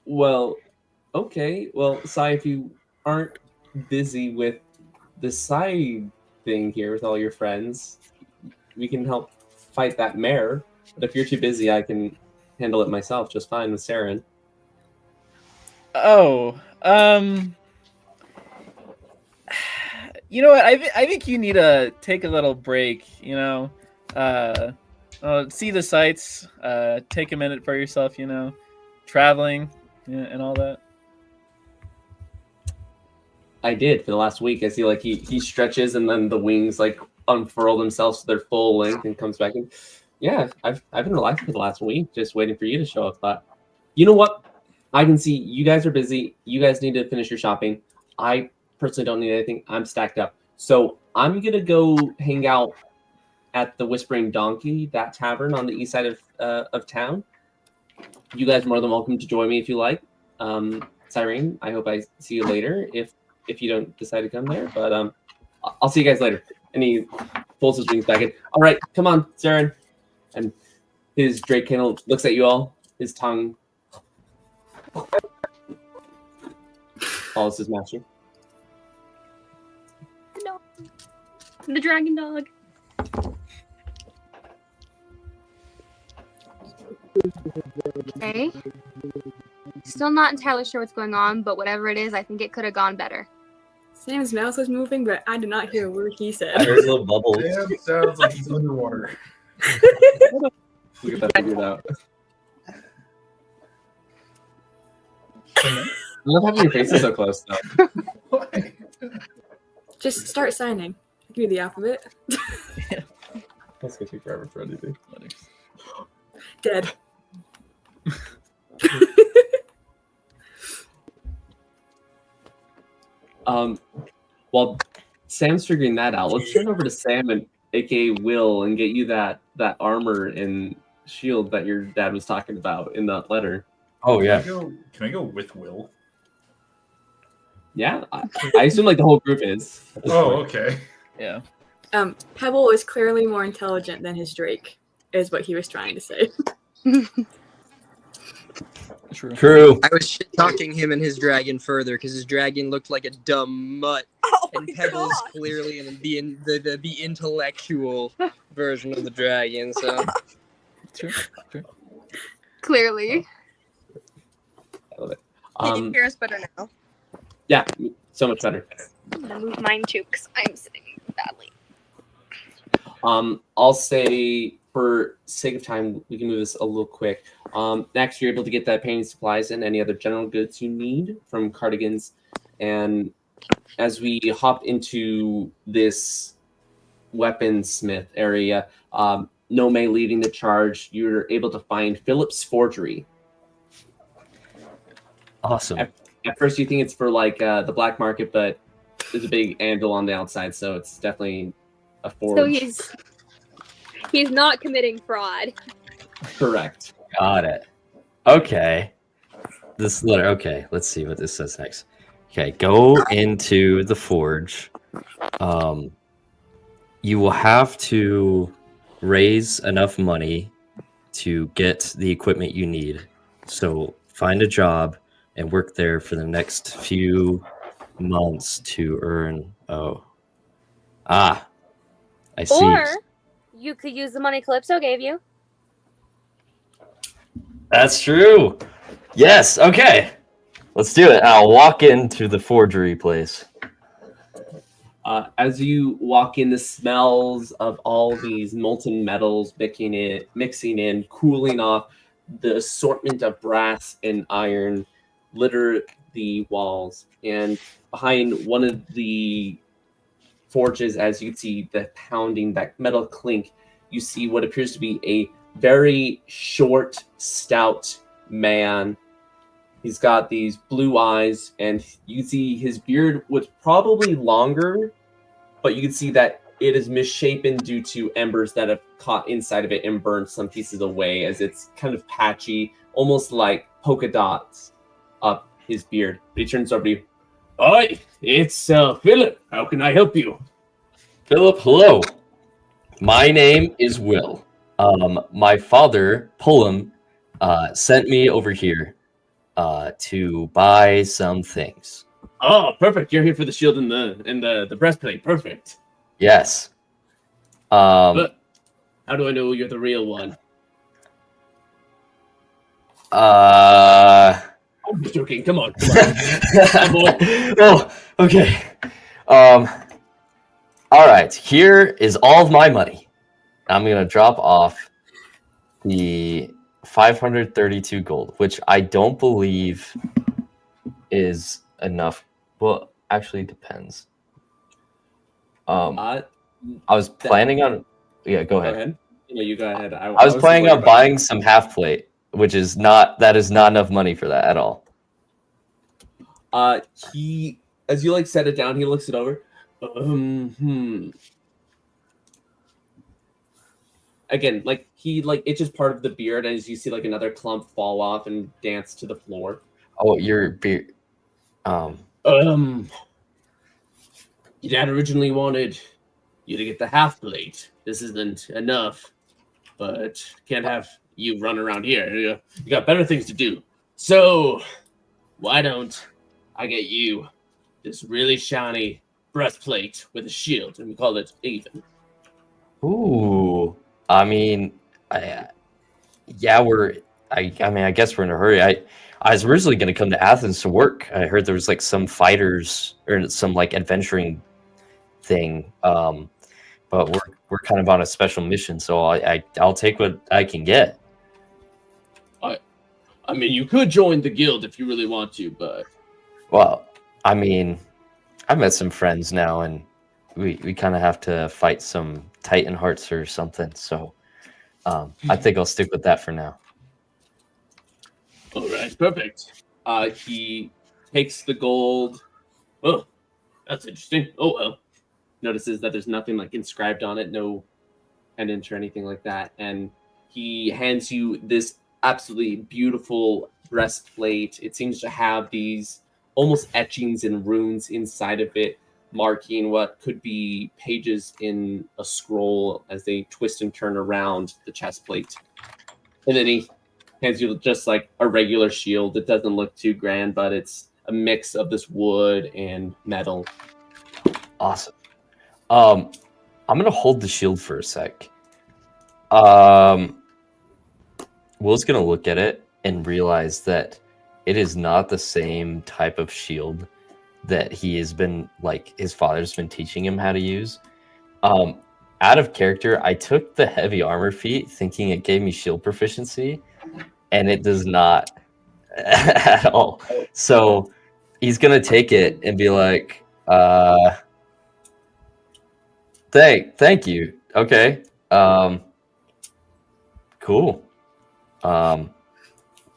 Well, okay. Well, Sai, if you aren't busy with the side thing here with all your friends, we can help fight that mare. But if you're too busy, I can handle it myself just fine with Saren. Oh, you know what? I think you need to take a little break. You know, see the sights. Take a minute for yourself. You know, traveling and all that. I did for the last week. I see like he stretches and then the wings like unfurl themselves to their full length and comes back in. Yeah, I've been relaxing for the last week, just waiting for you to show up. But you know what? I can see you guys are busy. You guys need to finish your shopping. I personally don't need anything. I'm stacked up. So I'm gonna go hang out at the Whispering Donkey, that tavern on the east side of town. You guys are more than welcome to join me if you like. Cyrene, I hope I see you later if you don't decide to come there. But I'll see you guys later. And he pulls his wings back in. All right, come on, Saren. And his Drake candle looks at you all. His tongue follows his master. No. The dragon dog. Okay. Still not entirely sure what's going on, but whatever it is, I think it could have gone better. Sam's mouth was moving, but I did not hear a word he I said. heard little bubbles. Sam sounds like he's underwater. We get that figured out. I love having your faces so close, though. Why? Just start signing. Give me the alphabet. That's gonna take forever for anything. Dead. While Sam's figuring that out, let's turn over to Sam and aka Will and get you that armor and shield that your dad was talking about in that letter. Oh yeah. Can I go with Will? Yeah, I assume like the whole group is. at this Oh, point. okay. Yeah. Pebble is clearly more intelligent than his Drake, is what he was trying to say. True. I was shit talking him and his dragon further because his dragon looked like a dumb mutt, and Pebble's clearly the intellectual version of the dragon. So True. Clearly. I love it. Can you hear us better now? Yeah, so much better. I'm gonna move mine too because I'm sitting badly. I'll say for sake of time, we can move this a little quick. Next, you're able to get that painting supplies and any other general goods you need from Cardigans. And as we hop into this weaponsmith area, Nomei leading the charge, you're able to find Philip's forgery. Awesome. At first, you think it's for like the black market, but there's a big anvil on the outside, so it's definitely a forge. So he's not committing fraud. Correct. Got it. Okay. This letter. Okay, let's see what this says next. Okay, go into the forge. You will have to raise enough money to get the equipment you need. So find a job and work there for the next few months to earn. I see. Or you could use the money Calypso gave you. That's true. Yes. Okay. Let's do it. I'll walk into the forgery place. As you walk in, the smells of all these molten metals mixing in, cooling off, the assortment of brass and iron litter the walls. And behind one of the forges, as you see the pounding, that metal clink, you see what appears to be a very short, stout man. He's got these blue eyes, and you see his beard was probably longer, but you can see that it is misshapen due to embers that have caught inside of it and burned some pieces away, as it's kind of patchy, almost like polka dots up his beard. But he turns over to you. Hi, it's Philip. How can I help you? Philip, hello. My name is Will. My father, Pullum, sent me over here to buy some things. Oh, perfect. You're here for the shield and the breastplate. Perfect. Yes. But how do I know you're the real one? I'm just joking. Come on. Oh, boy. Oh, okay. All right. Here is all of my money. I'm gonna drop off the 532 gold, which I don't believe is enough. Well, actually, depends. I was planning on. Yeah, go ahead. Yeah, you go ahead. I was planning on buying some half plate, which is not. That is not enough money for that at all. He, as you set it down, he looks it over. Again, it's just part of the beard, as you see another clump fall off and dance to the floor. Oh, your beard. Your dad originally wanted you to get the half plate. This isn't enough, but can't have you run around here. You got better things to do. So, why don't I get you this really shiny breastplate with a shield, and we call it even. Ooh, I mean, I guess we're in a hurry. I was originally going to come to Athens to work. I heard there was some fighters or some adventuring thing, but we're kind of on a special mission, so I'll take what I can get. I mean, you could join the guild if you really want to, but well, I mean, I've met some friends now, and we kind of have to fight some Titan hearts or something. So I think I'll stick with that for now. All right, perfect. He takes the gold. Oh, that's interesting. Oh, well. Notices that there's nothing inscribed on it, no pendant or anything like that. And he hands you this absolutely beautiful breastplate. It seems to have these almost etchings and runes inside of it, marking what could be pages in a scroll as they twist and turn around the chest plate. And then he hands you just a regular shield. It doesn't look too grand, but it's a mix of this wood and metal. Awesome. I'm gonna hold the shield for a sec. Will's gonna look at it and realize that it is not the same type of shield that he has been his father's been teaching him how to use. Out of character, I took the heavy armor feat thinking it gave me shield proficiency, and it does not at all. So he's gonna take it and be like, thank you. Okay. Cool.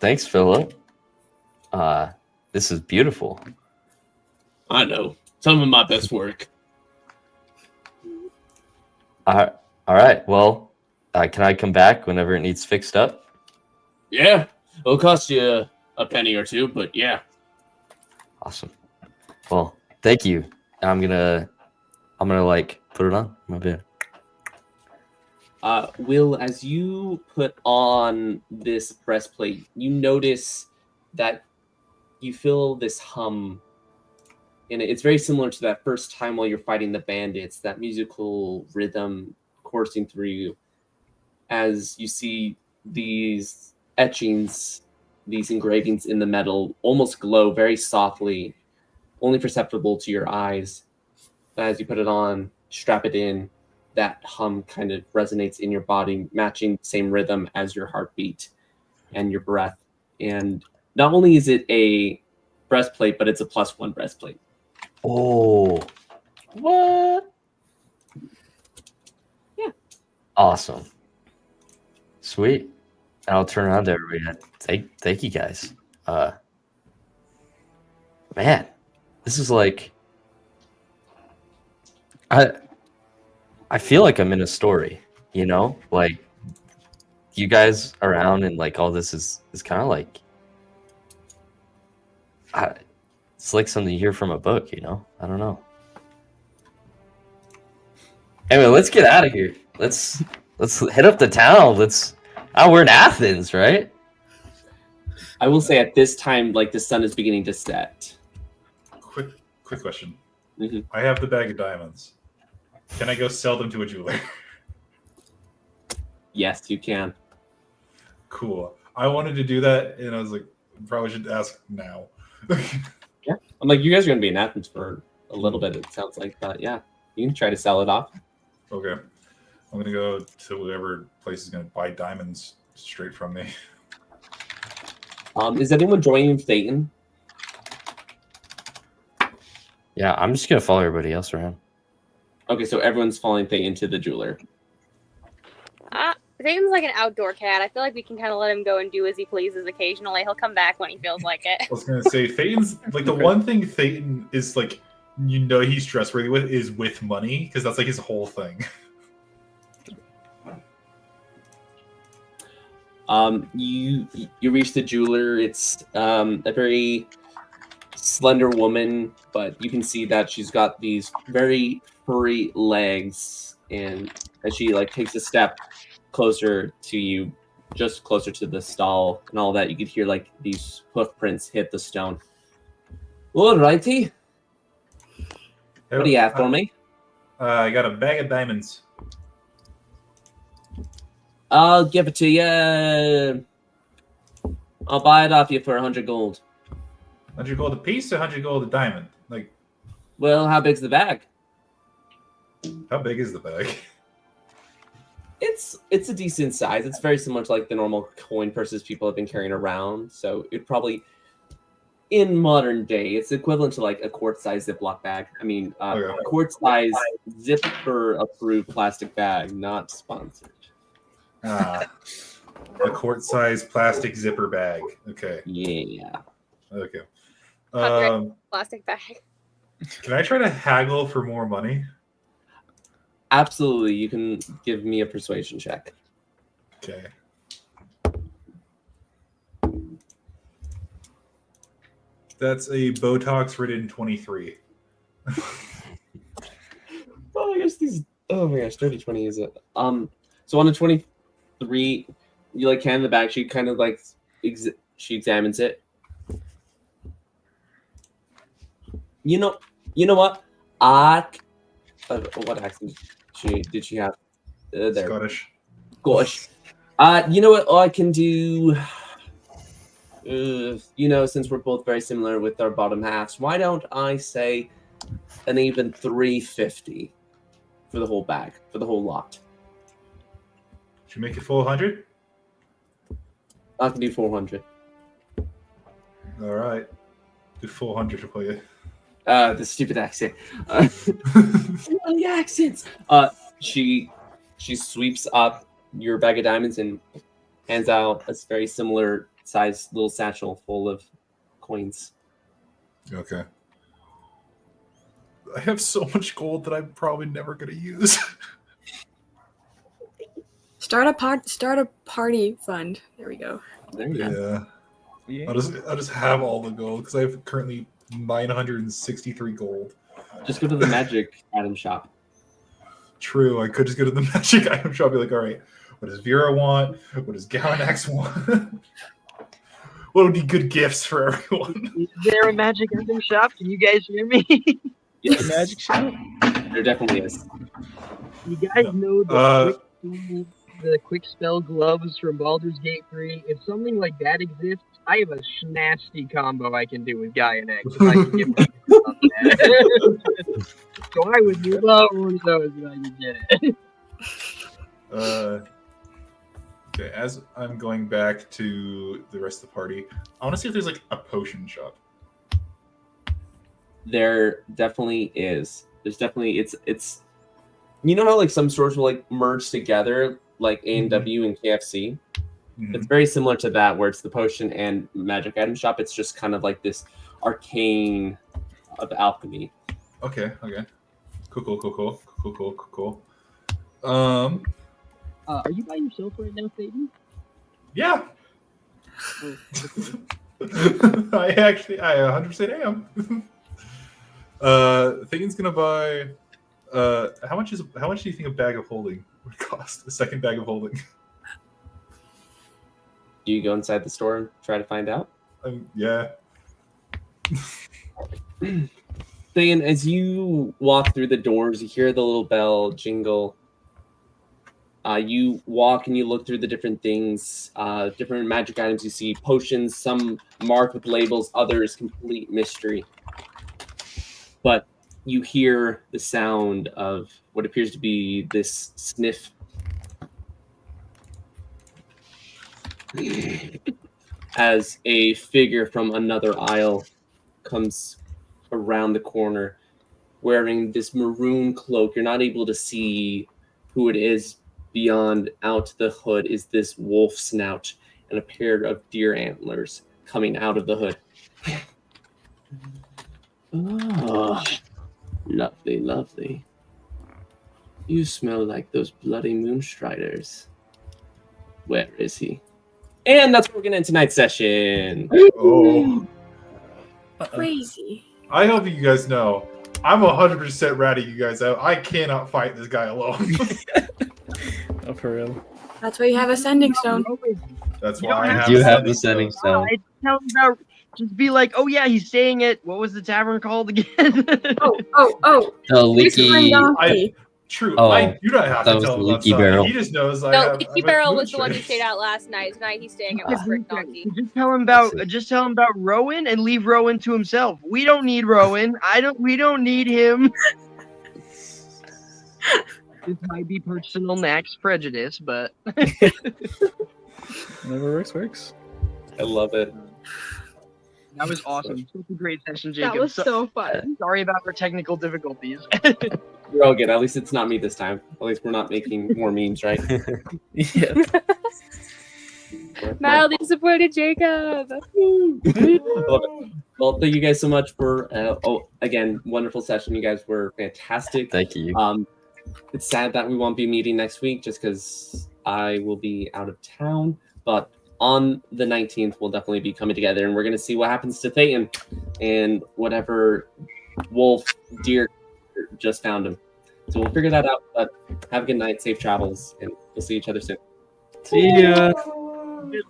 Thanks, Philip. This is beautiful. I know. Some of my best work. All right. Well, can I come back whenever it needs fixed up? Yeah. It'll cost you a penny or two, but yeah. Awesome. Well, thank you. I'm gonna put it on my bed. Will, as you put on this breastplate, you notice that you feel this hum, and it's very similar to that first time while you're fighting the bandits, that musical rhythm coursing through you as you see these etchings, these engravings in the metal almost glow very softly, only perceptible to your eyes. But as you put it on, strap it in, that hum kind of resonates in your body, matching the same rhythm as your heartbeat and your breath. And not only is it a breastplate, but it's a +1 breastplate. Oh, what? Yeah. Awesome. Sweet. I'll turn around to everybody. Thank you guys. Man, this is like I feel like I'm in a story, you know? Like you guys around and like all this is kind of like it's like something you hear from a book, you know? I don't know. Anyway, let's get out of here. Let's hit up the town. We're in Athens, right? I will say at this time, like the sun is beginning to set. Quick question. Mm-hmm. I have the bag of diamonds. Can I go sell them to a jeweler? Yes, you can. Cool. I wanted to do that, and I was like, probably should ask now. Yeah, I'm like, you guys are going to be in Athens for a little bit, it sounds like. But yeah, you can try to sell it off. Okay. I'm going to go to whatever place is going to buy diamonds straight from me. Is anyone joining Thayton? Yeah, I'm just going to follow everybody else around. Okay, so everyone's following Thayton to the jeweler. Thayton's like an outdoor cat. I feel like we can kind of let him go and do as he pleases occasionally. He'll come back when he feels like it. I was going to say, Thayton's, like, the one thing Thayton is, like, you know he's trustworthy with is with money, because that's, like, his whole thing. You reach the jeweler. It's a very slender woman, but you can see that she's got these very furry legs, and as she like takes a step closer to you, just closer to the stall and all that, you could hear like these hoof prints hit the stone. All righty. What do you have for me? I got a bag of diamonds. I'll give it to you. I'll buy it off you for 100 gold. 100 gold a piece or 100 gold a diamond? Like, well, how big's the bag? How big is the bag? It's a decent size. It's very similar to like the normal coin purses people have been carrying around. So it probably, in modern day, it's equivalent to like a quart-size Ziploc bag. I mean, quart-size zipper-approved plastic bag, not sponsored. A quart-size plastic zipper bag. Okay. Yeah. Okay. Plastic bag. Can I try to haggle for more money? Absolutely. You can give me a persuasion check. Okay. That's a Botox ridden 23. Oh, I guess these. Oh my gosh, 30-20 is it? So on a 23, you like hand the bag. She kind of like she examines it. You know what? What accent did she have? There. Scottish. Gosh. You know what I can do? Since we're both very similar with our bottom halves, why don't I say an even 350 for the whole bag, for the whole lot? Should we make it 400? I can do 400. All right. Do 400 for you. The stupid accent. The accents. She sweeps up your bag of diamonds and hands out a very similar size little satchel full of coins. Okay. I have so much gold that I'm probably never going to use. Start a party fund. There we go. There you go. Yeah. I'll just have all the gold because I have currently 963 gold. Just go to the magic item shop. True, I could just go to the magic item shop and be like, all right, what does Veera want? What does Gaianax want? what would be good gifts for everyone? Is there a magic item shop? Can you guys hear me? Yes, Magic shop. there definitely is. You guys know the quick spell gloves from Baldur's Gate 3? If something like that exists, I have a nasty combo I can do with Gaianax. If I can get my hands on that. So I would love one of those if I could get it. Okay, as I'm going back to the rest of the party, I want to see if there's like a potion shop. There definitely is. There's definitely it's. You know how like some stores will like merge together, like A&W and KFC. It's very similar to that, where it's the potion and magic item shop. It's just kind of like this arcane of alchemy. Okay. Cool. Are you by yourself right now, Thayton? Yeah. Oh, I 100% am. Thayton's gonna buy. How much do you think a bag of holding would cost? A second bag of holding. Do you go inside the store and try to find out? Yeah. Thayan, as you walk through the doors, you hear the little bell jingle. You walk and you look through the different things, different magic items. You see potions, some marked with labels, others complete mystery. But you hear the sound of what appears to be this sniff. As a figure from another aisle comes around the corner wearing this maroon cloak. You're not able to see who it is. Beyond out the hood is this wolf snout and a pair of deer antlers coming out of the hood. Oh, lovely, lovely. You smell like those bloody moonstriders. Where is he? And that's where we're going to end tonight's session. Oh. Crazy. I hope you guys know, I'm 100% ratting you guys out. I cannot fight this guy alone. Oh, for real. That's why you have Ascending Stone. That's why I have You have the setting stone. I tell him about, just be like, oh yeah, he's saying it. What was the tavern called again? Oh. The leaky. True. Oh, I do not have that to was tell the him leaky that barrel. He just knows I No, have. Leaky I'm Barrel a was the one who moonstriders. stayed out last night. Tonight he's staying at Whispering Donkey. Just tell him about Rowan and leave Rowan to himself. We don't need Rowan. We don't need him. This might be personal Nax prejudice, but Whatever works. I love it. that was awesome. Such a great session, Jacob. That was so fun. Sorry about our technical difficulties. We're all good. At least it's not me this time. At least we're not making more memes, right? Yeah. Mildly disappointed Jacob. Love it. Well, thank you guys so much for again, wonderful session. You guys were fantastic. Thank you. It's sad that we won't be meeting next week just because I will be out of town. But on the 19th, we'll definitely be coming together, and we're going to see what happens to Thayton and whatever wolf deer just found him. So we'll figure that out. But have a good night, safe travels, and we'll see each other soon. See ya. Good